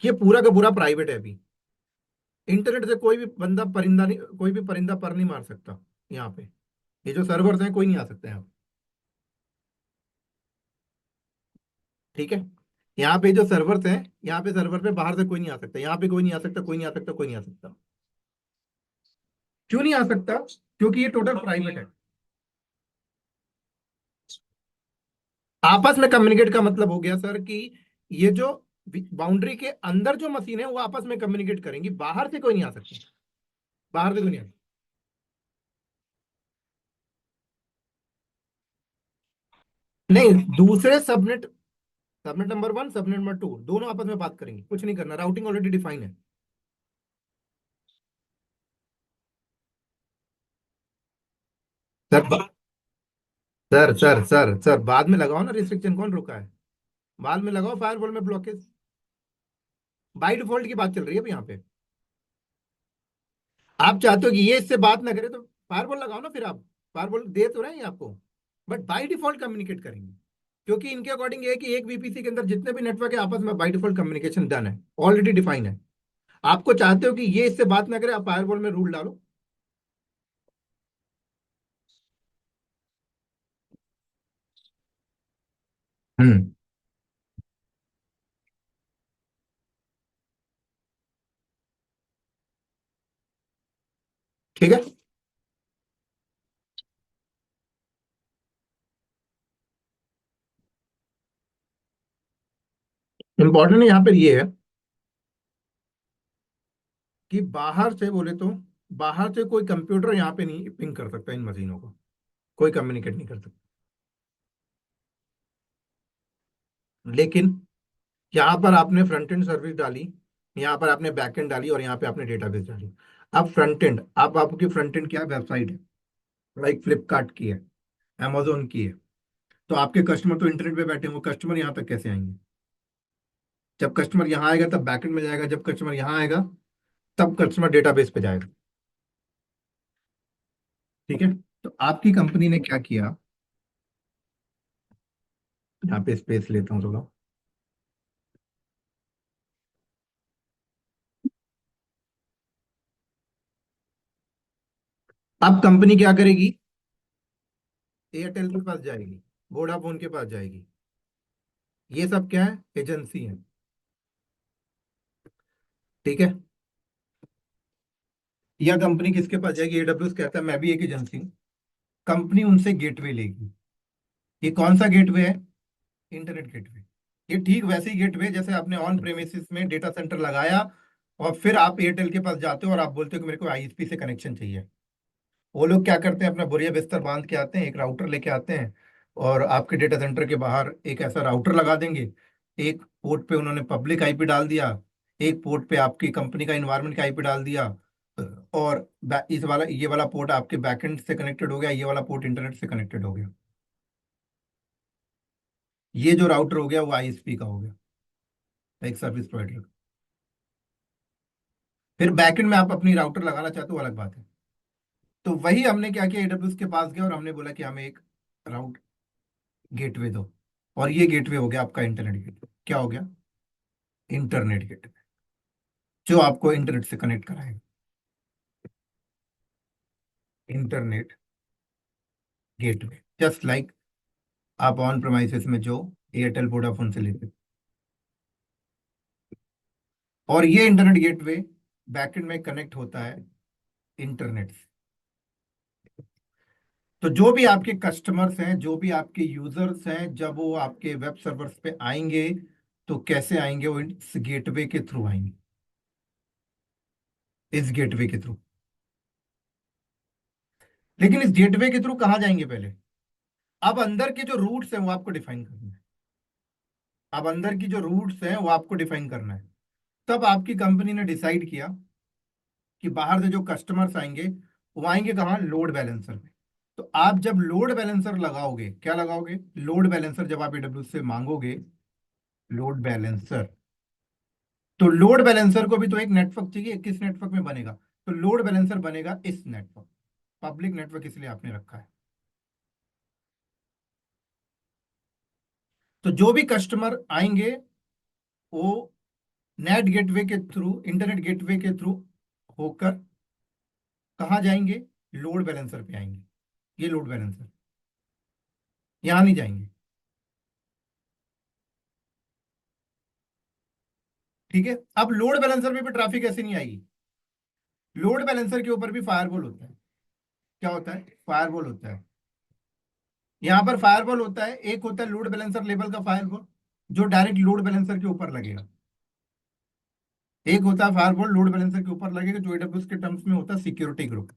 ये पूरा का पूरा प्राइवेट है अभी। इंटरनेट से कोई भी बंदा परिंदा नहीं, कोई भी परिंदा पर नहीं मार सकता यहाँ पे। ये जो सर्वर्स हैं, कोई नहीं आ सकता यहाँ। ठीक है, यहाँ पे जो सर्वर्स हैं, यहाँ पे सर्वर पे बाहर से कोई नहीं आ सकता, यहाँ पे कोई नहीं आ सकता, कोई नहीं आ सकता, कोई नहीं आ सकता। क्यों नहीं आ सकता? क्योंकि ये टोटल प्राइवेट है। आपस में कम्युनिकेट का मतलब हो गया सर कि ये जो बाउंड्री के अंदर जो मशीन है वो आपस में कम्युनिकेट करेंगी, बाहर से कोई नहीं आ सकता। बाहर से कोई नहीं आ सकता। नहीं, दूसरे subnet, subnet number one, subnet number two, दोनों आपस में बात करेंगे, कुछ नहीं करना, राउटिंग ऑलरेडी डिफाइन है। सर सर बाद में लगाओ ना रिस्ट्रिक्शन, कौन रोका है? बाद में लगाओ फायरवॉल में ब्लॉकेज। बाई डिफॉल्ट की बात चल रही है अभी यहाँ पे। आप चाहते हो कि ये इससे बात ना करे तो फायरवॉल लगाओ ना, फिर आप फायरवॉल दे तो रहे हैं ये आपको, बट बाई डिफॉल्ट कम्युनिकेट करेंगे। क्योंकि इनके अकॉर्डिंग ये है कि एक वीपीसी के अंदर जितने भी नेटवर्क है आपस में बाई डिफॉल्ट कम्युनिकेशन डन है, ऑलरेडी डिफाइन है। आपको चाहते हो कि ये इससे बात ना करे, आप फायरवॉल में रूल डालो। हम्म। ठीक है। इंपॉर्टेंट यहाँ पर ये है कि बाहर से बोले तो, बाहर से कोई कंप्यूटर यहाँ पे नहीं पिंग कर सकता इन मशीनों को, कोई कम्युनिकेट नहीं कर सकता। लेकिन यहाँ पर आपने फ्रंट एंड सर्विस डाली, यहाँ पर आपने बैक एंड डाली, और यहाँ पे आपने डेटाबेस डाली। अब फ्रंट एंड, अब आपकी फ्रंट एंड क्या है? वेबसाइट है, लाइक फ्लिपकार्ट की है, amazon की है। तो आपके कस्टमर तो इंटरनेट पे बैठे हैं, वो कस्टमर यहाँ तक कैसे आएंगे? जब कस्टमर यहाँ आएगा तब बैकएंड में जाएगा, जब कस्टमर यहाँ आएगा तब कस्टमर डेटाबेस पे जाएगा। ठीक है। तो आपकी कंपनी ने क्या किया यहाँ पे स्पेस लेता हूँ थोड़ा। अब कंपनी क्या करेगी? एयरटेल के पास जाएगी, वोडाफोन के पास जाएगी। ये सब क्या है? एजेंसी है। ठीक है। यह कंपनी किसके पास जाएगी? एडब्ल्यूएस कहता है मैं भी एक एजेंसी हूँ। कंपनी उनसे गेटवे लेगी। ये कौन सा गेटवे है? Internet gateway. ये ठीक वैसे ही गेटवे जैसे आपने ऑन प्रेमिसेस में डेटा सेंटर लगाया और फिर आप एयरटेल के पास जाते हो और आप बोलते हो कि मेरे को आईएसपी से कनेक्शन चाहिए। वो लोग क्या करते हैं, अपना बोरिया बिस्तर बांध के आते हैं, एक राउटर लेके आते हैं और आपके डेटा सेंटर के बाहर एक ऐसा राउटर लगा देंगे। एक पोर्ट पे उन्होंने पब्लिक आईपी डाल दिया, एक पोर्ट पे आपकी कंपनी का इन्वायरमेंट का आईपी डाल दिया, और इस वाला ये वाला पोर्ट आपके बैकएंड से कनेक्टेड हो गया, ये वाला पोर्ट इंटरनेट से कनेक्टेड हो गया। ये जो राउटर हो गया वो आईएसपी का हो गया, एक सर्विस प्रोवाइडर। फिर बैकएंड में आप अपनी राउटर लगाना चाहते हो, अलग बात है। तो वही हमने क्या किया, एडब्ल्यूएस के पास गया और हमने बोला कि हमें एक राउट गेटवे दो। और ये गेटवे हो गया आपका इंटरनेट गेटवे। क्या हो गया? इंटरनेट गेटवे, जो आपको इंटरनेट से कनेक्ट कराएगा। इंटरनेट गेटवे जस्ट लाइक आप ऑन प्रेमाइसेस में जो एयरटेल वोडाफोन से लेते हो। और ये इंटरनेट गेटवे बैकएंड में कनेक्ट होता है इंटरनेट से। तो जो भी आपके कस्टमर्स हैं, जो भी आपके यूजर्स हैं, जब वो आपके वेब सर्वर्स पे आएंगे तो कैसे आएंगे? वो इस गेटवे के थ्रू आएंगे, इस गेटवे के थ्रू। लेकिन इस गेटवे के थ्रू कहाँ जाएंगे पहले? अब अंदर के जो रूट्स हैं वो आपको डिफाइन करना है। अब अंदर की जो रूट्स हैं वो आपको डिफाइन करना है। तब आपकी कंपनी ने डिसाइड किया कि बाहर से जो कस्टमर्स आएंगे वो आएंगे कहाँ? लोड बैलेंसर पे। तो आप जब लोड बैलेंसर लगाओगे, क्या लगाओगे? लोड बैलेंसर जब आप एडब्ल्यू से मांगोगे, लोड बैलेंसर, तो लोड बैलेंसर को भी तो एक नेटवर्क चाहिए। किस नेटवर्क में बनेगा? तो लोड बैलेंसर बनेगा इस नेटवर्क, पब्लिक नेटवर्क इसलिए आपने रखा है। तो जो भी कस्टमर आएंगे वो नेट गेटवे के थ्रू, इंटरनेट गेटवे के थ्रू होकर कहाँ जाएंगे? लोड बैलेंसर पे आएंगे। ये लोड बैलेंसर, यहां नहीं जाएंगे। ठीक है। अब लोड बैलेंसर पे भी ट्रैफिक ऐसे नहीं आएगी। लोड बैलेंसर के ऊपर भी फायरवॉल होता है। क्या होता है? फायरवॉल होता है। यहां पर फायरवॉल होता है, एक होता है लोड बैलेंसर लेवल का फायरवॉल जो डायरेक्ट लोड बैलेंसर के ऊपर लगेगा। एक होता है फायरवॉल लोड बैलेंसर के ऊपर लगेगा जो एडब्ल्यूएस के टर्म्स में होता है सिक्योरिटी ग्रुप।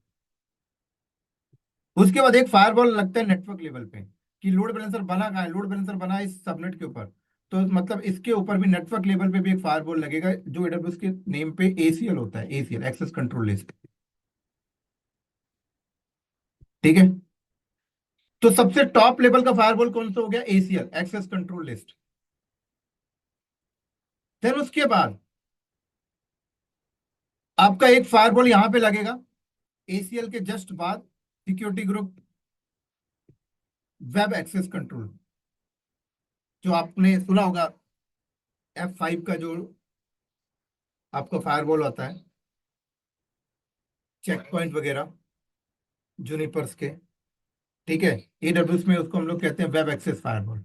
उसके बाद एक फायरवॉल लगता है नेटवर्क लेवल पे कि लोड बैलेंसर बना कहाँ है? लोड बैलेंसर बना है इस सबनेट के ऊपर। तो मतलब इसके ऊपर भी नेटवर्क लेवल पे भी एक फायरवॉल लगेगा जो एडब्ल्यूएस के नेम पे एसीएल होता है, एसीएल एक्सेस कंट्रोल लिस्ट। ठीक है। तो सबसे टॉप लेवल का फायरवॉल कौन सा हो गया? ACL access control list. फिर उसके बाद आपका एक फायरवॉल यहां पे लगेगा एसीएल के जस्ट बाद, security group web access control, जो आपने सुना होगा F5 का जो आपका फायरवॉल होता है, चेक पॉइंट वगैरह जूनिपर्स के। ठीक है। एडब्ल्यूएस में उसको हम लोग कहते हैं web access firewall.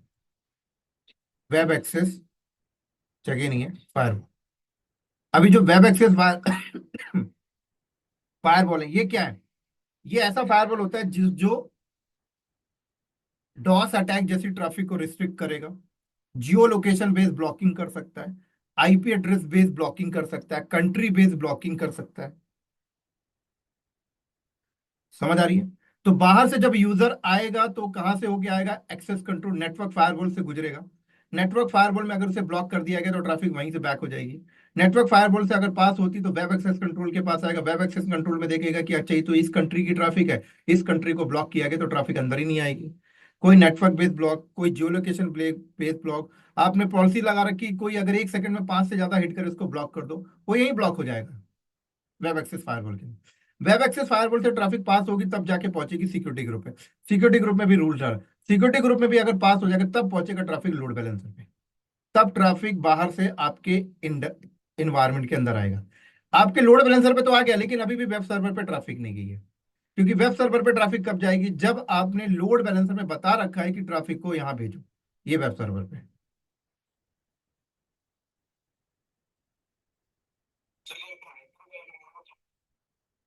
Web access जगह नहीं है, फायरवॉल। अभी जो वेब एक्सेस फायरवॉल है ये क्या है? ये ऐसा फायरवॉल होता है जो डॉस अटैक जैसी ट्रैफिक को रिस्ट्रिक्ट करेगा, जियो लोकेशन बेस्ड ब्लॉकिंग कर सकता है, आईपी एड्रेस बेस्ड ब्लॉकिंग कर सकता है, कंट्री बेस्ड ब्लॉकिंग कर सकता है। समझ आ रही है? तो बाहर से जब यूजर आएगा तो कहां से होके आएगा? एक्सेस कंट्रोल नेटवर्क फायरवॉल से गुजरेगा। नेटवर्क फायरवॉल में अगर उसे ब्लॉक कर दिया गया तो ट्रैफिक वहीं से बैक हो जाएगी। नेटवर्क फायरवॉल से अगर पास होती तो वेब एक्सेस कंट्रोल के पास आएगा। वेब एक्सेस कंट्रोल में देखेगा कि अच्छा ये तो इस कंट्री की ट्रैफिक है, इस कंट्री को ब्लॉक किया गया तो ट्रैफिक अंदर ही नहीं आएगी। कोई नेटवर्क बेस्ड ब्लॉक, कोई जियो लोकेशन बेस्ड ब्लॉक, आपने पॉलिसी लगा रखी कोई अगर 1 सेकंड में 5 से ज्यादा हिट करे उसको ब्लॉक कर दो, वो यही ब्लॉक हो जाएगा वेब एक्सेस फायरवॉल के। वेब एक्सेस फायरवॉल से ट्रैफिक पास होगी तब जाके पहुंचेगी सिक्योरिटी ग्रुप पे। सिक्योरिटी ग्रुप में भी रूल है। सिक्योरिटी ग्रुप में भी अगर पास हो जाएगा तब पहुंचेगा ट्रैफिक लोड बैलेंसर पे। तब ट्रैफिक बाहर से आपके इन्वायरमेंट के अंदर आएगा। आपके लोड बैलेंसर पे तो आ गया, लेकिन अभी भी वेब सर्वर पे ट्रैफिक नहीं गई है। क्योंकि वेब सर्वर पे ट्रैफिक कब जाएगी, जब आपने लोड बैलेंसर में बता रखा है कि ट्रैफिक को यहां भेजो, ये वेब सर्वर पे।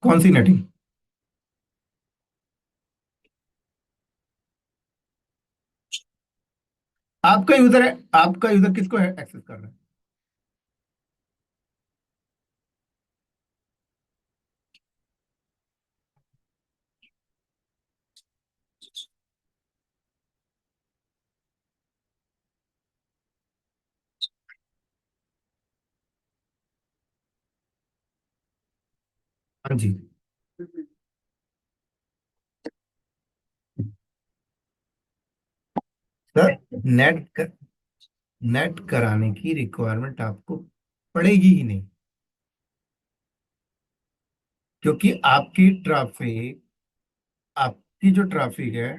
कौन सी नेटिंग? आपका यूजर है, आपका यूजर किसको एक्सेस कर रहा है? हाँ जी। सर, नेट नेट कराने की रिक्वायरमेंट आपको पड़ेगी ही नहीं, क्योंकि आपकी ट्रैफिक, आपकी जो ट्रैफिक है,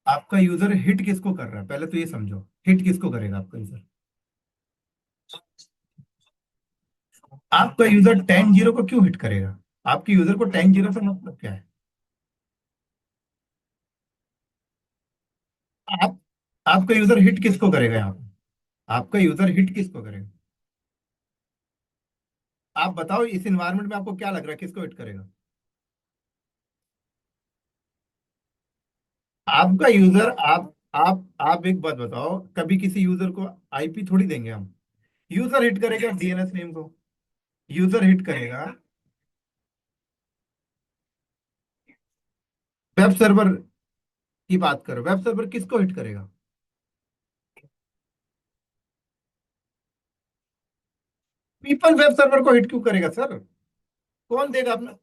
आपका यूजर हिट किसको कर रहा है, पहले तो ये समझो। हिट किसको करेगा आपका यूजर? आपका यूजर 10-0 को क्यों हिट करेगा? आपके यूजर को 10-0 से मतलब क्या है? आप आपका यूजर हिट किसको करेगा यहाँ पे? आपका यूजर हिट किसको करेगा? आप बताओ, इस इन्वायरमेंट में आपको क्या लग रहा है किसको हिट करेगा? आपका यूजर, आप एक बात बताओ, कभी किसी यूजर को आईपी थोड़ी देंगे हम। यूजर हिट करेगा डीएनएस नेम को। यूजर हिट करेगा। वेब सर्वर की बात करो, वेब सर्वर किसको हिट करेगा? पीपल वेब सर्वर को हिट क्यों करेगा सर? कौन देगा अपना?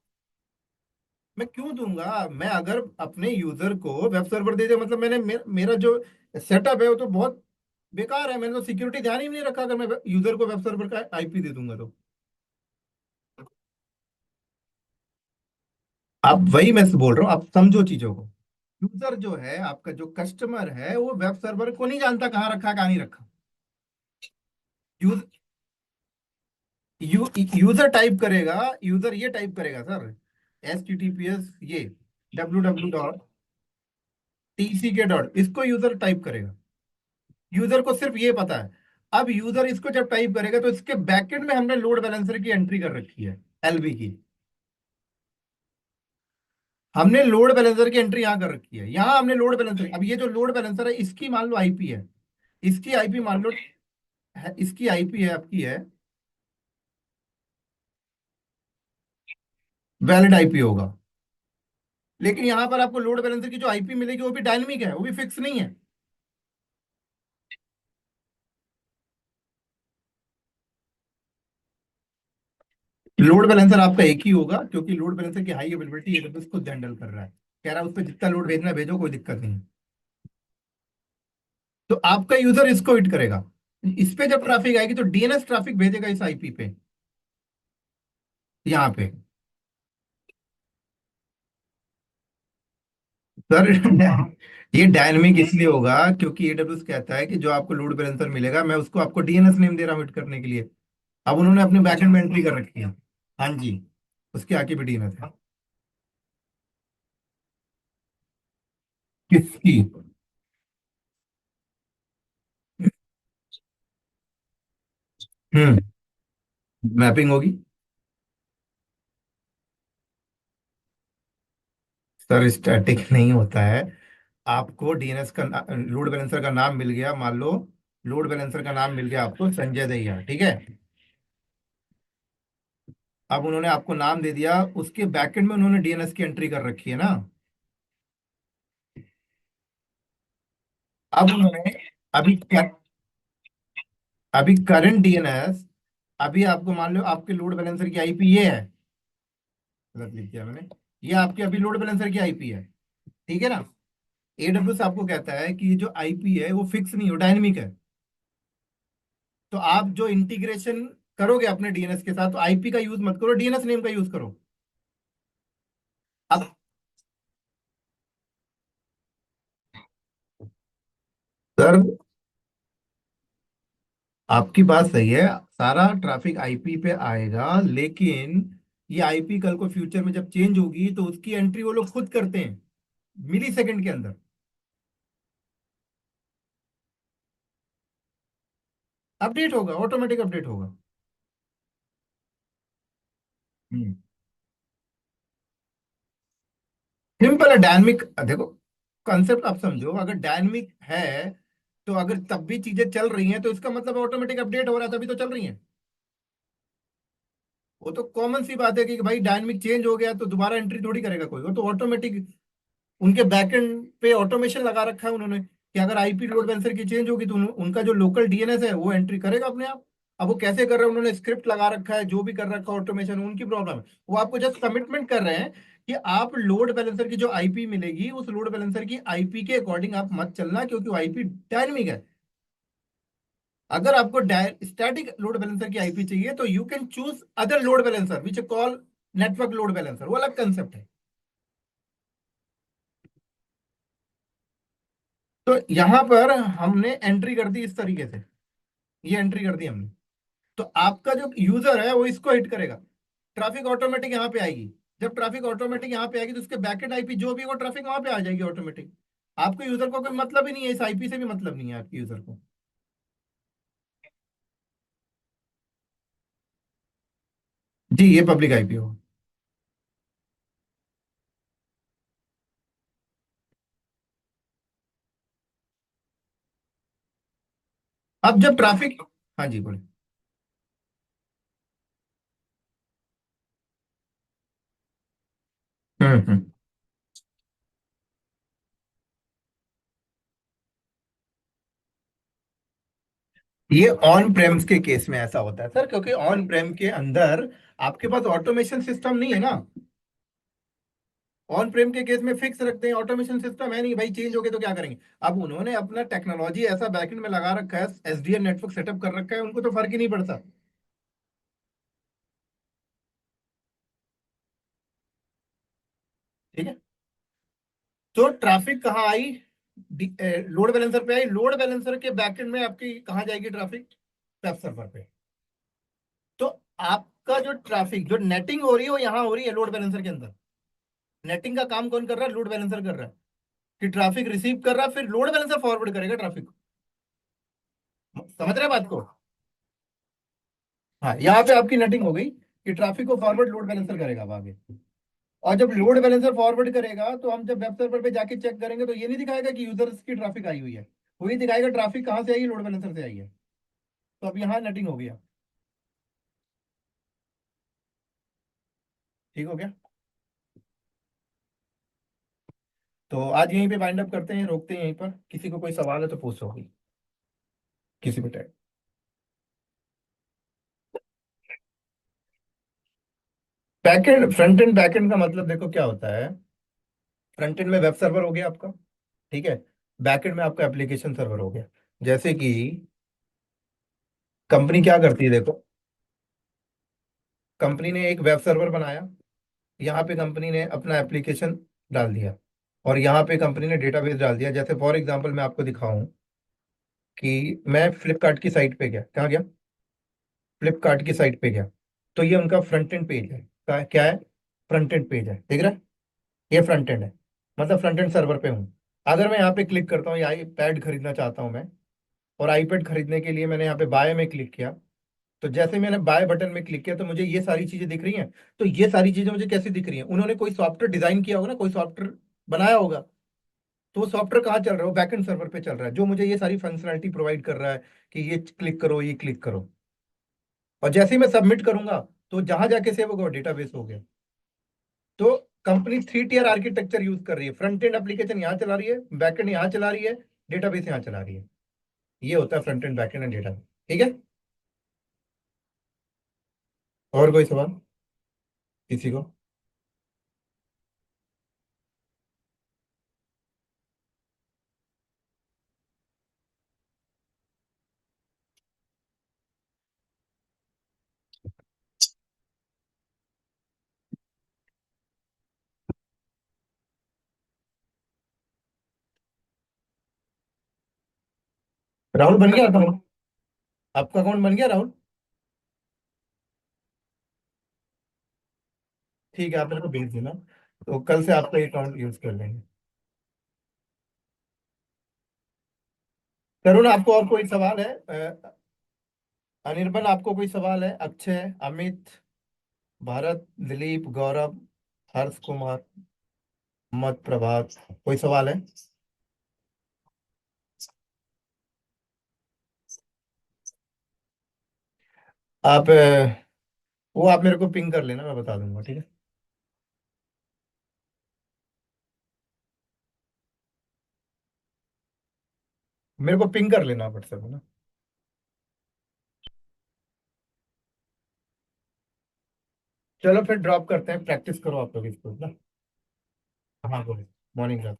मैं क्यों दूंगा? मैं अगर अपने यूजर को वेब सर्वर दे दे, मतलब मेरा जो सेटअप है वो तो बहुत बेकार है। मैंने तो सिक्योरिटी ध्यान ही नहीं रखा। अगर मैं यूजर को वेब सर्वर का आईपी दे दूंगा तो। आप वही मैं बोल रहा हूँ, आप समझो चीजों को। यूजर जो है, आपका जो कस्टमर है, वो वेब सर्वर को नहीं जानता कहाँ रखा कहाँ नहीं रखा। यूज यूजर टाइप करेगा। यूजर ये टाइप करेगा सर, HTTPS ये www.tck. इसको यूजर टाइप करेगा। यूजर को सिर्फ ये पता है। अब यूजर इसको जब टाइप करेगा तो इसके बैकएंड में हमने लोड बैलेंसर की एंट्री कर रखी है, एलबी की। हमने लोड बैलेंसर की एंट्री यहाँ कर रखी है। यहाँ हमने लोड बैलेंसर, अब ये जो लोड बैलेंसर है इसकी मान लो आईपी है। इसकी आईपी मान लो इसकी आईपी है, आपकी है, वैलिड आईपी होगा। लेकिन यहाँ पर आपको लोड बैलेंसर की जो आईपी मिलेगी वो भी डायनेमिक है, वो भी फिक्स नहीं है। लोड बैलेंसर आपका एक ही होगा, क्योंकि लोड बैलेंसर की हाई अवेलेबिलिटी एडब्ल्यूएस खुद हैंडल कर रहा है। कह रहा है उस पर जितना लोड भेजना है भेजो, कोई दिक्कत नहीं। तो आपका यूजर इसको हिट करेगा। इस पे जब ट्रैफिक आएगी तो डीएनएस ट्रैफिक भेजेगा इस आईपी पे, यहाँ पे। सर ये डायनेमिक इसलिए होगा क्योंकि एडब्ल्यूएस कहता है कि जो आपको लोड बैलेंसर मिलेगा, मैं उसको आपको डीएनएस नेम दे रहा हूँ हिट करने के लिए। अब उन्होंने अपने बैकएंड में एंट्री कर रखी है। हाँ जी। उसके आगे भी डीएनएस है। किसकी? हम्म। मैपिंग होगी। सर, स्टैटिक नहीं होता है। आपको डीएनएस का लोड बैलेंसर का नाम मिल गया, मान लो लोड बैलेंसर का नाम मिल गया आपको संजय दहिया, ठीक है। अब उन्होंने आपको नाम दे दिया, उसके बैकएंड में उन्होंने डीएनएस की एंट्री कर रखी है ना। अब उन्होंने अभी अभी करंट डीएनएस, अभी आपको मान लो आपके लोड बैलेंसर की आईपी ये है। गलत लिख दिया मैंने। ये आपकी अभी लोड बैलेंसर की आईपी है, ठीक है ना। एडब्ल्यूएस आपको कहता है कि ये जो आईपी है वो फिक्स नहीं हो, डायनेमिक है। तो आप जो इंटीग्रेशन करोगे अपने डीएनएस के साथ, तो आईपी का यूज मत करो, डीएनएस नेम का यूज करो। अब सर आपकी बात सही है, सारा ट्रैफिक आईपी पे आएगा, लेकिन ये आईपी कल को फ्यूचर में जब चेंज होगी तो उसकी एंट्री वो लोग खुद करते हैं, मिली सेकंड के अंदर। अपडेट होगा, ऑटोमेटिक अपडेट होगा। हम्म। सिंपल है, डायनमिक देखो, कंसेप्ट आप समझो, अगर डायनमिक है तो अगर तब भी चीजें चल रही हैं तो इसका मतलब ऑटोमेटिक अपडेट हो रहा है, तभी तो चल रही हैं। वो तो कॉमन सी बात है कि भाई डायनमिक चेंज हो गया तो दोबारा एंट्री थोड़ी करेगा कोई, वो तो ऑटोमेटिक उनके बैकएंड पे ऑटोमेशन लगा रखा है उन्होंने कि अगर आईपी लोड बैलेंसर की चेंज होगी तो उनका जो लोकल डीएनएस है वो एंट्री करेगा अपने आप। अब वो कैसे कर रहे हैं, उन्होंने स्क्रिप्ट लगा रखा है, जो भी कर रखा है ऑटोमेशन, उनकी प्रॉब्लम है। वो आपको जस्ट कमिटमेंट कर रहे हैं कि आप लोड बैलेंसर की जो आईपी मिलेगी उस लोड बैलेंसर की आईपी के अकॉर्डिंग आप मत चलना, क्योंकि वो आईपी डायनेमिक है। अगर आपको स्टैटिक लोड बैलेंसर की आईपी चाहिए तो you can choose other load balancer which call network load balancer, वो अलग कंसेप्ट है। तो यहां पर हमने एंट्री कर दी इस तरीके से, ये एंट्री कर दी हमने। तो आपका जो यूजर है वो इसको हिट करेगा, ट्रैफिक ऑटोमेटिक यहाँ पे आएगी। जब ट्रैफिक ऑटोमेटिक यहाँ पे आएगी तो उसके बैकेंड आईपी जो भी वो ट्रैफिक वहां पे आ जाएगी ऑटोमेटिक। आपको यूजर को कोई मतलब ही नहीं है, इस आईपी से भी मतलब नहीं है आपके यूजर को। जी, ये पब्लिक आईपी हो। अब जब ट्रैफिक, हाँ जी बोले। हम्म। ये ऑन प्रेम्स के केस में ऐसा होता है सर, क्योंकि ऑन प्रेम के अंदर आपके पास ऑटोमेशन सिस्टम नहीं है ना। ऑन प्रेम के केस में फिक्स रखते हैं, ऑटोमेशन सिस्टम है नहीं भाई, चेंज हो गए तो क्या करेंगे। अब उन्होंने अपना टेक्नोलॉजी ऐसा बैकएंड में लगा रखा है, एसडीएन नेटवर्क सेटअप कर रखा है, उनको तो फर्क ही नहीं पड़ता। ठीक है। तो ट्रैफिक कहाँ आई, लोड बैलेंसर पे आई, लोड बैलेंसर के बैकएंड में आपकी कहाँ जाएगी ट्रैफिक, वेब सर्वर पे। तो आपका जो ट्रैफिक जो नेटिंग हो रही है वो यहाँ हो रही है लोड बैलेंसर के अंदर। नेटिंग का काम कौन कर रहा है, लोड बैलेंसर कर रहा है, कि ट्रैफिक रिसीव कर रहा है, फिर लोड बैलेंसर फॉरवर्ड करेगा ट्रैफिक को। समझ रहे हैं बात को। हाँ, यहाँ पे आपकी नेटिंग हो गई कि ट्रैफिक को फॉरवर्ड लोड बैलेंसर करेगा अब आगे। और जब लोड बैलेंसर फॉरवर्ड करेगा तो हम जब वेब सर्वर पे जाके चेक करेंगे तो ये नहीं दिखाएगा कि यूजर्स की ट्रैफिक आई हुई है, वही दिखाएगा ट्रैफिक कहाँ से आई है, लोड बैलेंसर से आई है। तो अब यहाँ नेटिंग हो गया। ठीक हो गया। तो आज यहीं पे वाइंड अप करते हैं, रोकते हैं यहीं पर, किसी को कोई सवाल है तो पूछ होगी किसी भी time. Backend front end backend का मतलब देखो क्या होता है। फ्रंट एंड में वेब सर्वर हो गया आपका, ठीक है। बैकएंड में आपका एप्लीकेशन सर्वर हो गया। जैसे कि कंपनी क्या करती है देखो, कंपनी ने एक वेब सर्वर बनाया, यहाँ पे कंपनी ने अपना एप्लीकेशन डाल दिया, और यहाँ पे कंपनी ने डेटाबेस डाल दिया। जैसे फॉर एग्जांपल मैं आपको दिखाऊं कि मैं फ्लिपकार्ट की साइट पे गया, कहाँ गया, फ्लिपकार्ट की साइट पे गया, तो ये उनका फ्रंट एंड पेज है। क्या है, फ्रंट एंड पेज है, देख रहा है, ये फ्रंट एंड है, मतलब फ्रंट एंड सर्वर पे हूँ। अगर मैं यहाँ पे क्लिक करता हूँ, ये आईपैड खरीदना चाहता हूँ मैं, और आईपैड खरीदने के लिए मैंने यहाँ पे बाय में क्लिक किया, तो जैसे मैंने बाय बटन में क्लिक किया तो मुझे ये सारी चीजें दिख रही हैं। तो ये सारी चीजें मुझे कैसे दिख रही हैं, उन्होंने कोई सॉफ्टवेयर डिजाइन किया होगा ना, कोई सॉफ्टवेयर बनाया होगा। तो वो सॉफ्टवेयर कहाँ चल रहा है, वो बैकएंड सर्वर पे चल रहा है, जो मुझे ये सारी फंक्शनलिटी प्रोवाइड कर रहा है कि ये क्लिक करो, ये क्लिक करो। और जैसे ही मैं सबमिट करूंगा तो जहां जाके सेव होगा, डेटाबेस हो गया। तो कंपनी 3 टियर आर्किटेक्चर यूज कर रही है, फ्रंट एंड एप्लीकेशन यहाँ चला रही है, बैकएंड यहाँ चला रही है, डेटाबेस यहाँ चला रही है। ये होता है front end backend and data. ठीक है। और कोई सवाल किसी को। राहुल बन गया अकाउंट? आपका अकाउंट बन गया राहुल? ठीक है, आप मेरे को भेज देना, तो कल से आपका अकाउंट यूज कर लेंगे। तरुण, आपको और कोई सवाल है? अनिर्बन, आपको कोई सवाल है? अक्षय, अमित, भारत, दिलीप, गौरव, हर्ष कुमार, मत प्रभात, कोई सवाल है? आप वो आप मेरे को पिंग कर लेना, मैं बता दूंगा, ठीक है? मेरे को पिंग कर लेना व्हाट्सएप में ना। चलो फिर ड्रॉप करते हैं, प्रैक्टिस करो आप लोग इसको ना। हाँ बोलो। Morning class.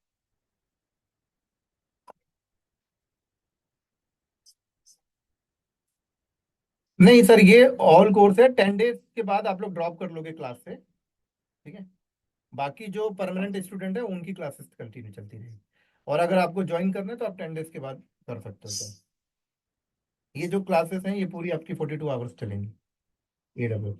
नहीं सर, ये ऑल कोर्स है, 10 डेज के बाद आप लोग ड्रॉप कर लोगे क्लास से, ठीक है? बाकी जो परमानेंट स्टूडेंट है उनकी क्लासेस कंटिन्यू चलती रहेगी। और अगर आपको ज्वाइन करना है तो आप 10 डेज के बाद कर सकते हो join। ये जो क्लासेस हैं ये पूरी आपकी 42 आवर्स चलेंगी। AWS।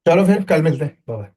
चलो फिर कल मिलते हैं, बाय।